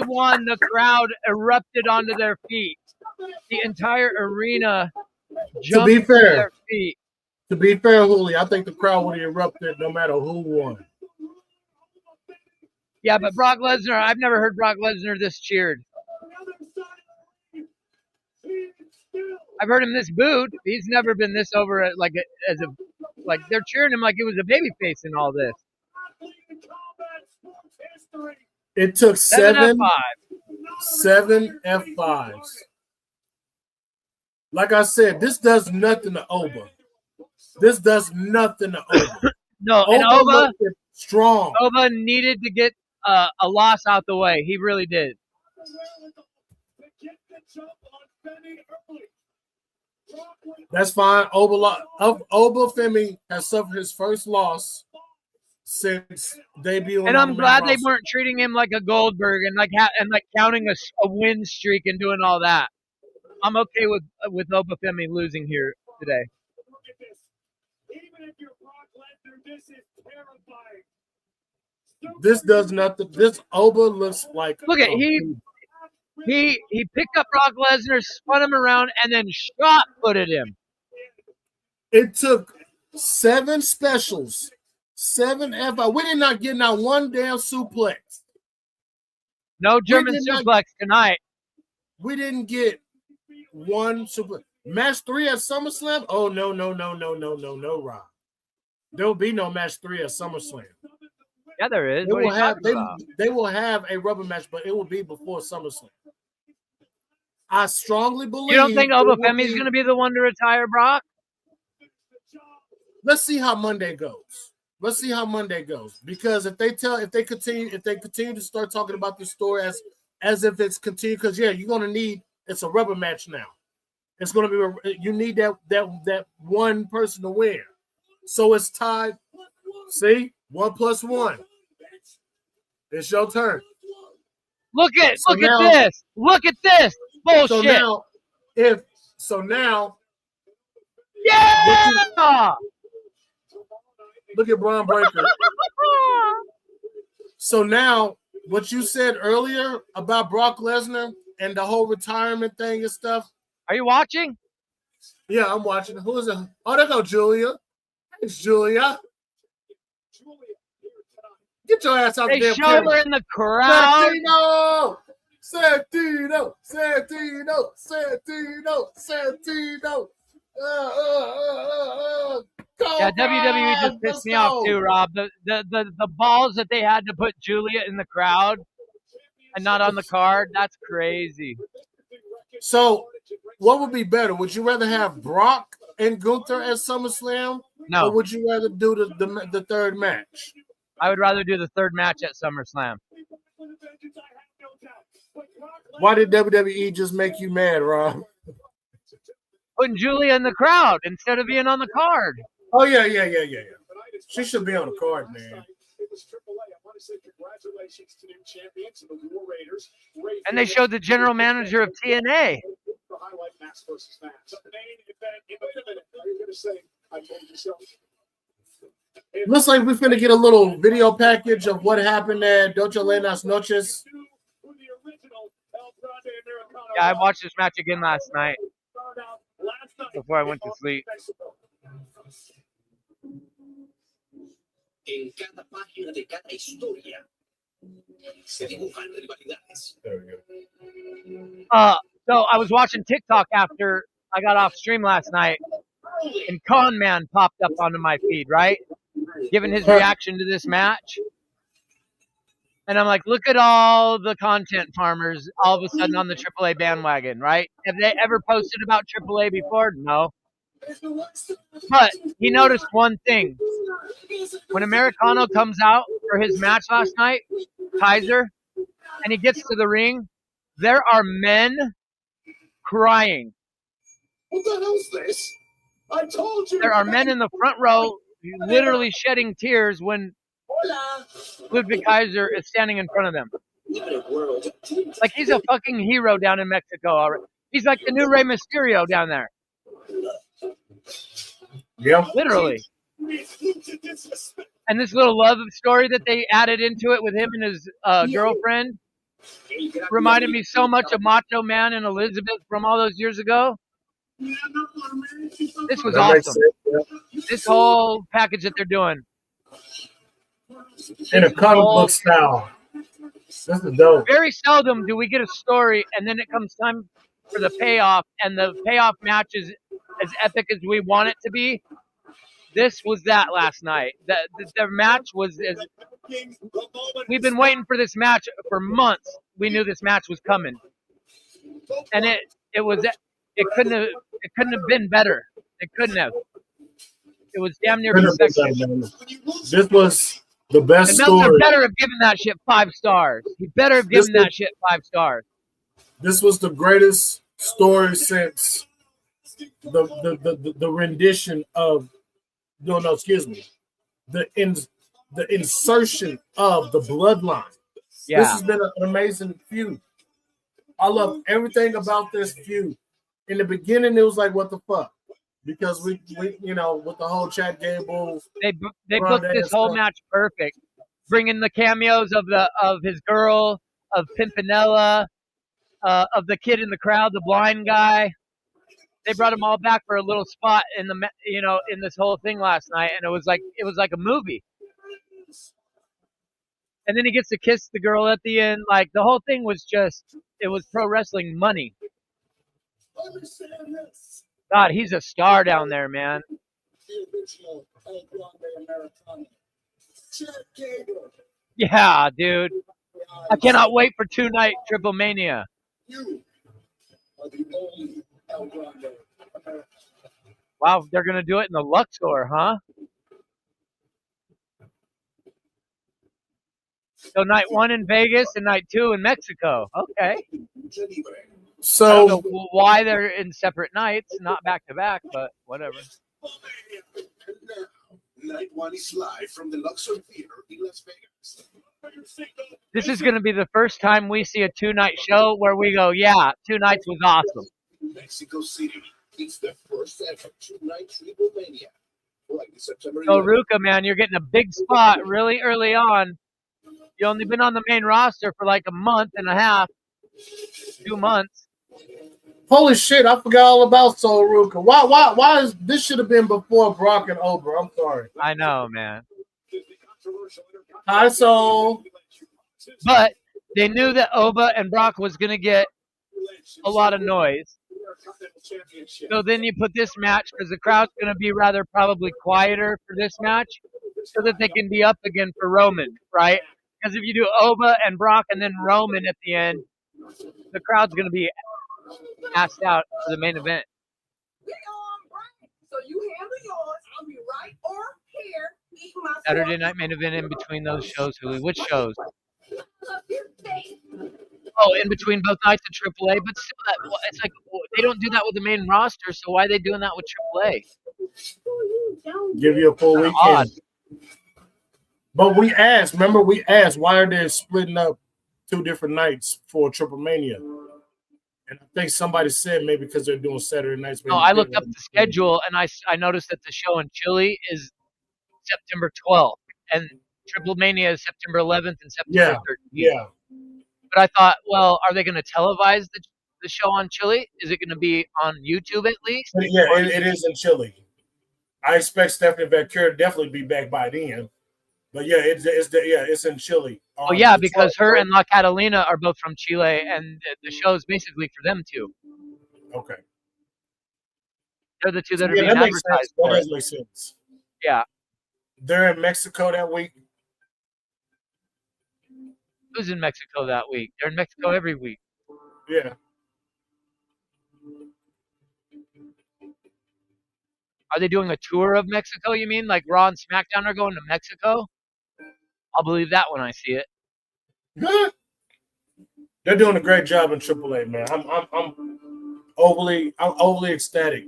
won, the crowd erupted onto their feet. The entire arena jumped to their feet. To be fair, Hooley, I think the crowd would have erupted no matter who won. Yeah, but Brock Lesnar, I've never heard Brock Lesnar this cheered. I've heard him this booed. He's never been this over like they're cheering him like he was a babyface in all this. It took 7 F5. F5s. Like I said, this does nothing to Oba. This does nothing to Oba. No, and Oba strong. Oba needed to get a loss out the way. He really did. That's fine. Oba Femi has suffered his first loss since debuting. And I'm glad they weren't treating him like a Goldberg and like counting a win streak and doing all that. I'm okay with Oba Femi losing here today. This does nothing. This Oba looks like look at He picked up Brock Lesnar, spun him around, and then shot putted him. It took 7 specials, 7 FI. We did not get not one damn suplex. No German suplex tonight. We didn't get one suplex. Match 3 at SummerSlam? Oh, no, Rob. There will be no match 3 at SummerSlam. Yeah, there is. They will have a rubber match, but it will be before SummerSlam. I strongly believe. You don't think Obafemi's going to be the one to retire Brock? Let's see how Monday goes. Because if they continue to start talking about this story as if it's continued, because you're going to need, it's a rubber match now. It's going to be, you need that one person to win. So it's tied. See, 1 + 1. It's your turn. Look at this. Look at this bullshit. Now, yeah. Look at Braun Breaker. So now, what you said earlier about Brock Lesnar and the whole retirement thing and stuff. Are you watching? Yeah, I'm watching. Who is it? Oh, there go Julia. It's Julia. Get your ass out there. They show her in the crowd. Santino. Yeah, WWE just pissed me off too, Rob. The balls that they had to put Julia in the crowd and not on the card, that's crazy. So, what would be better? Would you rather have Brock and Gunther at SummerSlam? No. Or would you rather do the third match? I would rather do the third match at SummerSlam. Why did WWE just make you mad, Rob? Putting Julia in the crowd instead of being on the card. Oh, yeah. She should be on the card, man. And they showed the general manager of TNA. Looks like we're going to get a little video package of what happened at Dojo Las Noches. Yeah, I watched this match again last night before I went to sleep. En cada página de cada historia se dibujan rivalidades. So I was watching TikTok after I got off stream last night, and Con Man popped up onto my feed, right? Giving his reaction to this match. And I'm like, look at all the content farmers all of a sudden on the AAA bandwagon, right? Have they ever posted about AAA before? No. But he noticed one thing. When Americano comes out for his match last night, Kaiser, and he gets to the ring, there are men crying. What the hell's this? I told you. There are men in the front row literally shedding tears when Ludwig Kaiser is standing in front of them. Like he's a fucking hero down in Mexico already. He's like the new Rey Mysterio down there. Yeah. Literally. And this little love story that they added into it with him and his girlfriend reminded me so much of Macho Man and Elizabeth from all those years ago. This was awesome. This whole package that they're doing. In a comic book style. This is dope. Very seldom do we get a story and then it comes time for the payoff, and the payoff match is as epic as we want it to be. This was that last night. The match was we've been waiting for this match for months. We knew this match was coming, and it couldn't have been better. It couldn't have. It was damn near perfection. This was the best and Meltzer story. Better have given that shit 5 stars. He better have given that shit 5 stars. This was the greatest story since the rendition of the insertion of the bloodline. Yeah. This has been an amazing feud. I love everything about this feud. In the beginning, it was like, what the fuck? Because we with the whole Chad Gable. They booked this whole match perfect. Bringing the cameos of his girl, of Pimpinella, of the kid in the crowd, the blind guy. They brought them all back for a little spot in the in this whole thing last night, and it was like a movie. And then he gets to kiss the girl at the end. Like the whole thing was it was pro wrestling money. God, he's a star down there, man. Yeah, dude. I cannot wait for 2-night Triple Mania. Wow, they're gonna do it in the Luxor, huh? So night 1 in Vegas and night 2 in Mexico. Okay. So I don't know why they're in separate nights, not back to back, but whatever. Night 1 is live from the Luxor Theater in Las Vegas. This is going to be the first time we see a 2-night show where we go, yeah, 2 nights was awesome. Mexico City. It's the first ever 2-night Triple Mania. Like September So 11th. Ruka, man, you're getting a big spot really early on. You only been on the main roster for like a month and a half, 2 months. holy shit, I forgot all about Sol Ruka. Why is this should have been before Brock and Ober? I'm sorry. I know, man. Hi, Sol. But they knew that Oba and Brock was going to get a lot of noise. So then you put this match because the crowd's going to be rather probably quieter for this match so that they can be up again for Roman, right? Because if you do Oba and Brock and then Roman at the end, the crowd's going to be asked out for the main event. So you handle yours. I'll be right over here eating my Saturday night main event in between those shows, Hulu. Which shows? Oh, in between both nights of AAA, but still, it's like they don't do that with the main roster. So why are they doing that with AAA? Give you a full weekend. Odd. But we asked, why are they splitting up 2 different nights for Triple Mania? And I think somebody said maybe because they're doing Saturday nights. No, I looked up the schedule and I noticed that the show in Chile is September 12th and Triple Mania is September 11th and September 13th. Yeah. But I thought, well, are they going to televise the show on Chile? Is it going to be on YouTube at least? Yeah, it is in Chile. I expect Stephanie Vaquer to definitely be back by then. But yeah, it's in Chile. Oh yeah, because her and La Catalina are both from Chile, and the show is basically for them too. Okay. They're the two that are Yeah, being that makes advertised sense. That for it. does make sense. Yeah. They're in Mexico that week. Who's in Mexico that week? They're in Mexico every week. Yeah. Are they doing a tour of Mexico, you mean? Like Raw and SmackDown are going to Mexico? I'll believe that when I see it. Good. They're doing a great job in AAA, man. I'm overly ecstatic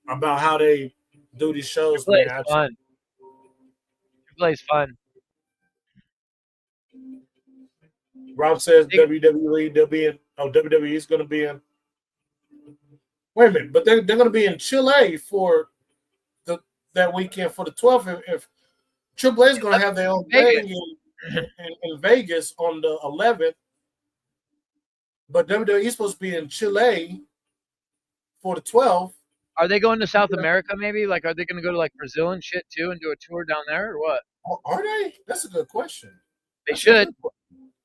about how they do these shows, AAA man. is fun. AAA is fun. Rob says WWE, they'll be in. Oh, WWE is going to be in. Wait a minute, but they're going to be in Chile for that weekend for the 12th. If AAA is going to have their own thing in Vegas on the 11th, but WWE is supposed to be in Chile for the 12th. Are they going to South America maybe? Like, are they going to go to like Brazil and shit too and do a tour down there or what? Are they? That's a good question. They should.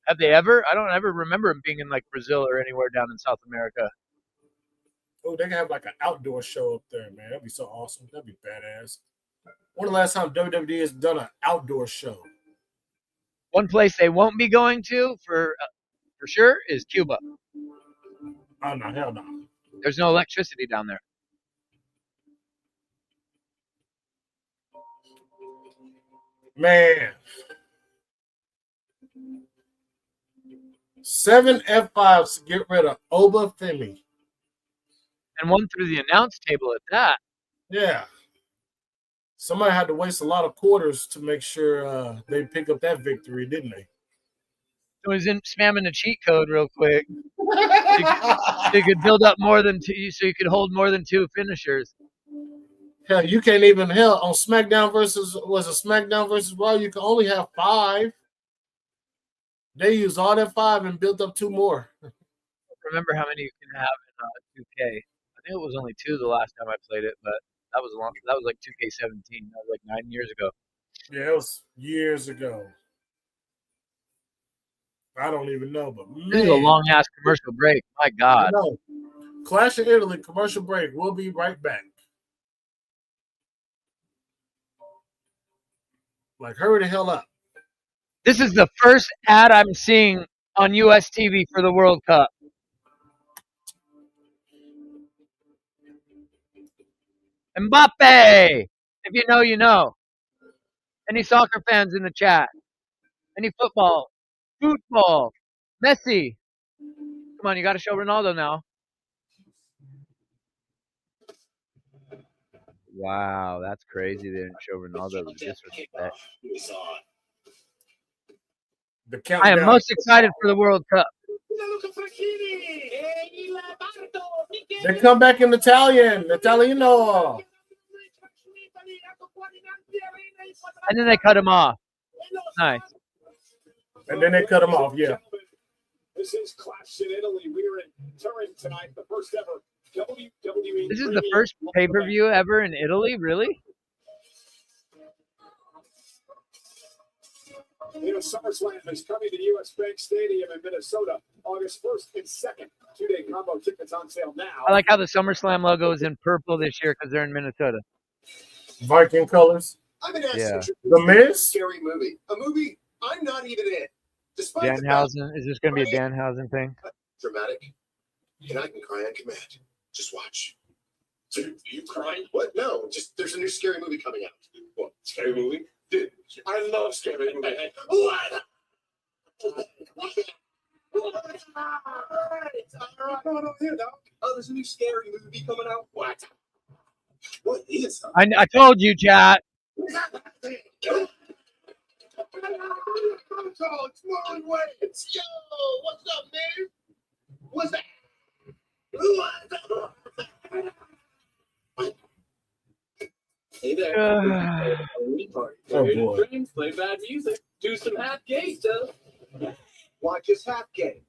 Have they ever? I don't ever remember them being in like Brazil or anywhere down in South America. Oh, they can have like an outdoor show up there, man. That'd be so awesome. That'd be badass. When the last time WWE has done an outdoor show? One place they won't be going to for sure is Cuba. Oh no, hell no. There's no electricity down there. Man. 7 F5s to get rid of Oba Femi. And one through the announce table at that. Yeah. Somebody had to waste a lot of quarters to make sure they pick up that victory, didn't they? So he's in spamming the cheat code real quick. So you could build up more than 2, so you could hold more than 2 finishers. Hell, you can't even on SmackDown versus Raw, you can only have 5. They used all that 5 and built up 2 more. remember how many you can have in 2K. I think it was only 2 the last time I played it, but that was long. That was like 2K17. That was like 9 years ago. Yeah, it was years ago. I don't even know, but This is a man, long ass commercial break. My I God. know. Clash of Italy commercial break. We'll be right back. Like, hurry the hell up. This is the first ad I'm seeing on US TV for the World Cup. Mbappe! If you know, you know. Any soccer fans in the chat? Any football? Football. Messi. Come on, you got to show Ronaldo now. Wow, that's crazy. They didn't show Ronaldo. It was disrespect. The I countdown. am most excited for the World Cup. They come back in Italian. Italiano. And then they cut him off. Nice. And then they cut him off, yeah. This is Clash in Italy. We're in Turin tonight, the first ever WWE. This is the first pay-per-view ever in Italy? Really? You know, SummerSlam is coming to US Bank Stadium in Minnesota, August 1st and 2nd. 2-day combo tickets on sale now. I like how the SummerSlam logo is in purple this year because they're in Minnesota. Viking colors. I've been asked Yeah. to The Miz? scary movie. A movie I'm not even in. Despite the fact Danhausen? Is this going to be a Danhausen thing? dramatic, and I can cry on command. Just watch. So you crying? What? No, just there's a new scary movie coming out. What? Scary movie? Dude, I love scary movies. What? Oh, there's a new scary movie coming out. What? What is? I told you, chat. It's Marlon Wayans. Yo, what's up, man? What's that? Hey there. Oh, boy. Play bad music. Do some half gay stuff. Watch his half game.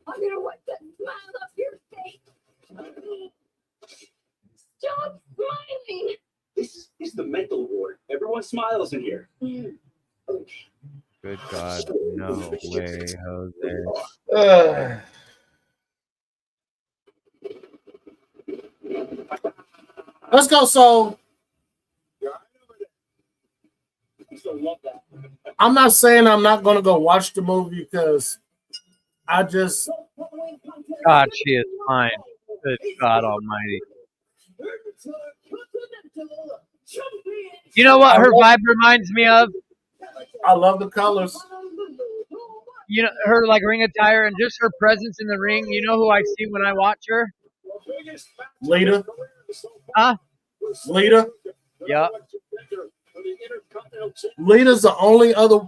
I'm gonna wipe that smile off your face. Stop smiling. This is the mental ward. Everyone smiles in here. Good God. No way, Jose. Let's go. So I'm not saying I'm not going to go watch the movie because I just. God, she is fine. Good God Almighty. You know what her vibe reminds me of? I love the colors. You know, her like ring attire and just her presence in the ring. You know who I see when I watch her? Lita. Huh? Lita. Yeah. Lita's the only other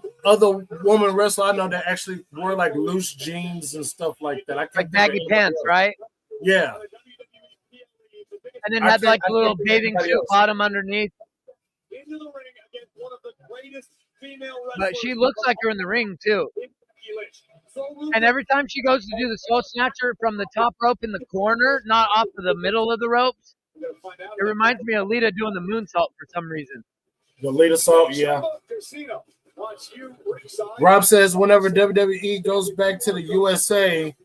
woman wrestler I know that actually wore like loose jeans and stuff like that. I can't Like think of baggy anybody pants, else. right? Yeah. And then I had can't- like I a little can't think of bathing anybody suit else. bottom underneath. Into the ring against one of the greatest female But she looks like her in the ring too. And every time she goes to do the soul snatcher from the top rope in the corner, not off of the middle of the ropes, it reminds me of Lita doing the moonsault for some reason. The Lita salt, yeah. Rob says whenever WWE goes back to the USA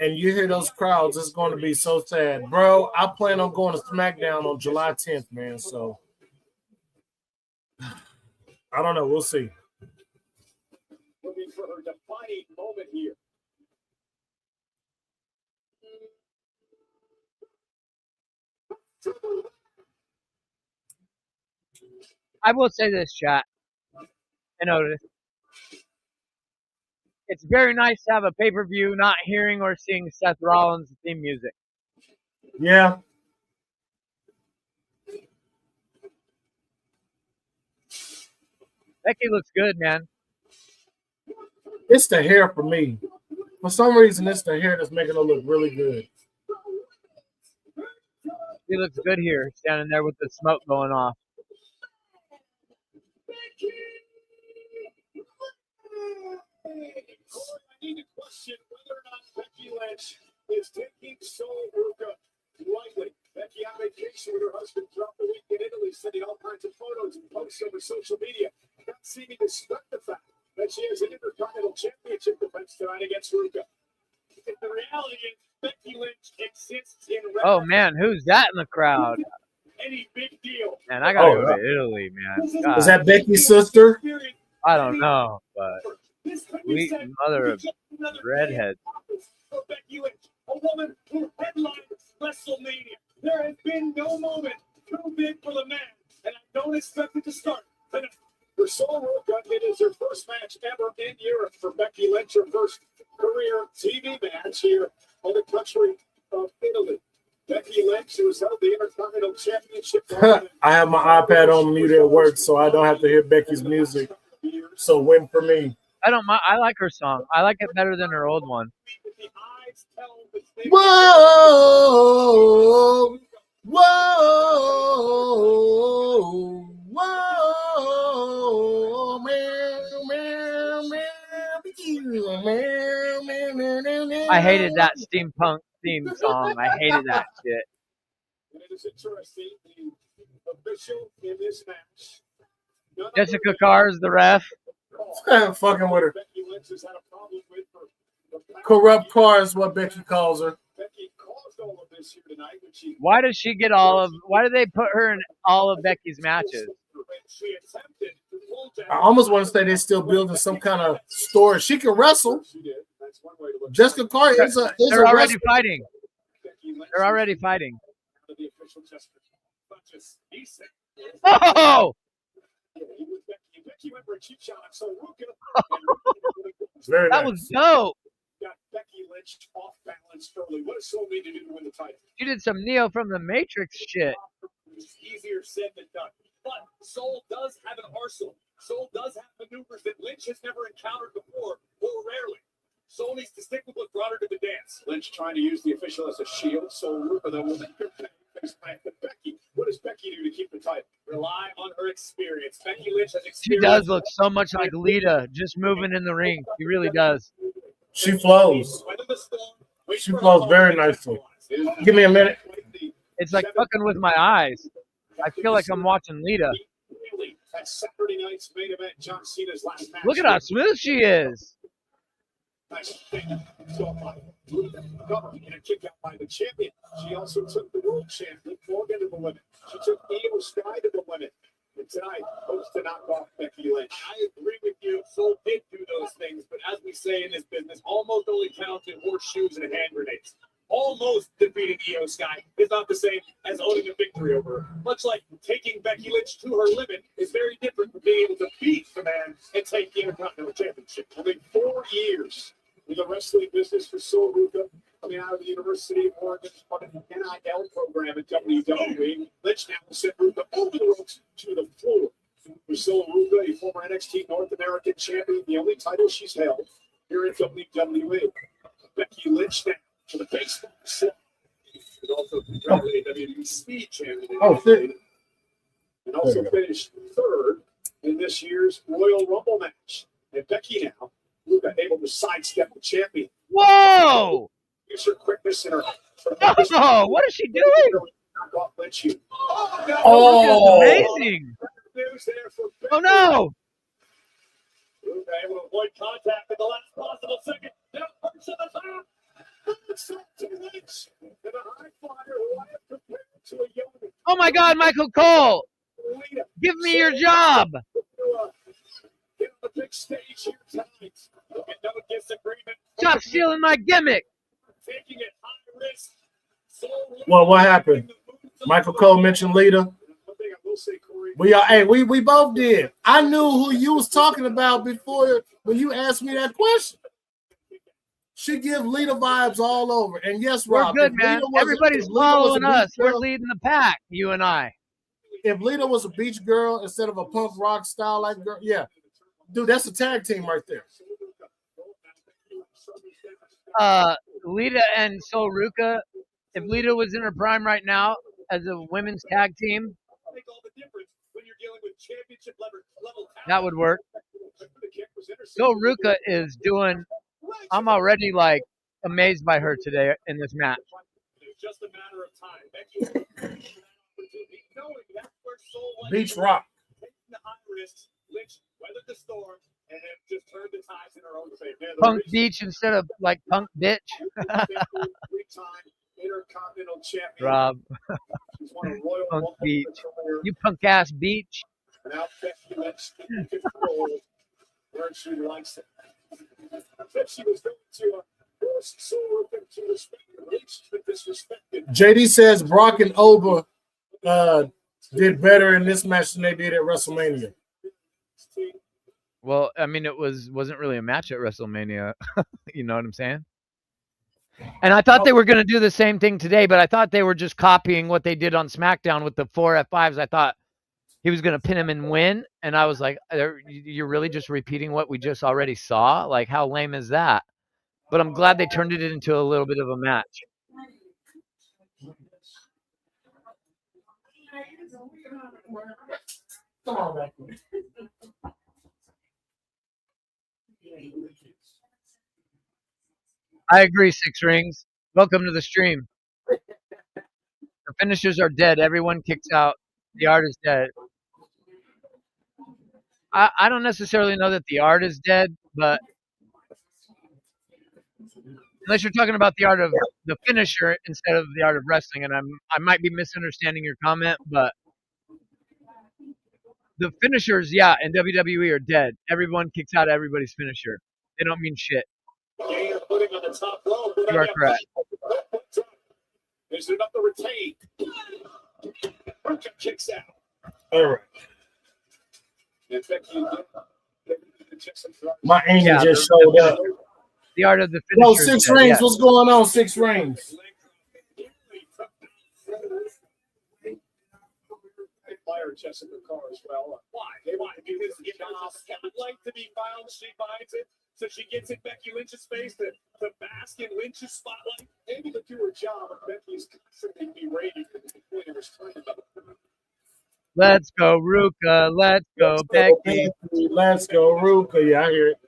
and you hear those crowds, it's going to be so sad. Bro, I plan on going to SmackDown on July 10th, man. So I don't know. We'll see. Looking for her defining moment here. I will say this, chat. I noticed. It's very nice to have a pay-per-view not hearing or seeing Seth Rollins' theme music. Yeah. Becky looks good, man. It's the hair for me. For some reason, it's the hair that's making her look really good. She looks good here, standing there with the smoke going off. Corey, I need to question whether or not Becky Lynch is taking Soul Ruka lightly. Becky on vacation with her husband throughout the week in Italy, sending all kinds of photos and posts over social media, not seeming to sweat the fact that she has an Intercontinental Championship defense tonight against Ruka. The reality is Becky Lynch exists in Oh man, who's that in the crowd? any big deal. Man, I gotta Oh, go to Italy, man. God, is that Becky's sister? I don't know, but This could be sweet said mother to of be just another redhead. day for Becky Lynch, a woman who headlined WrestleMania. There has been no moment too big for the man, and I don't expect it to start tonight. For Soul Ruka, it is her first match ever in Europe for Becky Lynch, her first career TV match here in the country of Italy. Becky Lynch, who has held the Intercontinental Championship. I have my iPad on mute at work, so I don't have to hear Becky's music. So win for me. I don't mind. I like her song. I like it better than her old one. Whoa, whoa, whoa, I hated that steampunk theme song. I hated that shit. And it is interesting, the official in this match. Jessica Carr is the ref. Fucking with her. Becky Lynch has had a problem with the Corrupt car is what Becky calls her. Becky caused all of this here tonight when she Why does she get all of? Why do they put her in all of Becky's matches? attempted to pull down. I almost want to say they're still building some kind of story. She can wrestle. She did. That's one way to look Jessica Carr is a They're already wrestler. fighting. Becky Lynch They're already fighting. the official gesture. But just decent. Oh! Becky went for a cheap shot on Soul Ruka. Very That nice. was dope. Got Becky Lynch off balance early. What does Soul need to do to win the title? She did some Neo from the Matrix shit. It's easier said than done. But Soul does have an arsenal. Soul does have maneuvers that Lynch has never encountered before, or rarely. Soul needs to stick with what brought her to the dance. Lynch trying to use the official as a shield. Soul Ruka, though, will make her face plant. But Becky, what does Becky do to keep the title? Rely on her experience. Becky Lynch has She experience. does look so much like Lita, just moving in the ring. She really does. She flows. Weather the storm, wait She for flows her very opponent. nicely. Give me a minute. It's like fucking with my eyes. I feel like I'm watching Lita. Really, at Saturday night's main event, John Cena's last match. Look at how smooth she is. Nice thing. Cover and a kick out by the champion. She also took the world champion Morgan to the limit. She took Io Sky to the limit. And tonight, hopes to knock off Becky Lynch. I agree with you. Soul did do those things, but as we say in this business, almost only counts in horseshoes and hand grenades. Almost defeating Io Sky is not the same as owning a victory over her. Much like taking Becky Lynch to her limit is very different from being able to beat the man and take the Intercontinental Championship. Only 4 years in the wrestling business for Soul Ruka, coming out of the University of Oregon, part of the NIL program at WWE. Lynch now will send Ruka over the ropes to the floor. For Soul Ruka, a former NXT North American champion, the only title she's held here in WWE. Becky Lynch now for the baseball set. And also currently a WWE Speed champion. Oh, shit. And also finished third in this year's Royal Rumble match. And Becky now, Ruka able to sidestep the champion. Whoa! Use her quickness and her. Oh, what is she doing? Knock off Lynch here. Oh, Oh. Amazing. news there for Becky. Oh no! Ruka able to avoid contact at the last possible second. Now punch to the top. It's up to Lynch. And a high flyer who I have compared to a young Oh my God, Michael Cole! Lita. Give me your job! Get on the big stage here tonight. Look at no disagreement. Stop stealing my gimmick! Taking it high risk. Well, what happened? Michael Cole mentioned Lita. One thing I will say, Corey, We both did. I knew who you was talking about before when you asked me that question. She give Lita vibes all over. And yes, We're Rob, good, if man. Lita was- Everybody's if Lita was a following beach us. We're girl- leading the pack, you and I. If Lita was a beach girl instead of a punk rock style like girl, yeah. Dude, that's a tag team right there. Lita and Soul Ruka, if Lita was in her prime right now as a women's tag team, make all the difference when you're dealing with championship level that would work. The kick was was intercepted. So Ruka is doing. I'm already like amazed by her today in this match. It's just a matter of time. Becky, knowing that's where Soul went, Beach Rock. taking the high risks, Lynch weathered the storm, and have just turned the tides in her own favor. Man, the Punk reason Beach instead of like Punk Bitch. three-time Intercontinental Champion. Rob, She's won a Royal Punk Rumble Beach. career. You punk ass beach. Now Becky Lynch in control where she likes it. I bet she was going to force Soul to respect Lynch, but disrespected. JD says Brock and Oba did better in this match than they did at WrestleMania. Well, I mean, wasn't really a match at WrestleMania. You know what I'm saying? And I thought they were going to do the same thing today, but I thought they were just copying what they did on SmackDown with the 4 F5s. I thought he was going to pin him and win, and I was like, "You're really just repeating what we just already saw? Like, how lame is that?" But I'm glad they turned it into a little bit of a match. Come on, back. I agree, Six Rings. Welcome to the stream. The finishers are dead. Everyone kicks out. The art is dead. I don't necessarily know that the art is dead, but unless you're talking about the art of the finisher instead of the art of wrestling, and I might be misunderstanding your comment, but the finishers, yeah, in WWE are dead. Everyone kicks out everybody's finisher. They don't mean shit. Gator putting on the top row. You are correct. Is it enough to retain? Burka kicks out. All right. And Becky My angel Yeah, just showed up. The art of the Yo, finisher. Six is dead, Rings, yeah. what's going on, Six Rings? Fire Jessica Carr as well. Why? They want to do this. I'd like to be found. She finds it. So she gets in Becky Lynch's face to bask in Lynch's spotlight. Maybe to do her job, but Becky's constantly berating and completely restrained. Let's go, Ruka. Let's go, Becky. Let's go, Ruka. Yeah, I hear it.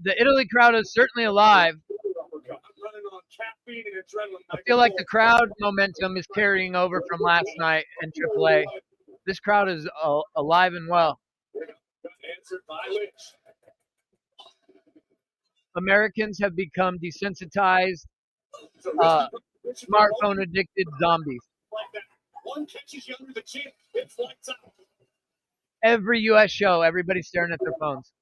The Italy crowd is certainly alive. I feel like the crowd momentum is carrying over from last night in AAA. This crowd is alive and well. Americans have become desensitized, smartphone addicted zombies. Every U.S. show, everybody's staring at their phones.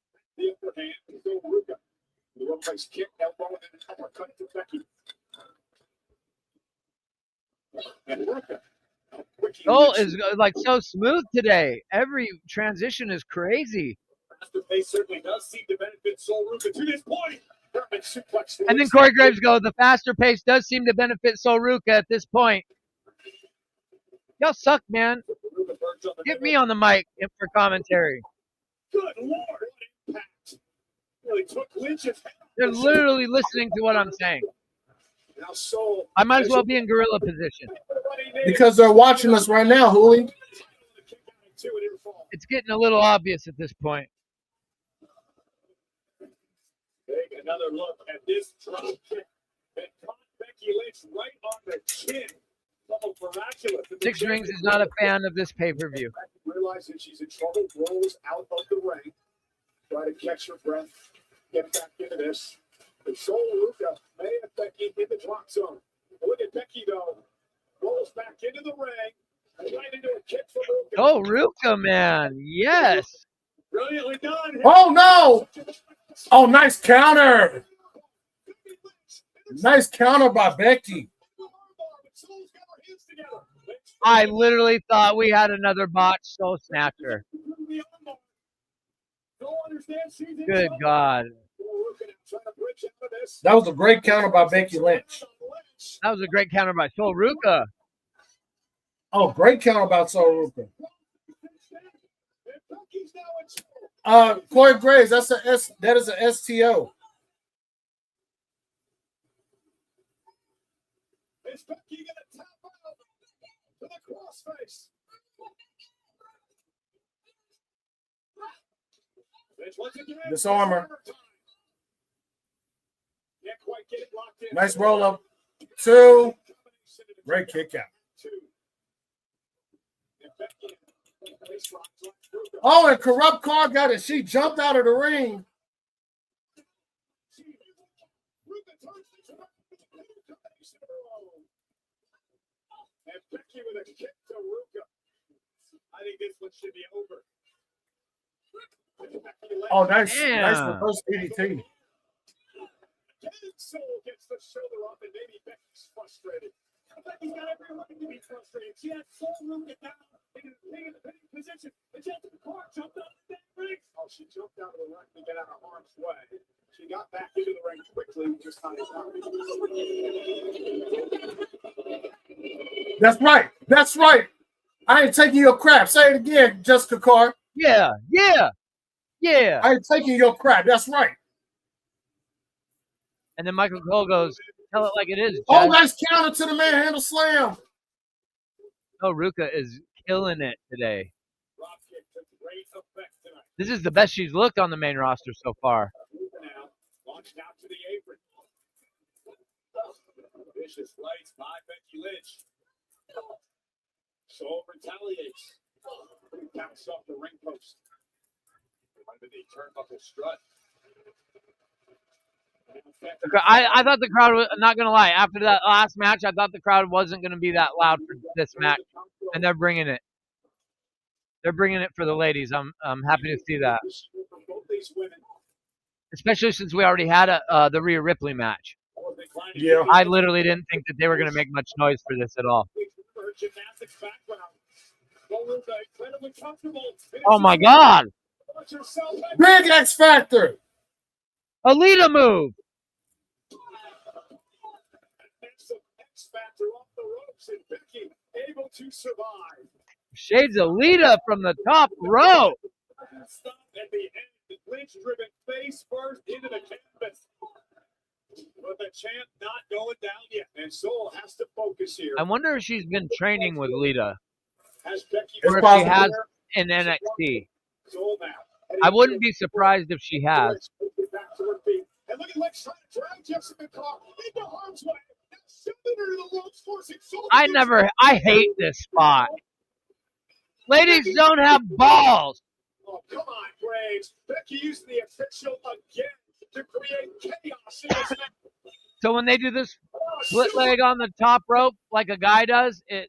Soul is like so smooth today. Every transition is crazy. Certainly does seem to benefit Soul Ruka to this point. And then Corey Graves goes, the faster pace does seem to benefit Soul Ruka at this point. Y'all suck, man. Get me on the mic for commentary. Good Lord. Impact. Really took Lynch's. They're literally listening to what I'm saying. Now Soul. I might as well be in gorilla position. Because they're watching us right now, Hooli. It's getting a little obvious at this point. Take another look at this drop kick that caught Becky Lynch right on the chin. Almost miraculous. Six Rings is not a fan of this pay-per-view. Realizing she's in trouble, rolls out of the ring. Try to catch her breath. Get back into this. The Soul Ruka may have Becky in the drop zone. Look at Becky though. Rolls back into the ring. And right into a kick for Ruka. Oh, Ruka, man. Yes. Brilliantly done. Oh, no. Oh, nice counter. Nice counter by Becky. I literally thought we had another botched Soul Snatcher. Good God. That was a great counter by Becky Lynch. That was a great counter by Soul Ruka. Oh, great counter by Soul Ruka. Corey Graves, that is a STO. Is Becky gonna tap out to the crossface? It's once again. Disarmer. Can't quite get it locked in. Nice roll up. 2. Great kick out. Oh, and Corrupt Car got it. She jumped out of the ring. And Becky with a kick to Ruka. I think this one should be over. Oh, nice Damn. reverse DDT. Soul gets the shoulder up, and maybe Becky's frustrated. Becky's got every right to be frustrated. She had Soul Ruka down in the pinning position. And Jessica Carr jumped out of the ring. Oh, she jumped out of the ring to get out of harm's way. She got back into the ring quickly, just not in time. That's right. That's right. I ain't taking your crap. Say it again, Jessica Carr. Yeah. I ain't taking your crap. That's right. And then Michael Cole goes, tell it like it is, Jess. Oh, nice counter to the manhandle slam. Oh, Ruka is killing it today. Dropkick to great effect tonight. This is the best she's looked on the main roster so far. Now, launched out to the apron. Vicious lights by Becky Lynch. Soul retaliates. Counts off the ring post. Under the turnbuckle strut. I thought the crowd was, not going to lie, after that last match, I thought the crowd wasn't going to be that loud for this match. And they're bringing it. They're bringing it for the ladies. I'm happy to see that. Especially since we already had the Rhea Ripley match. Yeah. I literally didn't think that they were going to make much noise for this at all. Oh my God! Big X Factor. Alita move. Able to survive. Shades Alita from the top row. Stop at the end. Lynch-driven face first into the canvas. But the champ not going down yet. And Soul has to focus here. I wonder if she's been training with Lita. Has Becky Or if she has in NXT. Soul now. I wouldn't be surprised if she has. Back to her feet. And look at Lex trying to drag Jessica Carr into harm's way. Now shoving her to the ropes, forcing Soul. I hate this spot. Ladies don't have balls. Oh, come on, Graves. Becky used the official again to create chaos in this match. So when they do this split leg on the top rope like a guy does, and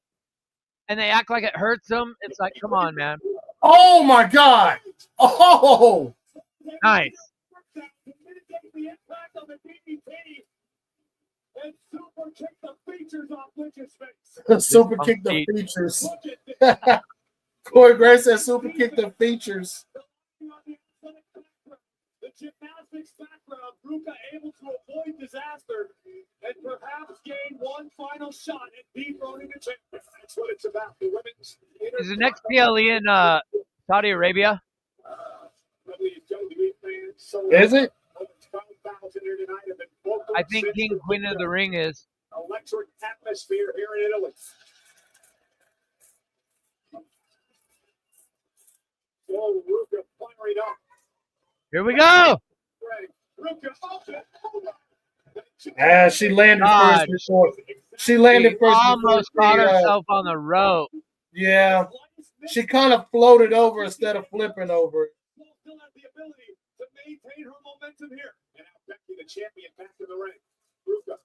they act like it hurts them, it's like, come on, man. Oh my God. Oh. Nice. And super kick the features off Lynch's face. Super kick the features. Corey Gray says super kick the features. The gymnastics background, Ruka able to avoid disaster and perhaps gain one final shot at dethroning the champion. That's what it's about. The women's Is the next PLE in Saudi Arabia? Is it? I think King Queen of the Ring is. Electric atmosphere here in Italy. Oh, Ruka firing up. Here we go. She landed first before. She landed first. Almost caught herself on the rope. Yeah. She kind of floated over instead of flipping over. Still has the ability to maintain her momentum here. And now Becky, the champion, back in the ring. Ruka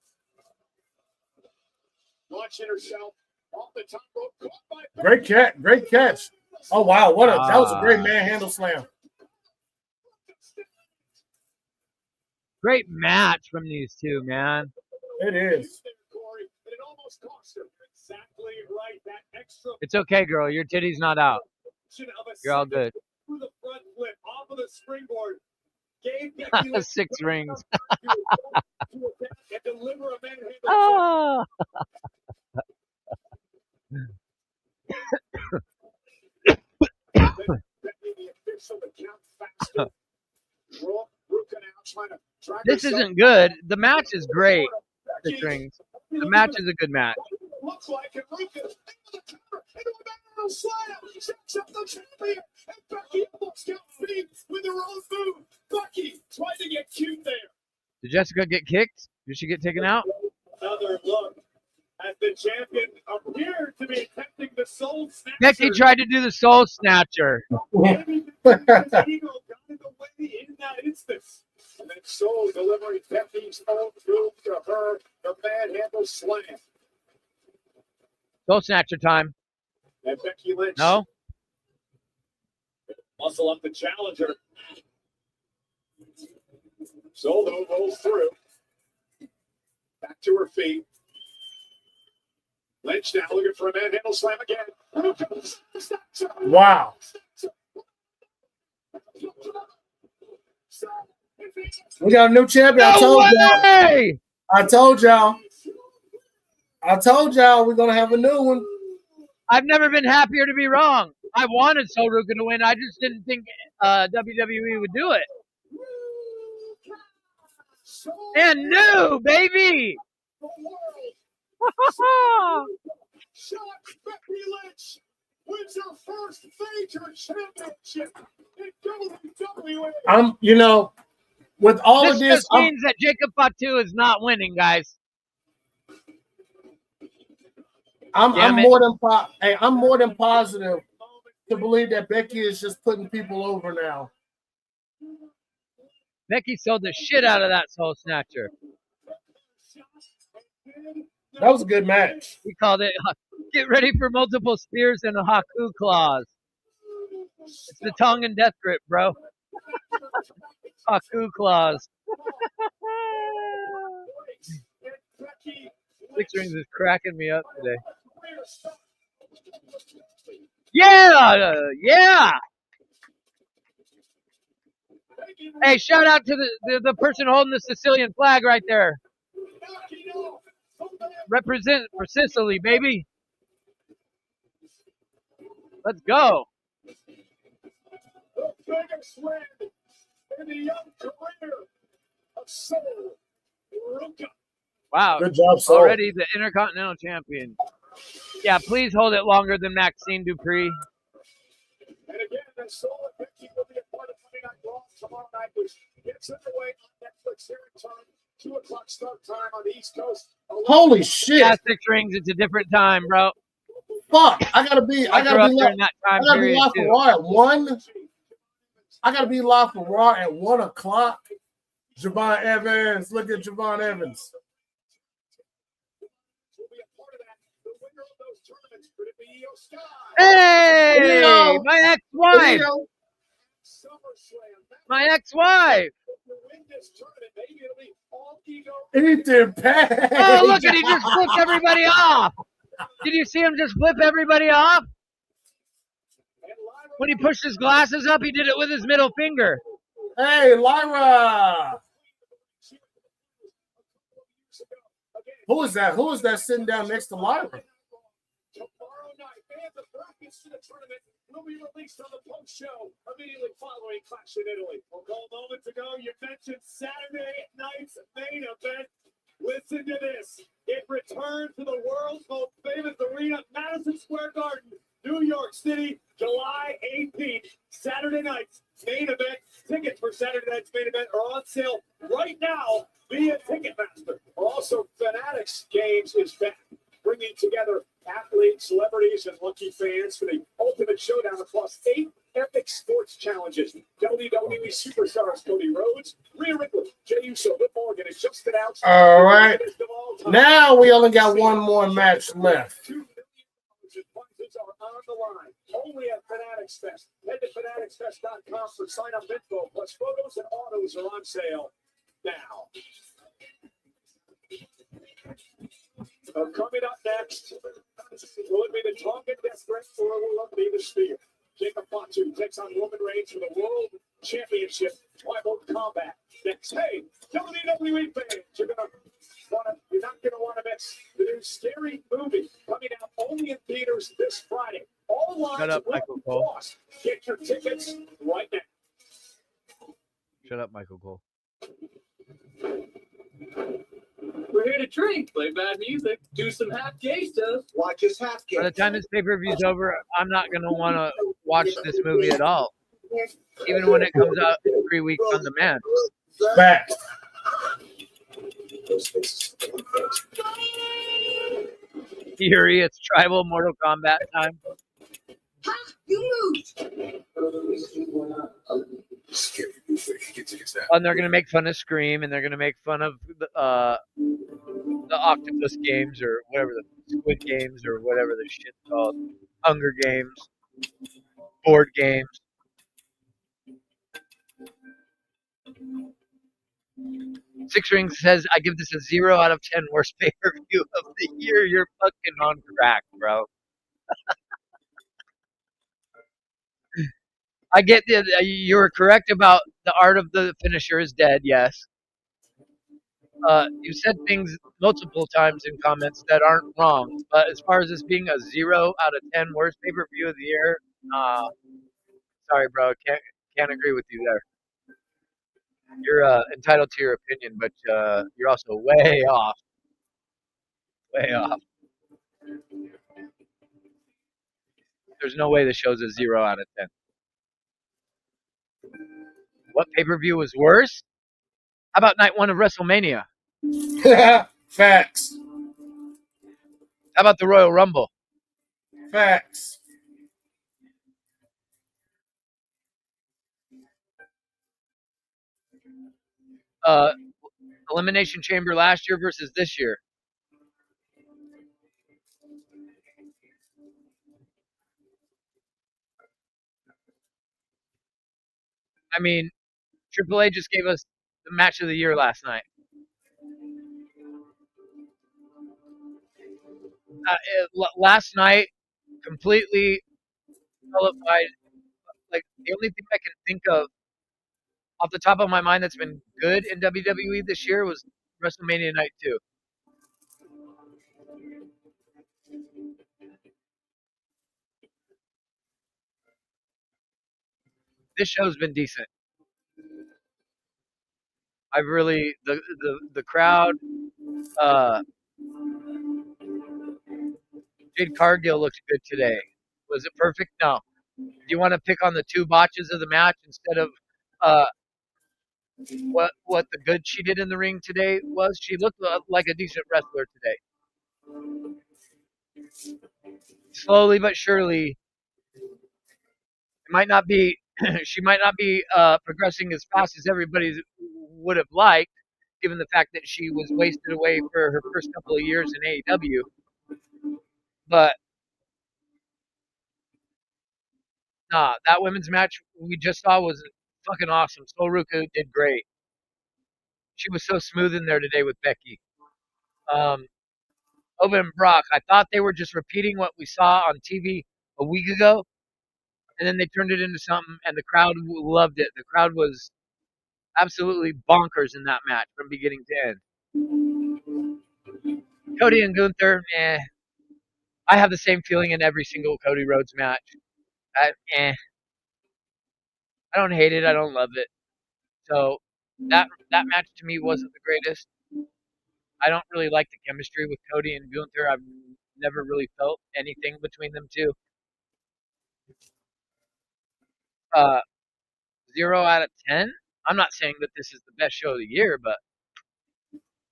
launching herself off the top rope. Caught by Becky. Great catch. Oh wow, that was a great manhandle slam. Great match from these two, man. It is. It almost cost her. Exactly right. That extra It's okay, girl. Your titty's not out. You're all good. through the front flip off of the springboard. Gave Becky Lynch 6 rings. to attack and deliver a manhandle. Oh. This isn't good. The match is great. 6 rings. The match is a good match. Looks like it. Now Slam sets up the champion, and Becky almost got beat with her own move. Becky tried to get cute there. Did Jessica get kicked? Did she get taken out? Another look at the champion appeared to be attempting the soul snatcher. Becky tried to do the soul snatcher. Maybe the ego got in the way in that instance. And then Soul delivering Becky's own move to her, the manhandle slam. Soul snatcher time. And Becky Lynch. No? Muscle up the challenger. Soul though rolls through. Back to her feet. Lynch now looking for a manhandle slam again. Wow. We got a new champion. No way! I told y'all we're gonna have a new one. I've never been happier to be wrong. I wanted Sol Ruka to win. I just didn't think WWE would do it. And new, baby! Becky Lynch wins her first major championship in WWE. With all of This this, just means that Jacob Fatu is not winning, guys. I'm more than positive to believe that Becky is just putting people over now. Becky sold the shit out of that soul snatcher. That was a good match. We called it get ready for multiple spears and a Haku claws. It's the Tongan death grip, bro. Haku claws. Six Rings is cracking me up today. Yeah. Hey, shout out to the person holding the Sicilian flag right there. Represent for Sicily, baby. Let's go. The biggest win in the young career of Sol Ruka. Wow. Good job, Sol. Already the Intercontinental Champion. Yeah, please hold it longer than Maxine Dupree. And again, the Sol and Becky will be a part of Monday Night Raw tomorrow night, which gets underway on Netflix here in time. 2 o'clock start time on the East Coast. Holy shit! Yeah, 6 Rings. It's a different time, bro. Fuck! I gotta be live for Raw at 1. I gotta be live for Raw at 1 o'clock. Javon Evans, look at Javon Evans. Hey, my ex-wife. My ex-wife. Ethan Page. Oh, look at he just flipped everybody off. Did you see him just flip everybody off? When he pushed his glasses up, he did it with his middle finger. Hey, Lyra. Who is that? Who is that sitting down next to Lyra? Tomorrow night, and the brackets to the tournament will be released on the post show immediately following Clash in Italy. Well, a moment ago, you mentioned Saturday night's main event. Listen to this. It returned to the world's most famous arena, Madison Square Garden, New York City, July 18th. Saturday night's main event. Tickets for Saturday night's main event are on sale right now via Ticketmaster. Also, Fanatics Games is back, bringing together athletes, celebrities, and lucky fans for the ultimate showdown across 8 epic sports challenges. WWE superstars Cody Rhodes, Rhea Ripley, Jey Uso, Liv Morgan, and just announced. All right. Now we only got one more match left. $2 million in prizes are on the line. Only at Fanatics Fest. Head to fanaticsfest.com for sign-up info, plus photos and autos are on sale now. Coming up next, will it be the Tongan Death Grip or will it be the Spear? Jacob Fatu takes on Roman Reigns for the World Championship Tribal Combat. Next, hey, WWE fans, you're not gonna want to miss the new Scary Movie coming out only in theaters this Friday. All lines will cost. Get your tickets right now. Shut up, Michael Cole. We're here here to drink, play bad music, do some half gay stuff. Watch his half By the time this pay-per-view's over, I'm not going to want to watch this movie at all, even when it comes out in 3 weeks on demand. Fact. Fury, it's tribal Mortal Kombat time. You moved. And they're going to make fun of Scream, and they're going to make fun of the Octopus Games, or whatever, the Squid Games, or whatever the shit's called. Hunger Games. Board games. Six Rings says, I give this a 0 out of 10 worst pay-per-view of the year. You're fucking on crack, bro. I get that you were correct about the art of the finisher is dead, yes. You said things multiple times in comments that aren't wrong, but as far as this being a 0 out of 10 worst pay-per-view of the year, sorry, bro, can't agree with you there. You're entitled to your opinion, but you're also way off. Way off. There's no way the show's a 0 out of 10. What pay-per-view was worse? How about night 1 of WrestleMania? Facts. How about the Royal Rumble? Facts. Elimination Chamber last year versus this year. I mean, Triple H just gave us the match of the year last night. Last night, completely nullified. Like, the only thing I can think of off the top of my mind that's been good in WWE this year was WrestleMania Night 2. This show's been decent. I've really the crowd. Jade Cargill looked good today. Was it perfect? No. Do you want to pick on the 2 botches of the match instead of what the good she did in the ring today was? She looked like a decent wrestler today. Slowly but surely, it might not be. She might not be progressing as fast as everybody would have liked, given the fact that she was wasted away for her first couple of years in AEW. But nah, that women's match we just saw was fucking awesome. Sol Ruka did great. She was so smooth in there today with Becky. Owen and Brock, I thought they were just repeating what we saw on TV a week ago, and then they turned it into something, and the crowd loved it. The crowd was absolutely bonkers in that match from beginning to end. Cody and Gunther, I have the same feeling in every single Cody Rhodes match. I don't hate it. I don't love it. So that match to me wasn't the greatest. I don't really like the chemistry with Cody and Gunther. I've never really felt anything between them two. 0 out of 10. I'm not saying that this is the best show of the year, but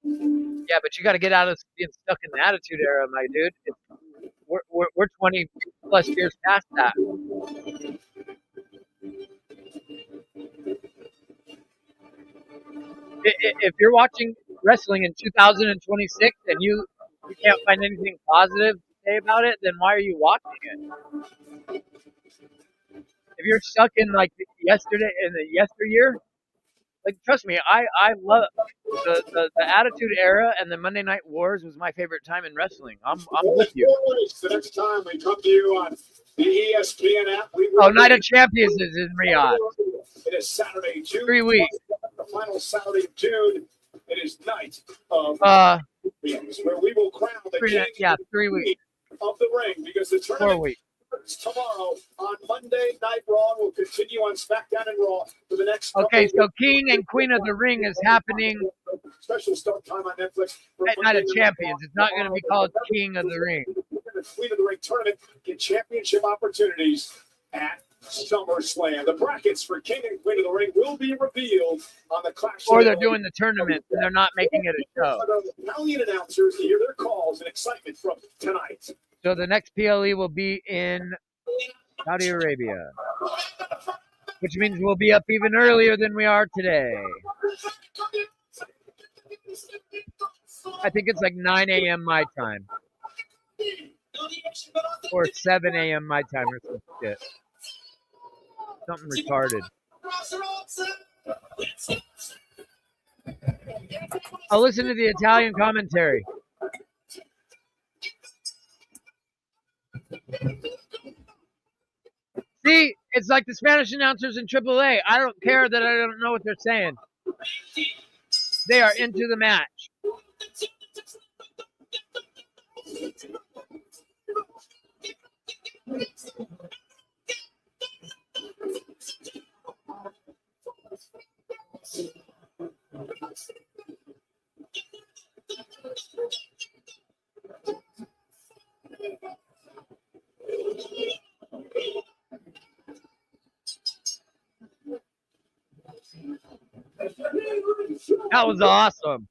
yeah, but you got to get out of being stuck in the Attitude Era, my dude. We're 20 plus years past that. If you're watching wrestling in 2026 and you can't find anything positive to say about it, then why are you watching it? If you're stuck in like yesterday in the yesteryear, like trust me, I love the Attitude Era, and the Monday Night Wars was my favorite time in wrestling. I'm with you. The next time we come to you on the ESPN app. Night of Champions is in Riyadh. It is Saturday, June 3 weeks. The final Saturday of June. It is night of where we will crown the king 3 weeks of the ring, because the 4 weeks. Tomorrow on Monday Night Raw will continue on SmackDown and Raw for the next. Okay, so King and Queen of the Ring is happening Special start time on Netflix. for Night of Monday Champions. It's not going to be called King of the Ring. The Queen of the Ring tournament get championship opportunities at SummerSlam. The brackets for King and Queen of the Ring will be revealed on the Clash. Or they're doing the tournament and they're not making it a show. Italian announcers to hear their calls and excitement from tonight. So the next PLE will be in Saudi Arabia, which means we'll be up even earlier than we are today. I think it's like 9 a.m. my time. Or 7 a.m. my time or some shit. Something retarded. I'll listen to the Italian commentary. See, it's like the Spanish announcers in AAA. I don't care that I don't know what they're saying. They are into the match. That was awesome.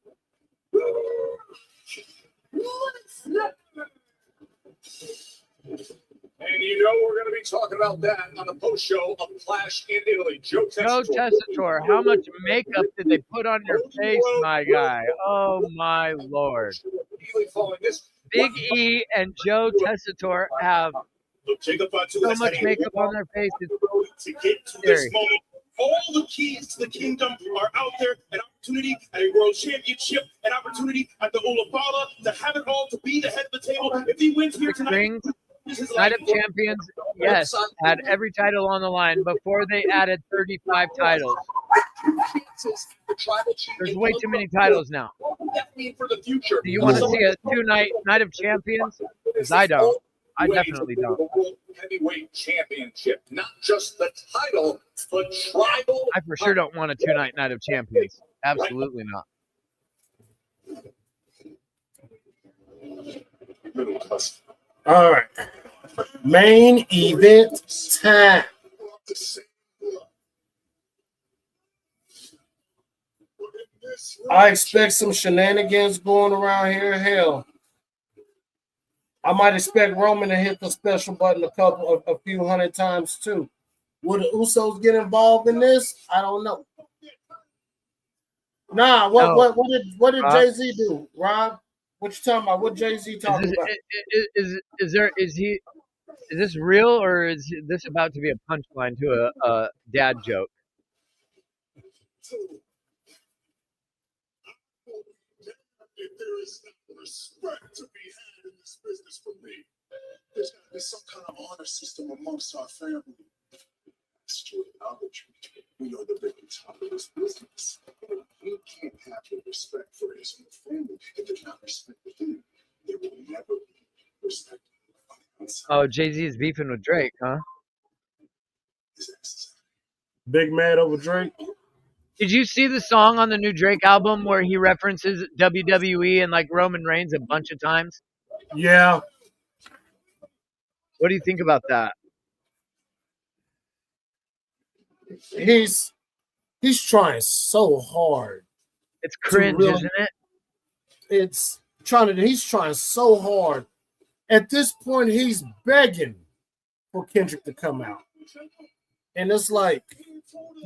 And you know we're going to be talking about that on the post show of Clash in Italy. Joe Tessitore, how much makeup did they put on your face, my guy? Oh, my Lord. Big E and Joe Tessitore have so much makeup on their faces. To get to this moment, all the keys to the kingdom are out there. An opportunity at a world championship, an opportunity at the Olafala to have it all, to be the head of the table. If he wins here tonight, Night of Champions, yes, had every title on the line before they added 35 titles. There's way too many titles now. Do you want to see a Night of Champions? Because I don't. I definitely don't. Heavyweight championship, not just the title, but tribal. I for sure don't want a Night of Champions. Absolutely not. All right. Main event time. I expect some shenanigans going around here. Hell, I might expect Roman to hit the special button a few hundred times too. Will the Usos get involved in this? I don't know. Nah, what did Jay-Z do, Rob? What you talking about? What Jay-Z talking about? Is this real or is this about to be a punchline to a dad joke? If there is respect to be had in this business for me, there's got to be some kind of honor system amongst our family. It's to acknowledge we are the very top of this business. He can't have the respect for his own family. If there's not respect for him, there will never be respect. Oh, Jay-Z is beefing with Drake, huh? Big mad over Drake. Did you see the song on the new Drake album where he references WWE and like Roman Reigns a bunch of times? Yeah. What do you think about that? He's trying so hard. It's cringe, isn't it? He's trying so hard. At this point, he's begging for Kendrick to come out. And it's like,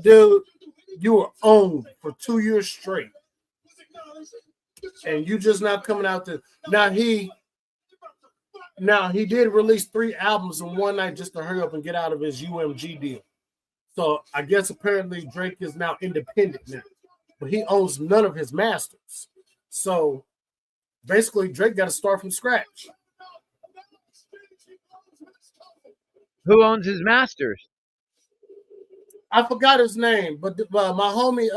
dude, you were owned for 2 years straight. And you just not coming out to now he did release 3 albums in one night just to hurry up and get out of his UMG deal. So I guess apparently Drake is now independent now. But he owns none of his masters. So basically Drake got to start from scratch. Who owns his masters? I forgot his name, but my homie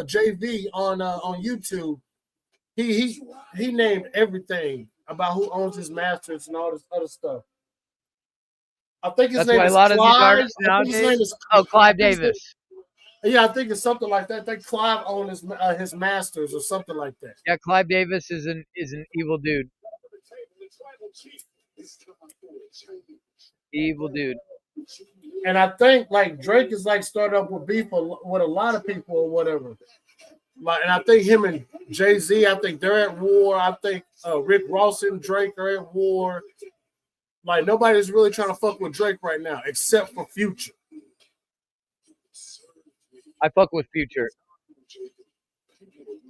JV on YouTube, he named everything about who owns his masters and all this other stuff. I think his name is Clive. Clive Davis. Yeah, I think it's something like that. I think Clive owned his masters or something like that. Yeah, Clive Davis is an evil dude. Evil dude. And I think like Drake is like started up with beef with a lot of people or whatever. Like, and I think him and Jay-Z, I think they're at war. I think Rick Ross and Drake are at war. Like nobody's really trying to fuck with Drake right now, except for Future. I fuck with Future.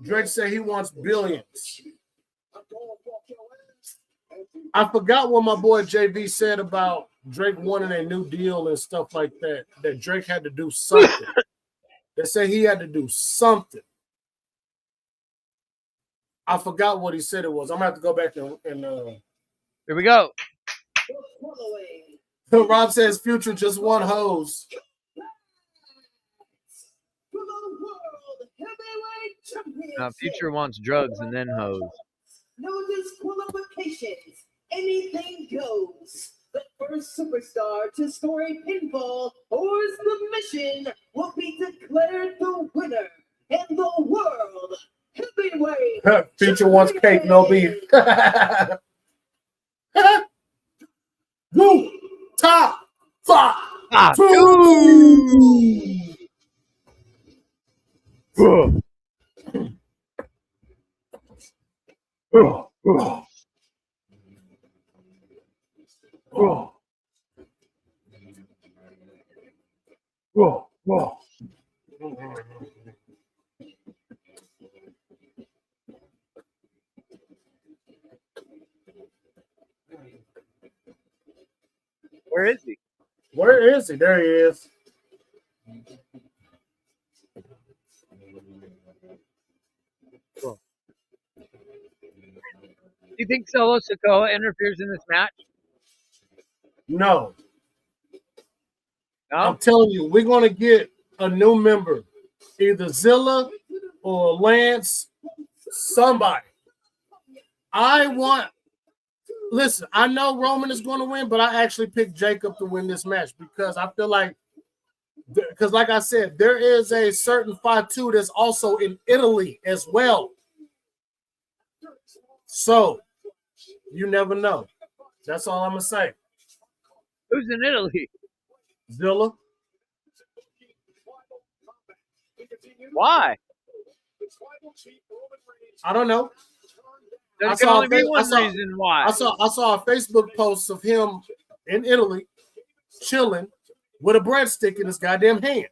Drake said he wants billions. I forgot what my boy JV said about Drake wanting a new deal and stuff like that. That Drake had to do something. They said he had to do something. I forgot what he said it was. I'm gonna have to go back and Here we go. Rob says Future just won hose. Future wants drugs and then hoes. No disqualifications. Anything goes. The first superstar to score a pinfall or submission will be declared the winner in the world heavyweight. Future wants cake, no beef. Woo! Top 5, 2. Where is he? Where is he? There he is. Do you think Solo Sikoa interferes in this match? No. No? I'm telling you, we're going to get a new member. Either Zilla or Lance, somebody. Listen, I know Roman is going to win, but I actually picked Jacob to win this match because I feel like, because like I said, there is a certain Fatu that's also in Italy as well. So, you never know. That's all I'm going to say. Who's in Italy? Zilla. Why? I don't know. There can only be one reason why. I saw a Facebook post of him in Italy chilling with a breadstick in his goddamn hand.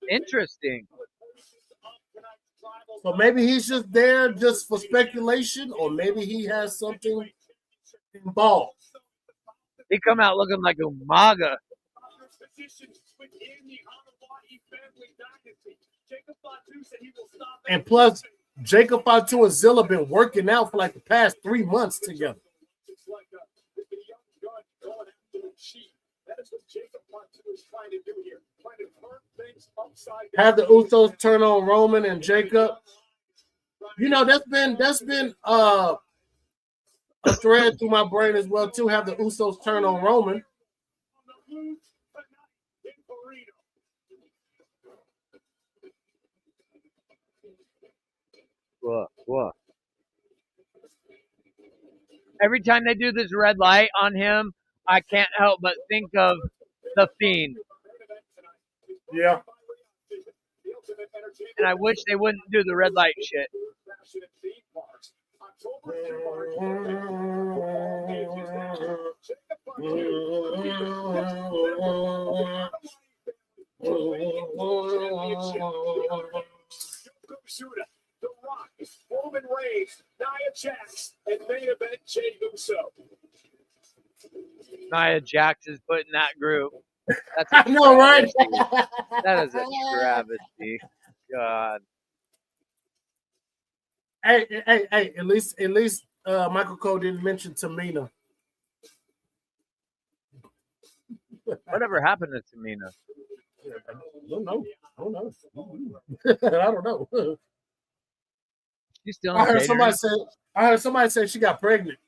Interesting. So maybe he's just there just for speculation, or maybe he has something involved. He come out looking like a MAGA. And plus, Jacob Fatu and Zilla been working out for like the past 3 months together. Have the Usos turn on Roman and Jacob. You know, that's been a thread through my brain as well too. Have the Usos turn on Roman. What? Every time they do this red light on him, I can't help but think of the Fiend. Yeah. And I wish they wouldn't do the red light shit. The Rock, Roman Reigns, Nia Jax, and main event Jey Uso. Nia Jax is put in that group. That's I know, right? That is a travesty. God. Hey! At least, Michael Cole didn't mention Tamina. Whatever happened to Tamina? I don't know. I don't know. She's still. I heard somebody say she got pregnant.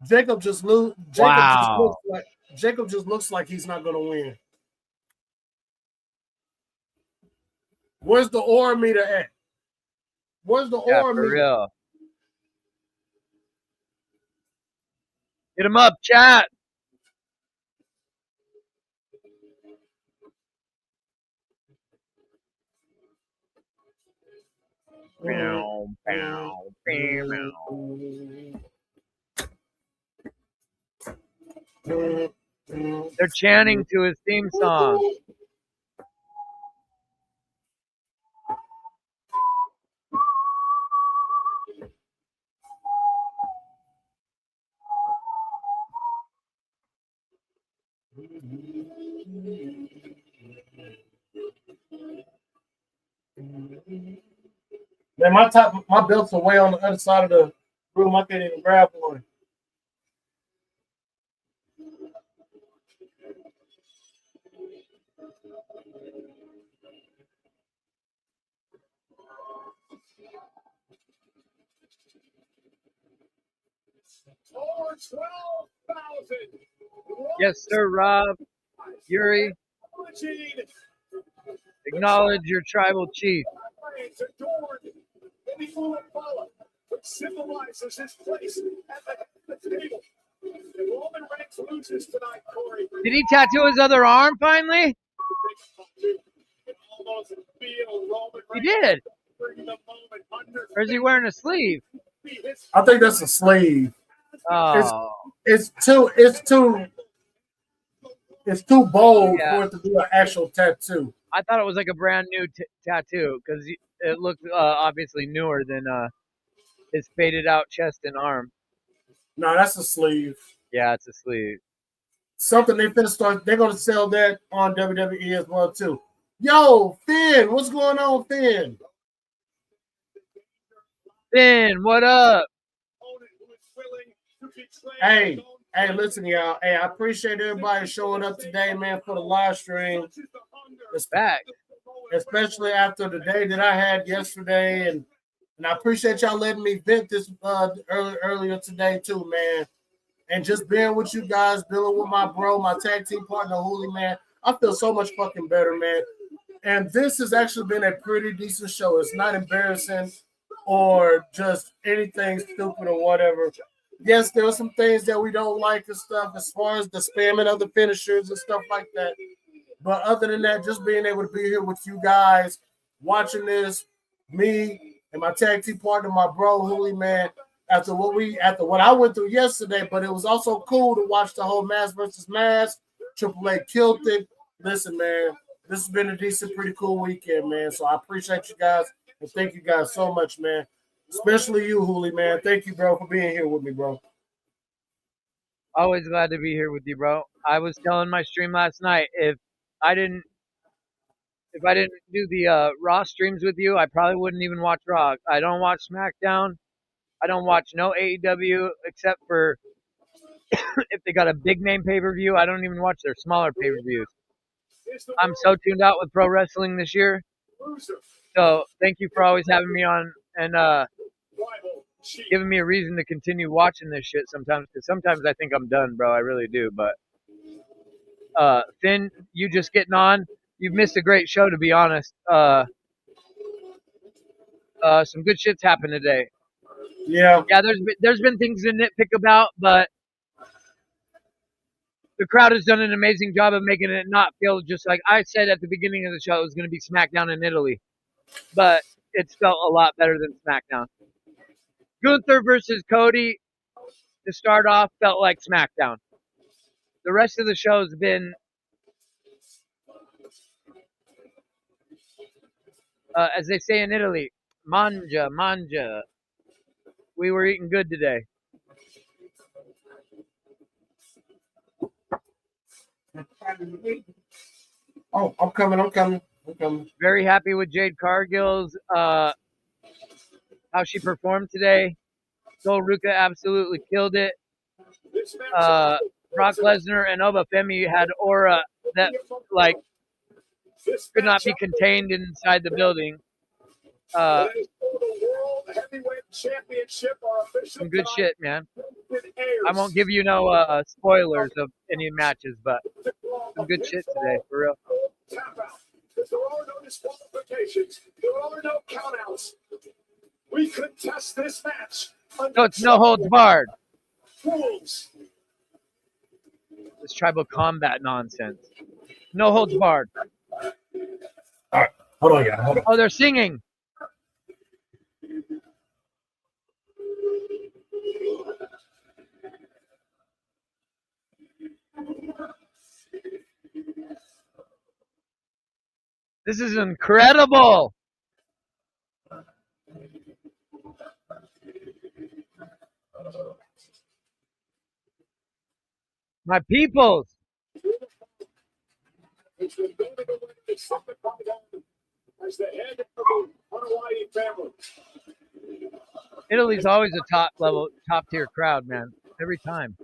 Jacob just Wow. looks like he's not gonna win. Where's the aura meter at? Where's the Yeah, aura for meter? real. Hit him up, chat. Bow, bow, bow. They're chanting to his theme song. Man, my belts are way on the other side of the room. I can't even grab one. Over 12,000. Yes, sir, Rob. Yuri, acknowledge your tribal chief. It's adored in the Uruguay, which symbolizes his place at the table. If Roman Reigns loses tonight, Corey, Did he tattoo his other arm finally? you can almost feel Roman He Reigns did. bring the moment under Or is he wearing a sleeve? his I think that's a sleeve. Oh, It's too bold Yeah. for it to be an actual tattoo. I thought it was like a brand new tattoo because it looked obviously newer than his faded out chest and arm. No, that's a sleeve. Yeah, it's a sleeve. Something they're gonna sell that on WWE as well too. Yo, Finn, what's going on, Finn? Finn, what up? opponent who is willing to betray Hey, his own hey, listen, y'all. Hey, I appreciate everybody showing up today, man, for the live stream. such is the hunger Es- Back. Especially after the day that I had yesterday, and I appreciate y'all letting me vent this earlier today too, man. And just being with you guys, dealing with my bro, my tag team partner, Hooli, man. I feel so much fucking better, man. And this has actually been a pretty decent show. It's not embarrassing or just anything stupid or whatever. Yes, there are some things that we don't like and stuff as far as the spamming of the finishers and stuff like that. But other than that, just being able to be here with you guys, watching this, me and my tag team partner, my bro, Hooli, man, after what I went through yesterday, but it was also cool to watch the whole Mass versus Mass. Triple A killed it. Listen, man, this has been a decent, pretty cool weekend, man. So I appreciate you guys and thank you guys so much, man. Especially you, Hooli, man. Thank you, bro, for being here with me, bro. Always glad to be here with you, bro. I was telling my stream last night if I didn't do the Raw streams with you, I probably wouldn't even watch Raw. I don't watch SmackDown. I don't watch no AEW except for if they got a big name pay-per-view. I don't even watch their smaller pay-per-views. I'm so tuned out with pro wrestling this year. So thank you for always having me on and giving me a reason to continue watching this shit sometimes, because sometimes I think I'm done, bro. I really do. But Finn, you just getting on. You've missed a great show, to be honest. Some good shit's happened today. Yeah. Yeah, there's been things to nitpick about, but the crowd has done an amazing job of making it not feel just like I said at the beginning of the show. It was going to be SmackDown in Italy, but it's felt a lot better than SmackDown. Gunther versus Cody to start off felt like SmackDown. The rest of the show's been, as they say in Italy, mangia, mangia. We were eating good today. Oh, I'm coming. Very happy with Jade Cargill's how she performed today. Sol Ruka absolutely killed it. Brock Lesnar and Oba Femi had aura that, like, This Could not be matchup contained inside the building. is for the World Heavyweight Championship. Our official Some good shit, man. airs. I won't give you no spoilers of any matches, but some good shit today, for real. Tap out. Because there are no disqualifications. There are no countouts. We contest this match. So it's no holds barred. Rules. This tribal combat nonsense. No holds barred. All right, hold on, y'all. Hold on. Oh, they're singing. This is incredible. My peoples. It's been building away to something from down as the head of the Hawaii family. Italy's always a top tier crowd, man. Every time.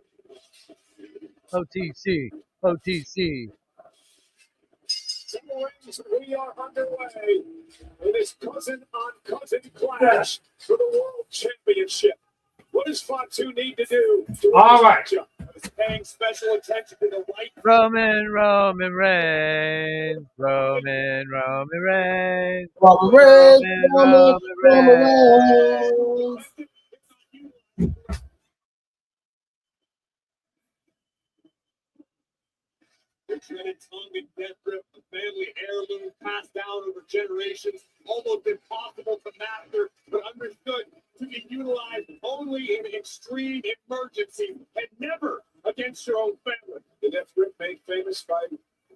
OTC. OTC. We are underway. It is cousin on cousin clash for the World Championship. What does Fatu need to do? All right. Is paying special attention to the right. Roman Reigns. Roman Reigns. Roman Reigns. Red tongue and death grip, the family heirloom passed down over generations, almost impossible to master, but understood to be utilized only in extreme emergency and never against your own family. The death grip made famous by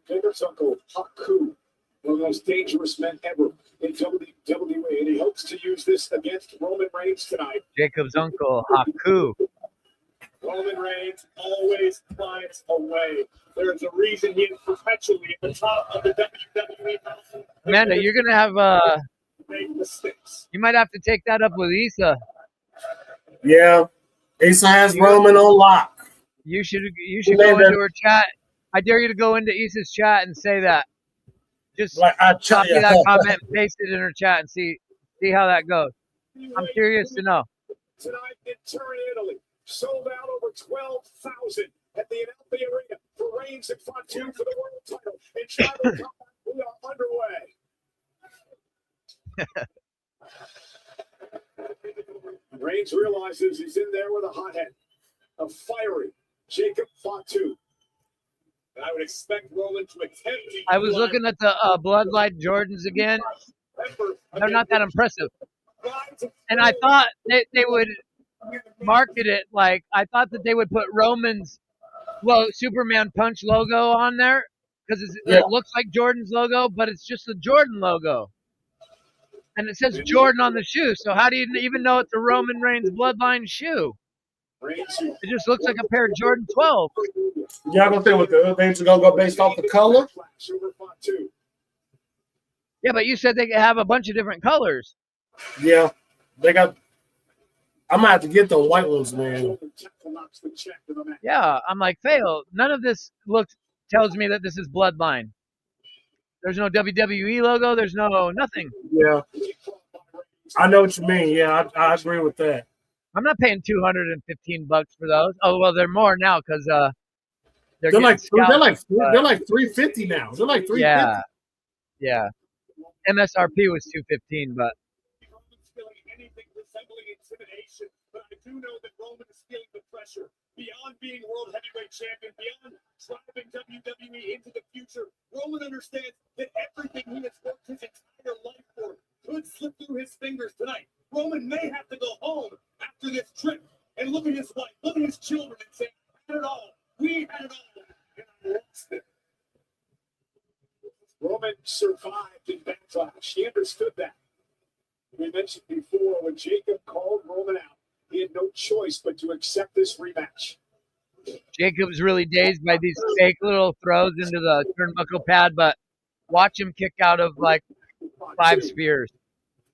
Vader's uncle, Haku, one of the most dangerous men ever in WWE, and he hopes to use this against Roman Reigns tonight. Jacob's uncle, Haku. Roman Reigns always finds a way. There's a reason he is perpetually at the top of the WWE. Amanda, you're gonna have Make mistakes. you might have to take that up with Issa. Yeah, Asa has Roman on lock. You should go into her chat. I dare you to go into Issa's chat and say that. Just Like I copy that comment and paste it in her chat and see how that goes. I'm curious to know. Tonight in Turin, Italy, sold out over 12,000 at the Amalfi Arena for Reigns and Fatu for the world title. In tribal combat, we are underway. Reigns realizes he's in there with a hothead, a fiery Jacob Fatu. And I would expect Roman to attempt to. I was looking at the Bloodline Jordans again. They're not that impressive. And I thought they would market it like I thought that they would put Roman's Superman Punch logo on there because it looks like Jordan's logo, but it's just the Jordan logo. And it says Jordan on the shoe. So how do you even know it's a Roman Reigns Bloodline shoe? It just looks like a pair of Jordan 12. Y'all gonna think what the other things are gonna go based off the color? Yeah, but you said they could have a bunch of different colors. Yeah, they got. I'm gonna have to get the white ones, man. Yeah, I'm like, fail. None of this tells me that this is Bloodline. There's no WWE logo. There's no nothing. Yeah, I know what you mean. Yeah, I agree with that. I'm not paying $215 for those. Oh well, they're more now because they're like $350 now. They're like $350. Yeah. MSRP was $215, but Anything resembling intimidation, but I do know that Roman is feeling the pressure beyond being world heavyweight champion, beyond driving WWE into the future. Roman understands that everything he has worked his entire life for could slip through his fingers tonight. Roman may have to go home after this trip and look at his wife, look at his children, and say, "We had it all. We had it all, and I lost it." Roman survived in backlash. He understood that. We mentioned before when Jacob called Roman out, he had no choice but to accept this rematch. Jacob's really dazed by these fake little throws into the turnbuckle pad, but watch him kick out of like 5 spears.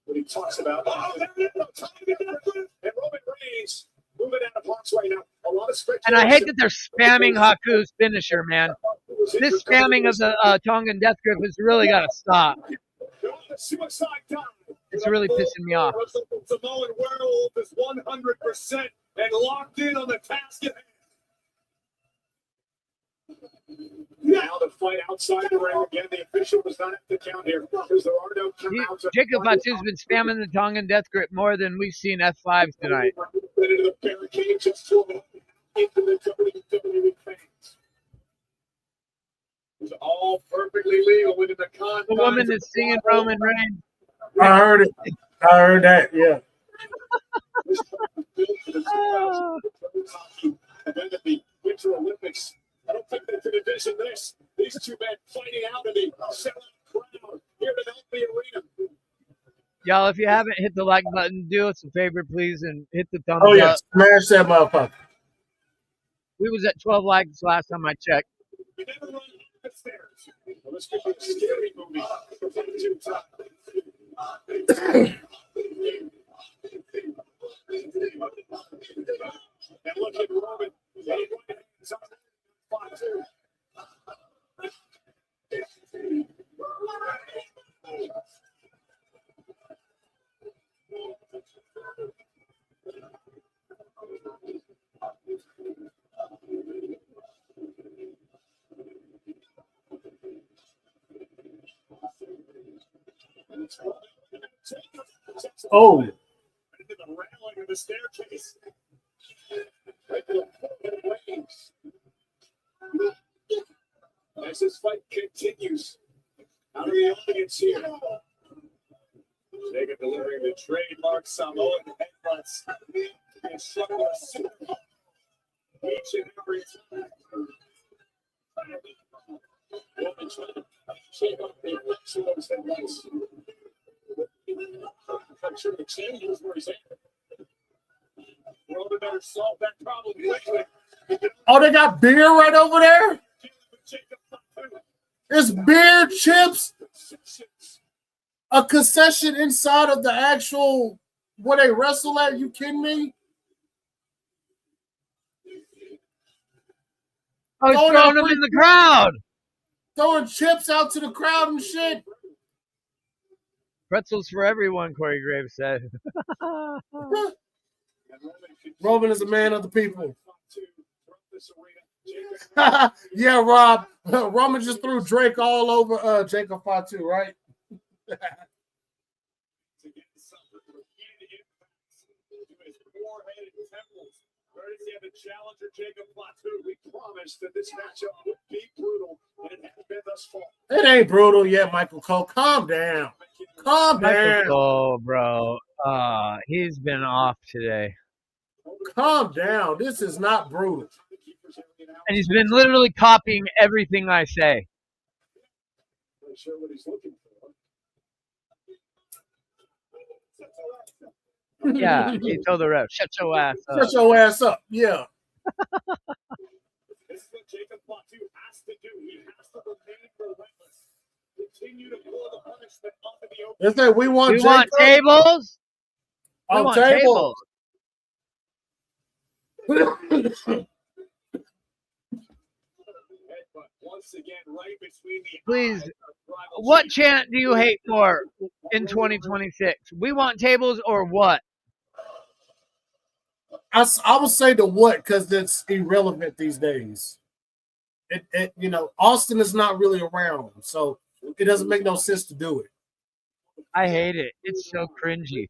When he talks about, and Roman Reigns moving out of Hawks right now. A lot of speculation. And I hate that they're spamming Haku's finisher, man. This spamming of the Tongan death grip has really got to stop. Suicide dive. It's really pissing me off. Samoan werewolf is 100% and locked in on the task at hand. Now the fight outside the ring again. The official does not have to count here because there are no countouts. Jacob Fatu's been spamming the Tongan death grip more than we've seen F5s tonight. Into the barricade just to into the WWE fans. It's all perfectly legal within the confines. The woman is singing Roman Reigns. I heard it. I heard that. Yeah. And then at the Winter Olympics, I don't think they could envision this. These two men fighting out in the sellout crowd here to help the arena. Y'all, if you haven't hit the like button, do us a favor, please, and hit the thumbs Oh, yeah. up. Smash that motherfucker. We was at 12 likes last time I checked. You never run up the stairs. Well, this could be a scary movie. And look at Roman. Oh. Into the railing of the staircase. As this fight continues, out of the audience here, Jacob delivering the trademark Samoan headbutts. Being struck with a super each and every time. Roman trying to shake off the effects of those headbutts. I'm sure the change was where he's at. Roman better solve that problem quickly. Oh, they got beer right over there? There's beer, chips, a concession inside of the actual where they wrestle at. You kidding me? Oh, he's throwing them in the crowd. Throwing chips out to the crowd and shit. Pretzels for everyone, Corey Graves said. Roman is a man of the people. Yeah, Rob. Roman just threw Drake all over Jacob Fatu, right? Challenger Jacob Fatu. We promised that this matchup would be brutal, and it has been thus far. It ain't brutal yet, Michael Cole. Calm down. Calm down. Oh, bro. He's been off today. Calm down. This is not brutal. And he's been literally copying everything I say. Not sure what he's looking for. Yeah, he told the ref, shut your ass up. Shut your ass up. Yeah. This is what Jacob Fatu has to do. He has to remain relentless. Continue to pull the punishment onto the open. They say we want We want tables. We on want tables. Once again, right between the Please, eyes of rival what champions. chant do you hate more in 2026? We want tables or what? I would say the what because it's irrelevant these days. It Austin is not really around, so it doesn't make no sense to do it. I hate it. It's so cringy.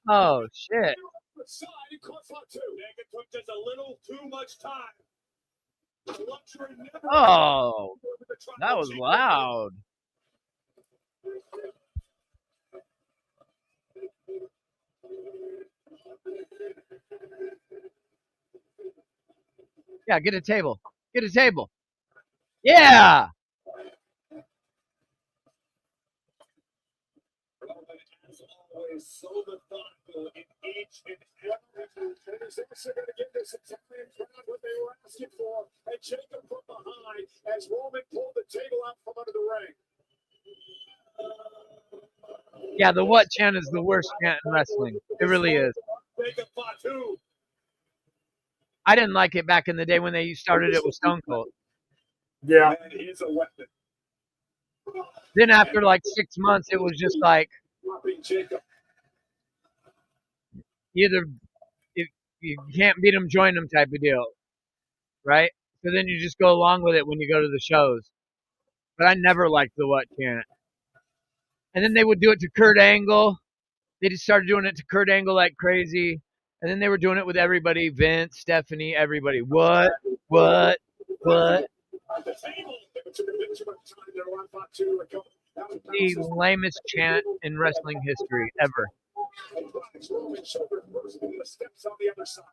Oh, shit. Side, he caught Fatu. It took just a little too much time. The luxury never Oh, that was loud. Yeah, get a table. Get a table. Yeah. As always, so methodical in each and every move. And he's also going to give this Italian crowd what they were asking for. And Jacob from behind as Roman pulled the table out from under the ring. Yeah, the what chant is the worst chant in wrestling. It really is. Jacob Fatu. I didn't like it back in the day when they started it with Stone Cold. Yeah. And here's a weapon. Then after like 6 months, it was just like Dropping Jacob. either if you can't beat them, join them type of deal, right? So then you just go along with it when you go to the shows. But I never liked the what chant. And then they would do it to Kurt Angle. They just started doing it to Kurt Angle like crazy. And then they were doing it with everybody, Vince, Stephanie, everybody. What? At the table. They took a bit too much time there. 1 fought 2 to go. That was The lamest chant in wrestling history ever. Roman shoulder first, and the steps on the other side.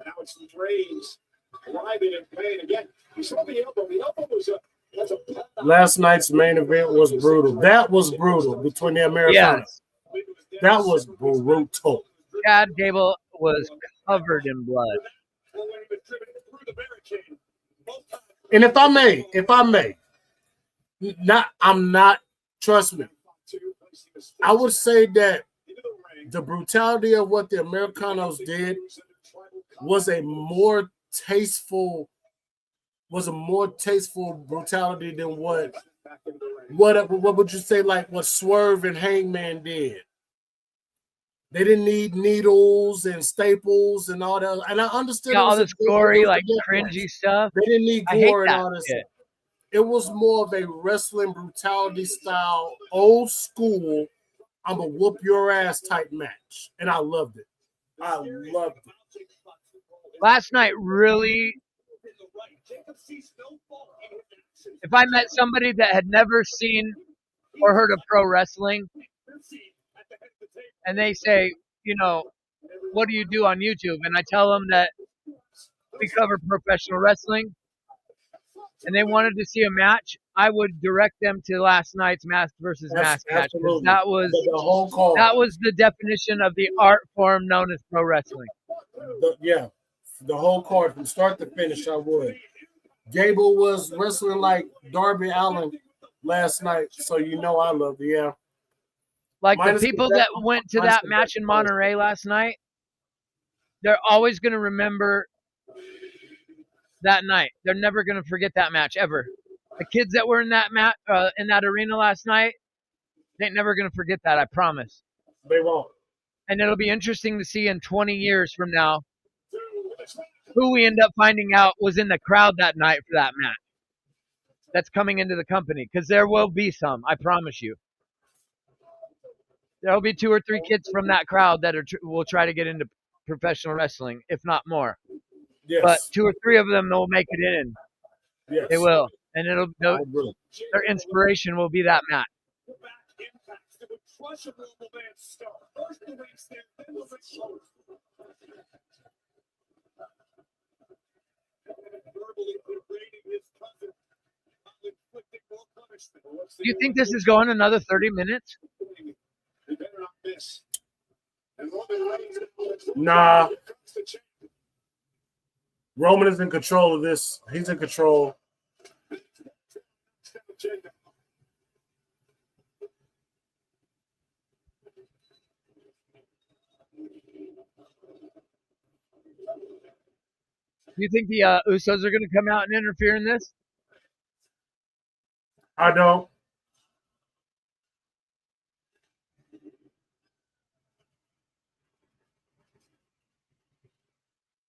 Now it's Dre's arriving in pain again. You saw the elbow. The elbow was a Last night's main event was brutal. That was brutal between the Americans. Yes. That was brutal. Chad Gable was covered in blood. And if I may, trust me, I would say that the brutality of what the Americanos did was a more tasteful brutality than what would you say, like what Swerve and Hangman did. They didn't need needles and staples and all that. And I understood all this gory, like cringy stuff. They didn't need I hate gore and that all this shit. stuff. It was more of a wrestling brutality style, old school, I'm a whoop your ass type match. And I loved it. I loved it. Last night, really, if I met somebody that had never seen or heard of pro wrestling, and they say, you know, what do you do on YouTube? And I tell them that we cover professional wrestling, and they wanted to see a match, I would direct them to last night's mask versus mask match. That was the whole call. That was the definition of the art form known as pro wrestling. The whole card from start to finish, I would. Gable was wrestling like Darby Allin last night, so you know I love it. Yeah. Like the people that went to that match in Monterey last night, they're always going to remember that night. They're never going to forget that match ever. The kids that were in that in that arena last night, they're never going to forget that. I promise. They won't. And it'll be interesting to see in 20 years from now who we end up finding out was in the crowd that night for that match. That's coming into the company, because there will be some. I promise you. There'll be 2 or 3 kids from that crowd that will try to get into professional wrestling, if not more. Yes. But 2 or 3 of them will make it in. Yes. They will, and their inspiration will be that match. Do you think this is going another 30 minutes? Nah. Roman is in control of this. He's in control. Do you think the Usos are going to come out and interfere in this? I don't.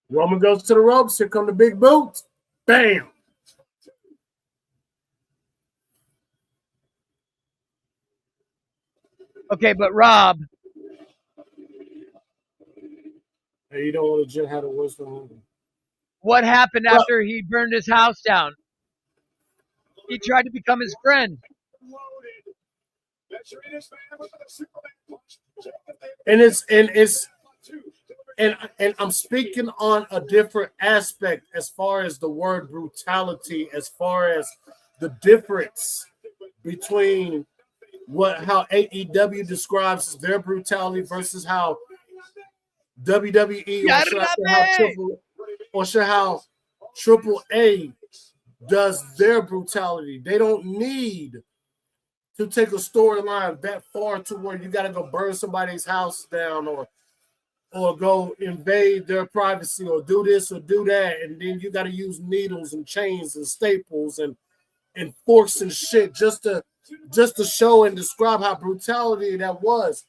Roman goes to the ropes. Here come the big boots. Bam. Okay, but Rob. Hey, you don't want to just have a whistle. What happened after he burned his house down? He tried to become his friend. And I'm speaking on a different aspect as far as the word brutality, as far as the difference between how AEW describes their brutality versus how WWE how Triple A does their brutality. They don't need to take a storyline that far to where you got to go burn somebody's house down or or go invade their privacy or do this or do that, and then you got to use needles and chains and staples and forks and shit just to show and describe how brutality that was.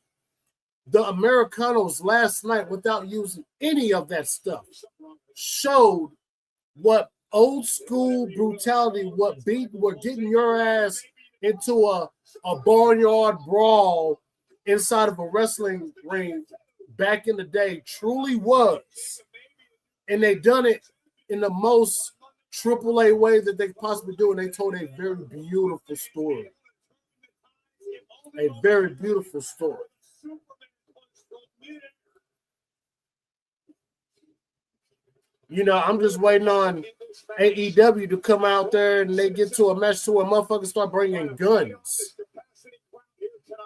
The Americanos last night, without using any of that stuff, showed what old school brutality, what getting your ass into a barnyard brawl inside of a wrestling ring back in the day truly was. And they done it in the most AAA way that they could possibly do, and they told a very beautiful story. A very beautiful story. You know, I'm just waiting on AEW to come out there and they get to a match to where motherfuckers start bringing guns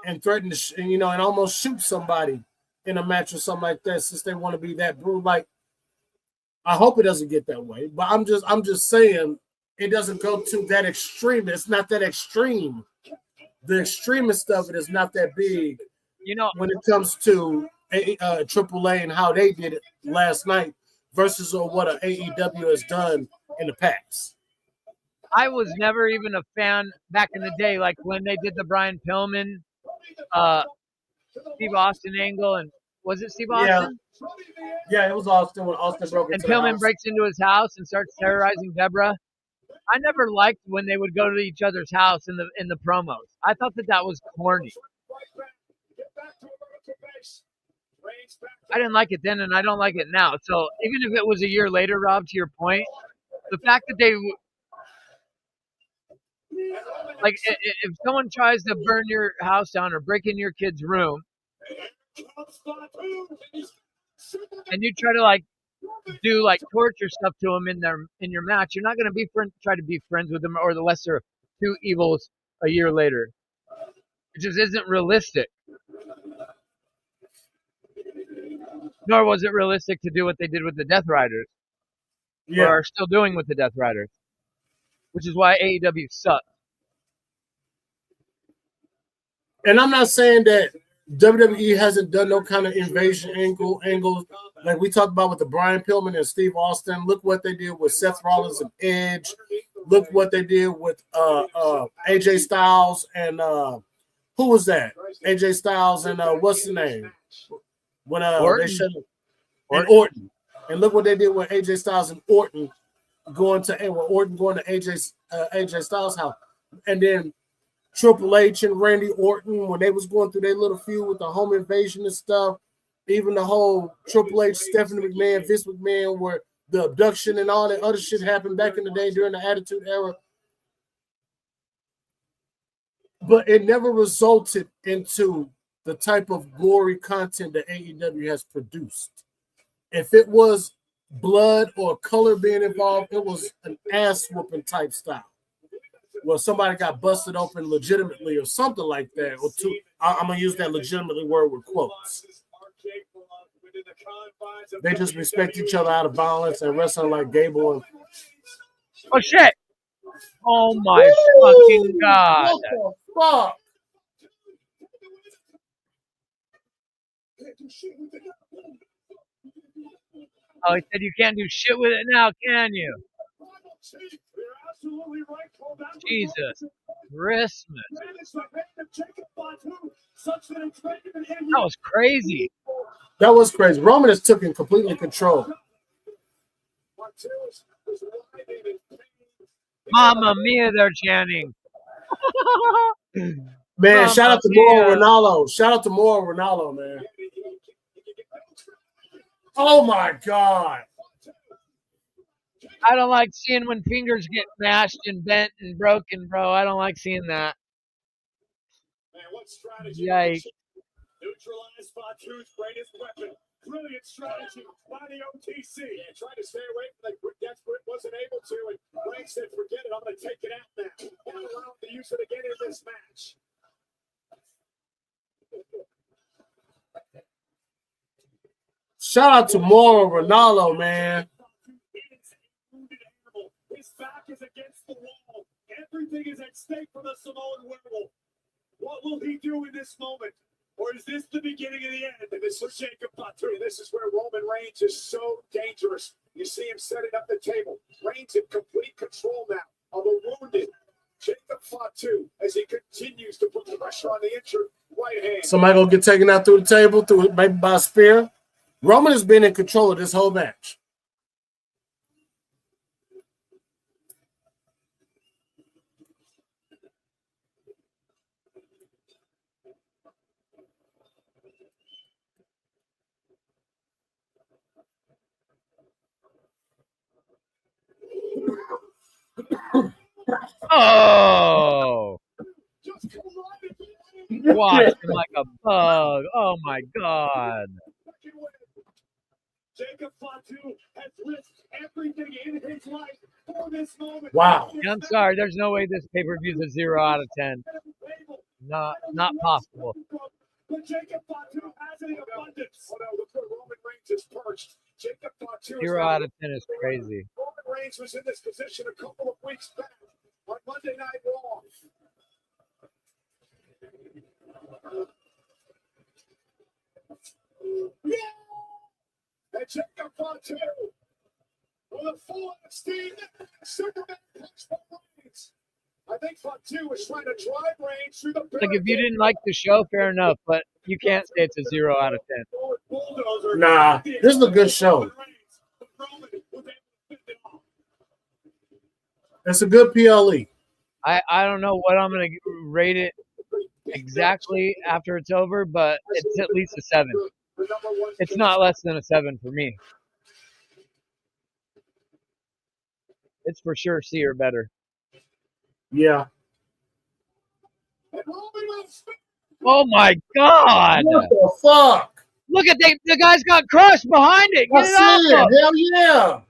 and threaten to, and almost shoot somebody in a match or something like that, since they want to be that brutal. Like, I hope it doesn't get that way, but I'm just saying it doesn't go to that extreme. It's not that extreme. The extremist of it is not that big. When it comes to AAA and how they did it last night versus what an AEW has done in the past. I was never even a fan back in the day, like when they did the Brian Pillman, Steve Austin angle, and was it Steve Austin? Yeah, it was Austin when Austin broke into and Pillman breaks into his house and starts terrorizing Deborah. I never liked when they would go to each other's house in the promos. I thought that was corny. I didn't like it then, and I don't like it now. So even if it was a year later, Rob, to your point, the fact that they like if someone tries to burn your house down or break in your kid's room, and you try to like do like torture stuff to them in your match, you're not going to try to be friends with them, or the lesser of two evils a year later. It just isn't realistic. Nor was it realistic to do what they did with the Death Riders. Or are still doing with the Death Riders. Which is why AEW sucks. And I'm not saying that WWE hasn't done no kind of invasion angles like we talked about with the Brian Pillman and Steve Austin. Look what they did with Seth Rollins and Edge. Look what they did with AJ Styles and who was that? AJ Styles and what's the name? When Orton. They shut and Orton. And look what they did with AJ Styles and Orton going to AJ Styles' house. And then Triple H and Randy Orton, when they was going through their little feud with the home invasion and stuff, even the whole Triple H, Stephanie McMahon, Vince McMahon, where the abduction and all that other shit happened back in the day during the Attitude Era. But it never resulted into the type of gory content that AEW has produced. If it was blood or color being involved, it was an ass whooping type style. Well, somebody got busted open legitimately or something like that. Or I'm going to use that legitimately word with quotes. They just respect each other out of balance and wrestling like Gable and... Oh, shit! Oh, my fucking God. What the fuck? Oh, he said you can't do shit with it now, can you? Jesus Christmas. That was crazy. That was crazy. Roman has taken completely control. Mamma mia, they're chanting. Man, shout out to Mauro Ranallo. Shout out to Mauro Ranallo, man. Oh my God. I don't like seeing when fingers get mashed and bent and broken, bro. I don't like seeing that. Yikes. Neutralize Fatu's greatest weapon. Brilliant strategy by the OTC. Yeah, tried to stay away from the desperate, wasn't able to, and Ray said, forget it, I'm going to take it out now. And allow him to use it again in this match. Shout out to Mauro Ranallo, man. His back is against the wall. Everything is at stake for the Samoan werewolf. What will he do in this moment? Or is this the beginning of the end? And this is Jacob Fatu. This is where Roman Reigns is so dangerous. You see him setting up the table. Reigns in complete control now of a wounded Jacob Fatu as he continues to put pressure on the injured right hand. Somebody gonna get taken out through the table, maybe by a spear. Roman has been in control of this whole match. Oh! Watch him like a bug. Oh my God. Jacob Fatu has risked everything in his life for this moment. Wow. I'm sorry. There's no way this pay-per-view is a 0 out of 10. Not possible. But Jacob Fatu has an abundance. Oh no, look where Roman Reigns is perched. Jacob Fatu 0 out of 10 is crazy. Roman Reigns was in this position a couple of weeks back on Monday Night Raw. Yeah! And Jacob Fatu with a full steam Superman punch from Reigns. I think Fatu is trying to drive Reigns through the Like, if you didn't like the show, fair enough, but you can't say it's a 0 out of 10. Nah, this is a good show. It's a good PLE. I don't know what I'm going to rate it exactly after it's over, but it's at least a 7. It's not less than a 7 for me. It's for sure C or better. Yeah. Oh my God! What the fuck? Look at the guy's got crushed behind it. Get it off him. Hell yeah.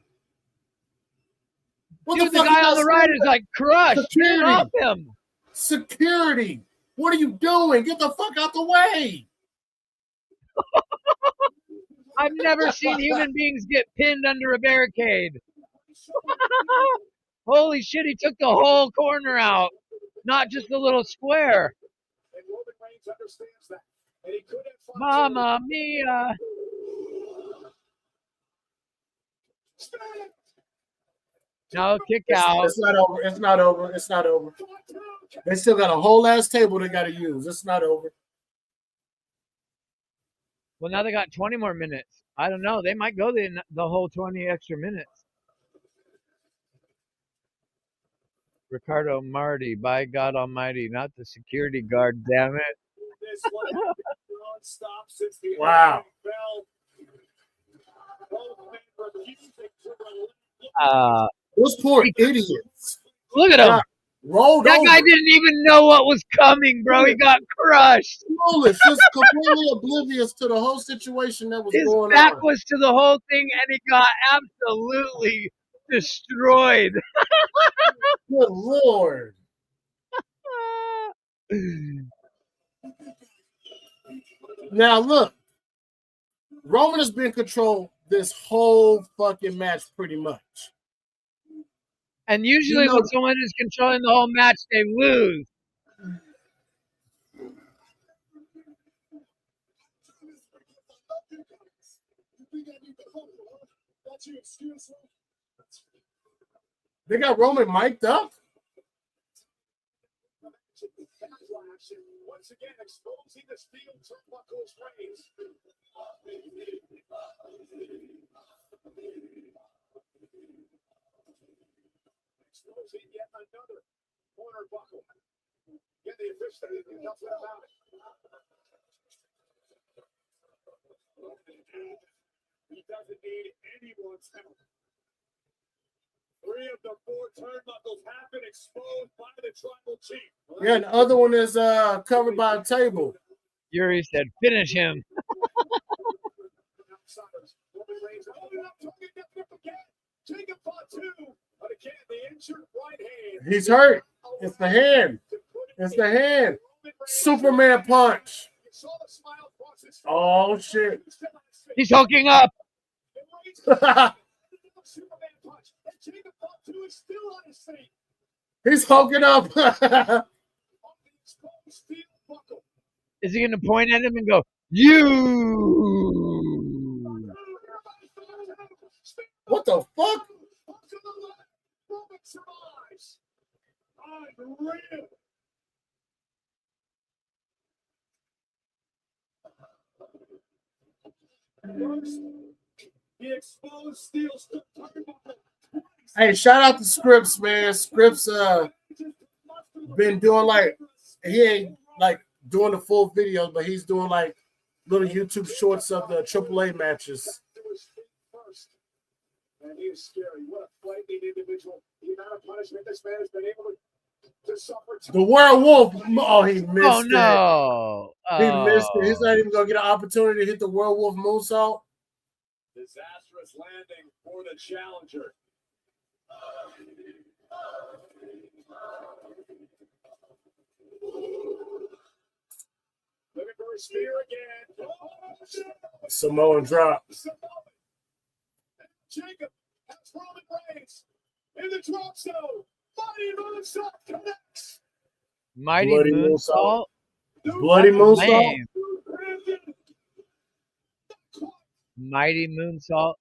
What Dude, the guy on the right is like crushed. Get it off him. Security. What are you doing? Get the fuck out the way. I've never seen human beings get pinned under a barricade. Holy shit, he took the whole corner out, not just the little square. And Roman Reigns understands that. And he could have Mamma mia. No, kick out. It's not over. It's not over. It's not over. They still got a whole ass table they got to use. It's not over. Well, now they got 20 more minutes. I don't know. They might go the whole 20 extra minutes. Ricardo Marty, by God Almighty, not the security guard, damn it. Wow. Those poor idiots. Look at him. Rolled that over. guy didn't even know what was coming, bro. He got crushed. Clueless, just completely oblivious to the whole situation that was His going back on. was to the whole thing, and he got absolutely destroyed. Good Lord. Now, look. Roman has been in control this whole fucking match pretty much. And usually when someone is controlling the whole match, they lose. They got Roman mic'd up. Once again, exposing the steel turnbuckles Reigns. Exposing yet another corner buckle. Get the official nothing about it. He doesn't need anyone's help. 3 of the 4 turnbuckles have been exposed by the tribal chief. Yeah, and the other one is covered by a table. Yuri said, finish him. He's hurt. It's the hand. It's the hand. Superman punch. Oh, shit. He's hooking up. He's hulking up. Is he going to point at him and go, you? What the fuck? Hey, shout out to Scripps, man. Scripps been doing like, he ain't like doing the full videos, but he's doing like little YouTube shorts of the AAA matches. And he is scary. What a frightening individual. The amount of punishment this man has been able to suffer. The werewolf. Oh, he missed Oh, it. no. He missed it. He's Oh. not even going to get an opportunity to hit the werewolf moonsault. Disastrous landing for the challenger. Looking for a spear again. Samoan drop. Jacob has Roman Reigns in the drop zone. Mighty moonsault connects. Mighty Bloody moonsault. Bloody moonsault. Lame. Mighty moonsault.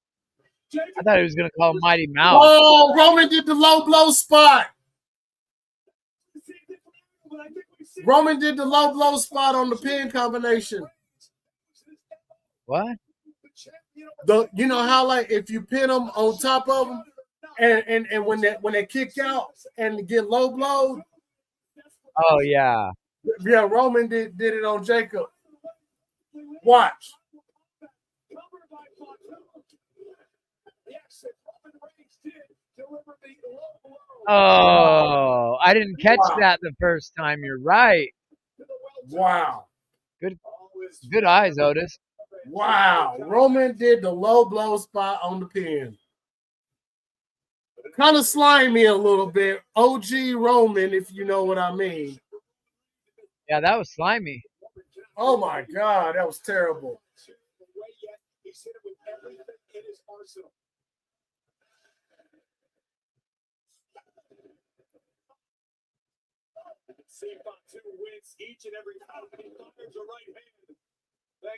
I thought he was going to call him Mighty Mouse. Oh, Roman did the low blow spot. Roman did the low blow spot on the pin combination. What? You know how like if you pin them on top of them, and when they kick out and get low blowed. Oh yeah. Yeah, Roman did it on Jacob. Watch. Oh, I didn't catch that the first time. You're right. Wow. Good eyes, Otis. Wow. Roman did the low blow spot on the pin. Kind of slimy a little bit. OG Roman, if you know what I mean. Yeah, that was slimy. Oh my God, that was terrible.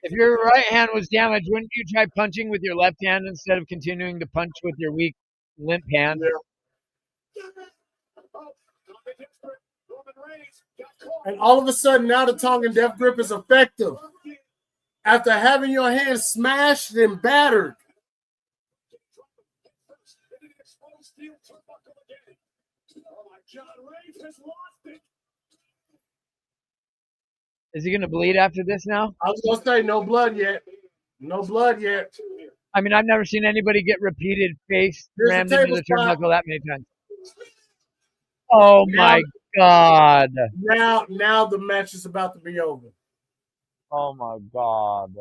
If your right hand was damaged, wouldn't you try punching with your left hand instead of continuing to punch with your weak, limp hand? And all of a sudden, now the tongue and death grip is effective. After having your hand smashed and battered. Is he going to bleed after this now? I was going to say no blood yet. No blood yet. I mean, I've never seen anybody get repeated face rammed into the turnbuckle that many times. Oh my God. Now the match is about to be over. Oh my God.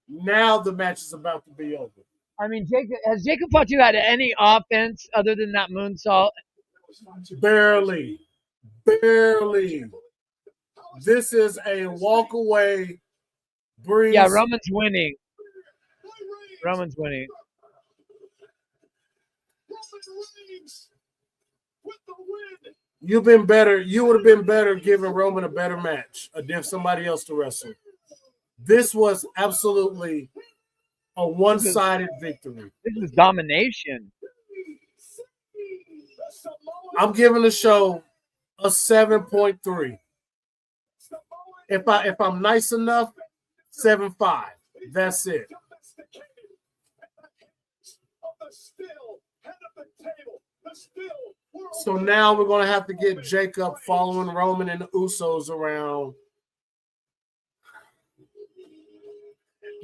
Now the match is about to be over. I mean, has Jacob Fatu had any offense other than that moonsault? Barely. Barely. This is a walk away breeze. Yeah, Roman's winning. Roman's winning. You've been better. You would have been better giving Roman a better match, or give somebody else to wrestle. This was absolutely a one-sided victory. This is domination. I'm giving the show a 7.3. If I'm nice enough, 7.5. That's it. So now we're going to have to get Jacob following Roman and the Usos around.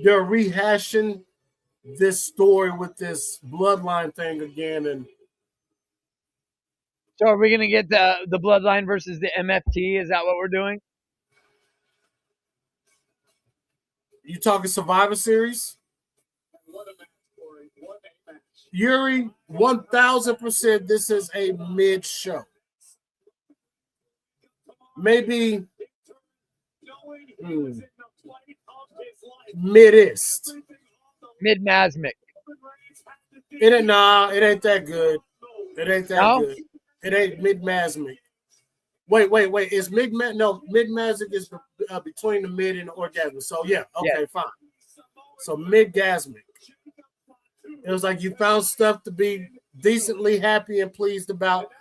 They're rehashing this story with this bloodline thing again. And so are we going to get the bloodline versus the MFT? Is that what we're doing? You talking Survivor Series? Yuri, 1,000% this is a mid show. Maybe midist. Mid-masmic. It ain't that good. It ain't that good. It ain't mid-masmic. Wait. Is mid magic is between the mid and the orgasmic. So yeah, okay, fine. So mid-gasmic. It was like you found stuff to be decently happy and pleased about.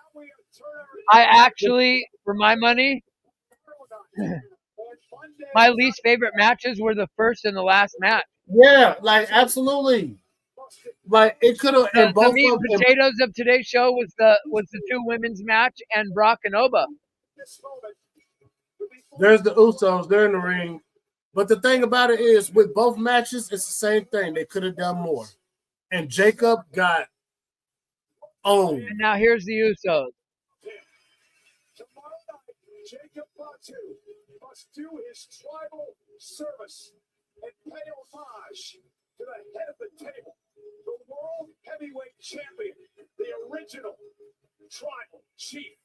I actually, for my money, my least favorite matches were the first and the last match. Yeah, like absolutely. Like it could have, and The both meat of and them. potatoes of today's show was the two women's match and Brock and Oba. There's the Usos. They're in the ring. But the thing about it is, with both matches, it's the same thing. They could have done more. And Jacob got owned. And now here's the Usos. Tomorrow night, Jacob Fatu must do his tribal service and pay homage to the head of the table, the world heavyweight champion, the original tribal chief.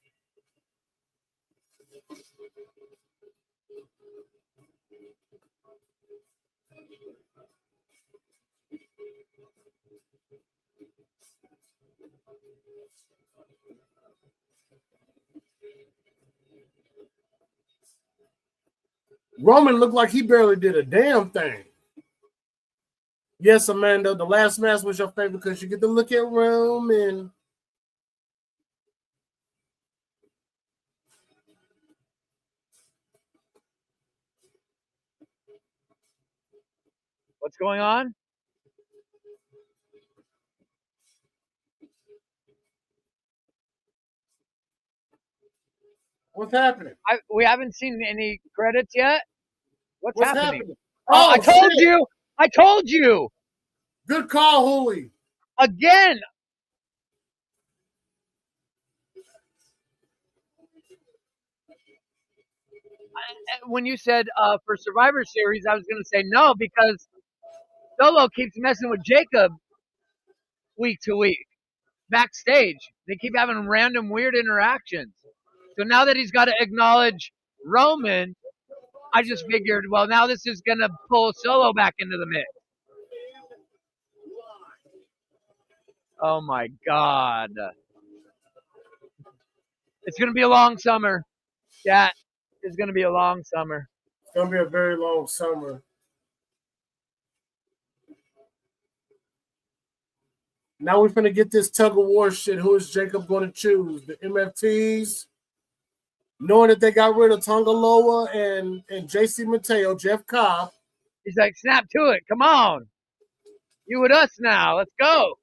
Roman looked like he barely did a damn thing. Yes, Amanda, the last match was your favorite because you get to look at Roman. What's going on? What's happening? We haven't seen any credits yet. What's happening? Oh, I told shit. you. I told you. Good call, Hooli. Again. When you said for Survivor Series, I was going to say no because Solo keeps messing with Jacob week to week backstage. They keep having random weird interactions. So now that he's got to acknowledge Roman, I just figured, well, now this is going to pull Solo back into the mix. Oh, my God. It's going to be a long summer. Yeah, it's going to be a long summer. It's going to be a very long summer. Now we're going to get this tug of war shit. Who is Jacob going to choose? The MFTs? Knowing that they got rid of Tongaloa and JC Mateo, Jeff Cobb. He's like, snap to it. Come on. You with us now. Let's go.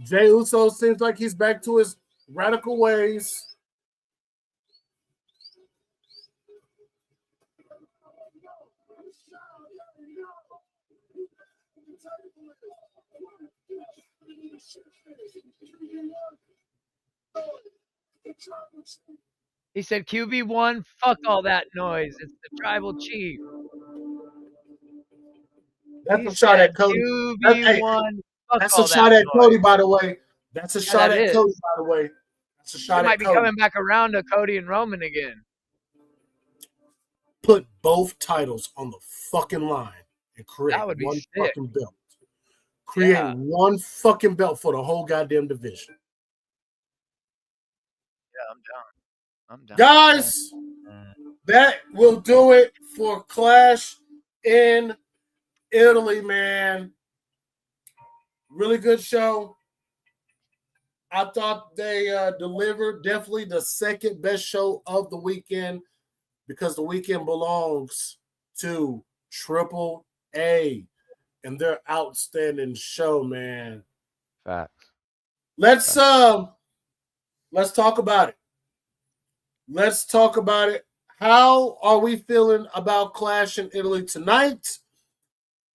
Jey Uso seems like he's back to his radical ways. He said, QB1, fuck all that noise. It's the tribal chief. That's a shot at Cody. QB1, that's a shot at Cody, by the way. That's a shot at Cody, by the way. That's a shot at Cody. He might be coming back around to Cody and Roman again. Put both titles on the fucking line and create one sick. Fucking belt. Create one fucking belt for the whole goddamn division. Yeah, I'm down. Guys, that will do it for Clash in Italy, man. Really good show. I thought they delivered definitely the second best show of the weekend because the weekend belongs to Triple A and their outstanding show, man. Facts. Let's talk about it. Let's talk about it. How are we feeling about Clash in Italy tonight?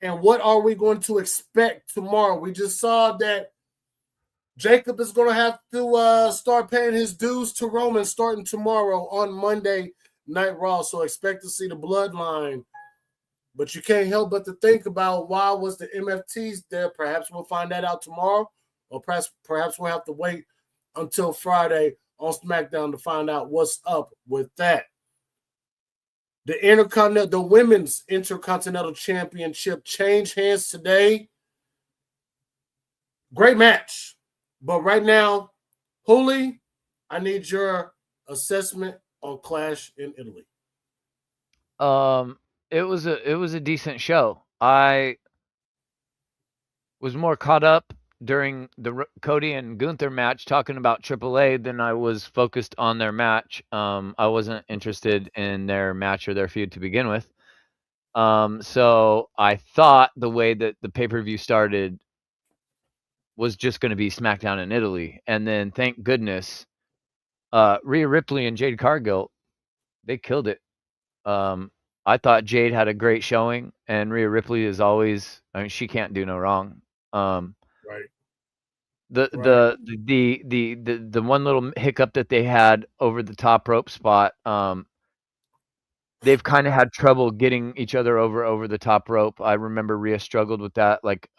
And what are we going to expect tomorrow? We just saw that Jacob is going to have to start paying his dues to Roman starting tomorrow on Monday Night Raw. So expect to see the bloodline. But you can't help but to think about why was the MFTs there. Perhaps we'll find that out tomorrow. Or perhaps we'll have to wait until Friday on SmackDown to find out what's up with that. The Women's Intercontinental Championship changed hands today. Great match. But right now, Holy, I need your assessment on Clash in Italy. It was a decent show. I was more caught up during the Cody and Gunther match talking about AAA than I was focused on their match. I wasn't interested in their match or their feud to begin with. So I thought the way that the pay-per-view started was just going to be SmackDown in Italy. And then thank goodness, Rhea Ripley and Jade Cargill, they killed it. I thought Jade had a great showing, and Rhea Ripley is always, I mean, she can't do no wrong. Right. The one little hiccup that they had over the top rope spot, they've kind of had trouble getting each other over the top rope. I remember Rhea struggled with that. Like,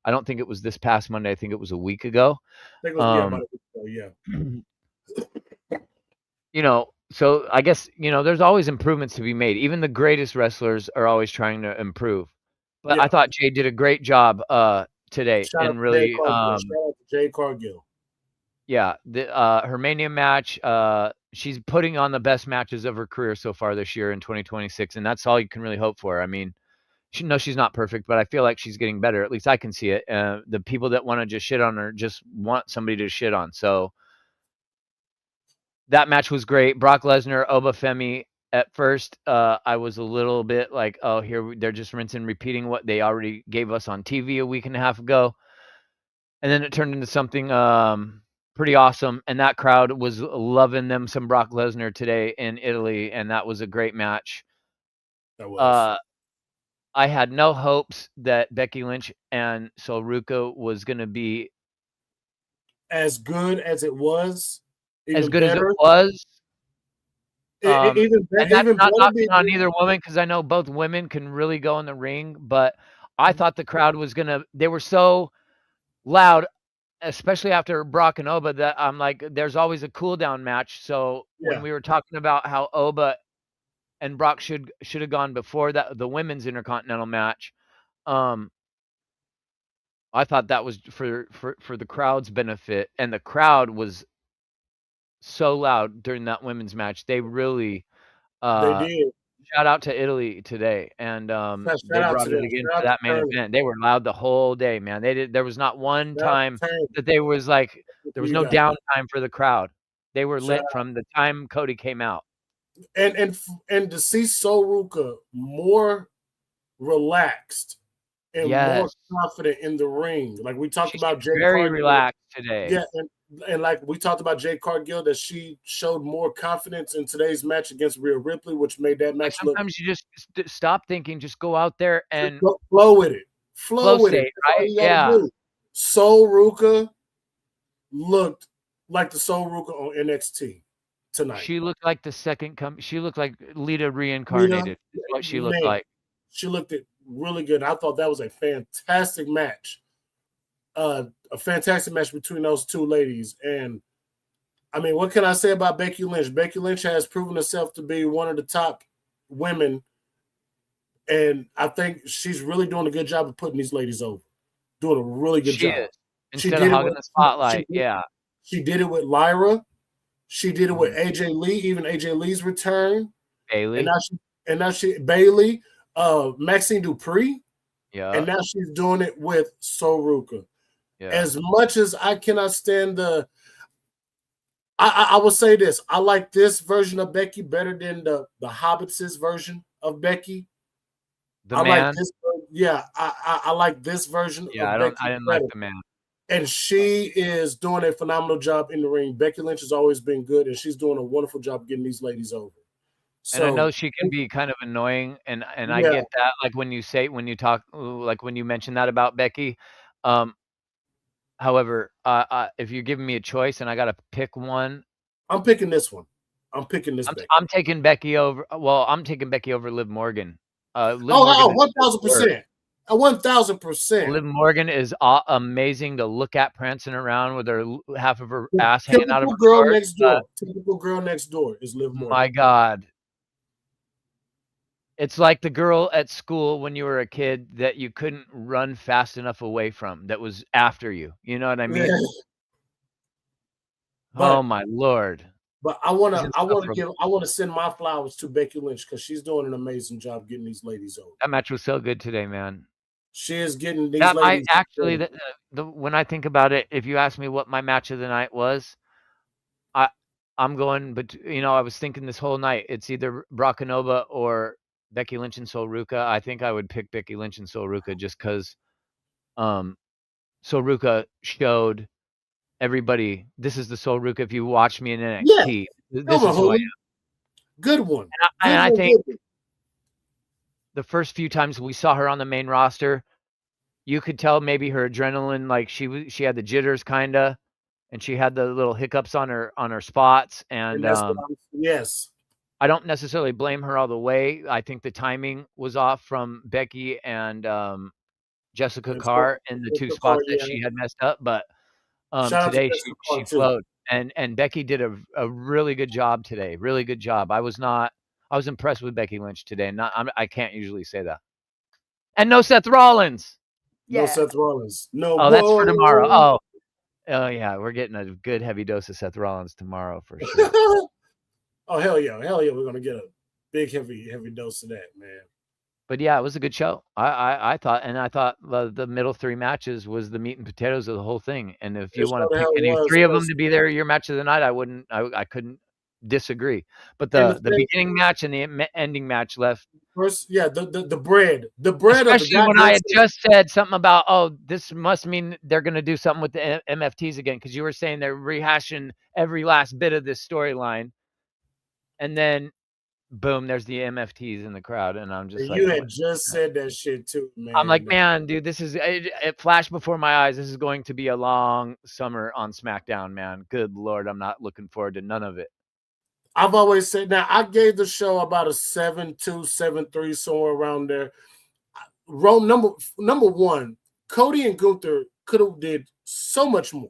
I don't think it was this past Monday. I think it was a week ago. I think it was about a week ago, yeah. You know, so I guess, you know, there's always improvements to be made. Even the greatest wrestlers are always trying to improve. But Yeah. I thought Jade did a great job today, Shout out and to really, Shout out to Jade Cargill. yeah, her Mania match, she's putting on the best matches of her career so far this year in 2026, and that's all you can really hope for. I mean, she's not perfect, but I feel like she's getting better. At least I can see it. The people that want to just shit on her just want somebody to shit on. So that match was great. Brock Lesnar, Oba Femi. At first, I was a little bit like, oh, here they're just rinsing, repeating what they already gave us on TV a week and a half ago. And then it turned into something pretty awesome. And that crowd was loving them some Brock Lesnar today in Italy. And that was a great match. That was. I had no hopes that Becky Lynch and Sol was going to be as good as it was. As good as it was. Even and that's not knocking on either woman, because I know both women can really go in the ring, but I thought the crowd was they were so loud, especially after Brock and Oba, that I'm like, there's always a cool down match. So when we were talking about how Oba and Brock should have gone before that, the women's Intercontinental match, I thought that was for the crowd's benefit, and the crowd was so loud during that women's match. They really they did. Shout out to Italy today, and they brought it again for that main event. They were loud the whole day, man. There was not one time that there was no downtime for the crowd. They were lit from the time Cody came out. And to see Soruka more relaxed and more confident in the ring, like we talked about, Jade very relaxed today. Yeah, and like we talked about Jade Cargill, that she showed more confidence in today's match against Rhea Ripley, which made that match sometimes you just stop thinking, just go out there and flow with it. Flow with it, right? Yeah. Soruka looked like the Soruka on NXT tonight. She looked like the second she looked like Lita reincarnated. Is what she looked like. She looked really good. I thought that was a fantastic match. A fantastic match between those two ladies. And I mean, what can I say about Becky Lynch? Becky Lynch has proven herself to be one of the top women, and I think she's really doing a good job of putting these ladies over. Doing a really good job. Instead of hogging the spotlight, she did it with Lyra. She did it with AJ Lee, even AJ Lee's return. Bailey. And now she Bailey, Maxine Dupree. Yeah. And now she's doing it with Soruka. Yeah. As much as I cannot stand I will say this. I like this version of Becky better than the Hobbits' version of Becky. I like this version of Becky. I didn't like the man. And she is doing a phenomenal job in the ring. Becky Lynch has always been good, and she's doing a wonderful job getting these ladies over. So, and I know she can be kind of annoying, and I get that. Like when you mention that about Becky. However, if you're giving me a choice and I got to pick one, I'm picking this one. I'm picking this. I'm taking Becky over. Well, I'm taking Becky over Liv Morgan. 1,000%. 1,000%. Liv Morgan is amazing to look at, prancing around with her half of her ass hanging out of her girl next door. Typical girl next door is Liv Morgan. My God. It's like the girl at school when you were a kid that you couldn't run fast enough away from, that was after you. You know what I mean? But Oh my Lord. But I She's want to send my flowers to Becky Lynch because she's doing an amazing job getting these ladies over. That match was so good today, man. She is getting these That might ladies. actually, when I think about it, if you ask me what my match of the night was, I'm going, but I was thinking this whole night, it's either Brakanova or Becky Lynch and Sol Ruka. I think I would pick Becky Lynch and Sol Ruka just because Sol Ruka showed everybody, this is the Sol Ruka. If you watch me in NXT, this is who I am. Good one. And I think the first few times we saw her on the main roster, you could tell maybe her adrenaline, like she had the jitters kinda, and she had the little hiccups on her spots. And yes, I don't necessarily blame her all the way. I think the timing was off from Becky and Jessica Carr in the two spots that she had messed up, but today she flowed, and Becky did a really good job today. Really good job. I was impressed with Becky Lynch today. I can't usually say that. And no Seth Rollins. No Seth Rollins. No. Oh, that's for tomorrow. Oh yeah, we're getting a good heavy dose of Seth Rollins tomorrow for sure. Oh hell yeah, we're gonna get a big heavy dose of that, man. But yeah, it was a good show. I thought the middle three matches was the meat and potatoes of the whole thing. And if you want to pick any three of them to be your match of the night, I couldn't disagree. But the beginning match and the ending match left. First, yeah, the bread, especially when I had just said something about, this must mean they're going to do something with the MFTs again, because you were saying they're rehashing every last bit of this storyline, and then boom, there's the MFTs in the crowd, and I'm just you had just said that shit too, man. I'm like, man, dude, this is it flashed before my eyes. This is going to be a long summer on SmackDown, man. Good Lord, I'm not looking forward to none of it. I've always said, now I gave the show about a 7.2, 7.3, somewhere around there. Number one, Cody and Gunther could have did so much more.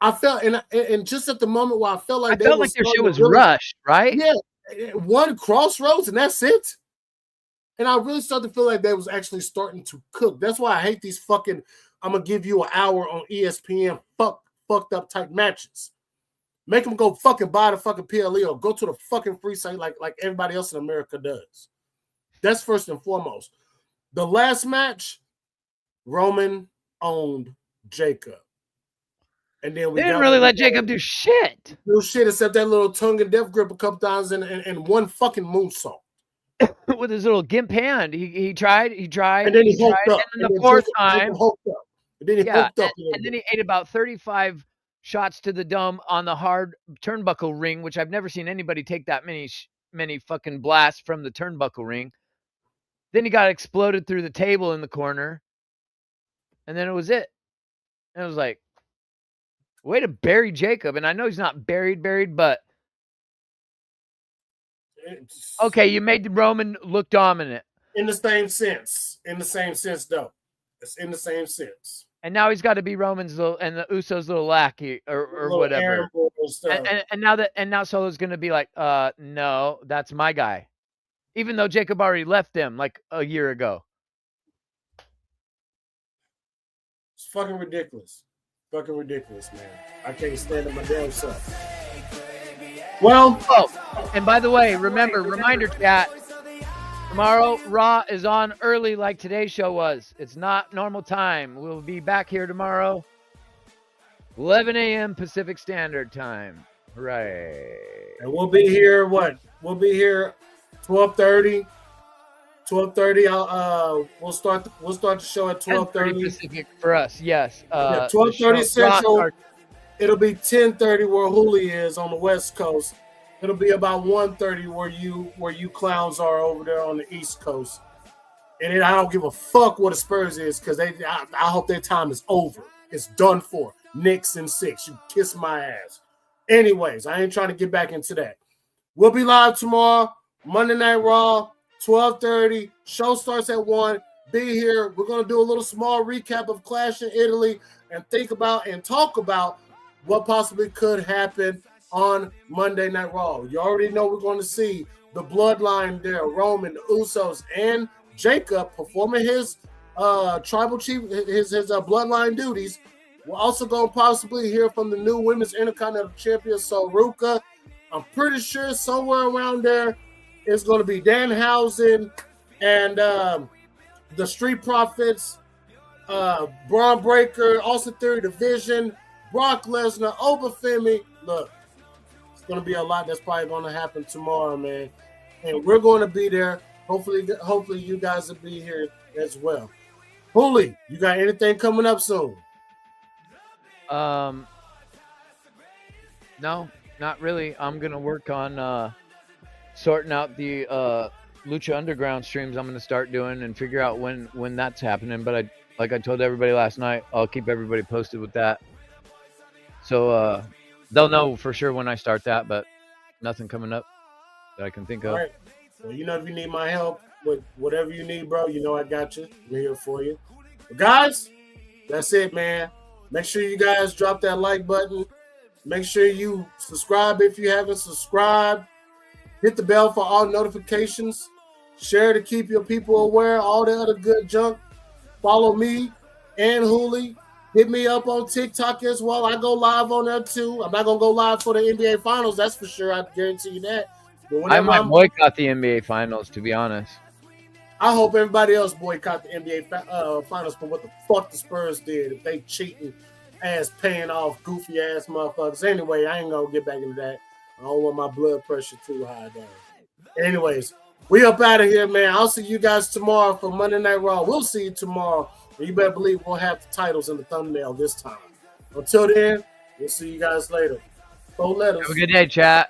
I felt, and just at the moment where I felt like their shit was rushed, right? Yeah, one crossroads and that's it. And I really started to feel like they was actually starting to cook. That's why I hate these fucking, I'm gonna give you an hour on ESPN fucked up type matches. Make them go fucking buy the fucking PLE or go to the fucking free site like everybody else in America does. That's first and foremost. The last match, Roman owned Jacob. And then we didn't really let Jacob do shit. Do shit except that little tongue and death grip a couple times and one fucking moonsault. With his little gimp hand. He tried. And then he hooked up. And then the fourth time. And then he hooked up. And then he ate about 35 shots to the dome on the hard turnbuckle ring, which I've never seen anybody take that many fucking blasts from the turnbuckle ring. Then he got exploded through the table in the corner. And then it was it. And it was like, way to bury Jacob. And I know he's not buried, but okay, you made Roman look dominant. In the same sense, though. It's in the same sense. And now he's got to be Roman's little and the Usos' little lackey or whatever. And now Solo's gonna be like, no, that's my guy. Even though Jacob already left them like a year ago. It's fucking ridiculous. Fucking ridiculous, man. I can't stand it my damn self. Well, and by the way, reminder chat. Tomorrow, Raw is on early like today's show was. It's not normal time. We'll be back here tomorrow, 11 a.m. Pacific Standard Time. Right. And we'll be here, We'll be here 12:30. 12:30. We'll start the show at 12:30 Pacific for us. Yes. 12:30 Central. It'll be 10:30 where Hooli is on the West Coast. It'll be about 1:30 where you clowns are over there on the East Coast. And I don't give a fuck what the Spurs is because I hope their time is over. It's done for. Knicks in 6. You kiss my ass. Anyways, I ain't trying to get back into that. We'll be live tomorrow, Monday Night Raw, 12:30. Show starts at 1. Be here. We're going to do a little small recap of Clash in Italy and think about and talk about what possibly could happen on Monday Night Raw. You already know we're going to see the Bloodline there, Roman, the Usos, and Jacob performing his tribal chief, his bloodline duties. We're also going to possibly hear from the new Women's Intercontinental Champion, Soruka. I'm pretty sure somewhere around there is going to be Danhausen and the Street Profits, Braun Breaker, Austin Theory Division, Brock Lesnar, Obafemi. Look, it's going to be a lot that's probably going to happen tomorrow, man. And we're going to be there. Hopefully you guys will be here as well. Hooli, you got anything coming up soon? No, not really. I'm gonna work on sorting out the Lucha Underground streams I'm gonna start doing and figure out when that's happening. But like I told everybody last night, I'll keep everybody posted with that. So they'll know for sure when I start that, but nothing coming up that I can think of. All right. Well, you know, if you need my help with whatever you need, bro, you know I got you. I'm here for you. But guys, that's it, man. Make sure you guys drop that like button. Make sure you subscribe if you haven't subscribed. Hit the bell for all notifications. Share to keep your people aware. All the other good junk. Follow me and Hooli. Hit me up on TikTok as well. I go live on there too. I'm not going to go live for the NBA Finals. That's for sure. I guarantee you that. But I might boycott the NBA Finals, to be honest. I hope everybody else boycott the NBA Finals for what the fuck the Spurs did. If they cheating ass, paying off goofy ass motherfuckers. Anyway, I ain't gonna get back into that. I don't want my blood pressure too high down. Anyways, we up out of here, man. I'll see you guys tomorrow for Monday Night Raw. We'll see you tomorrow. And you better believe we'll have the titles in the thumbnail this time. Until then, we'll see you guys later. 4 letters. Have a good day, chat.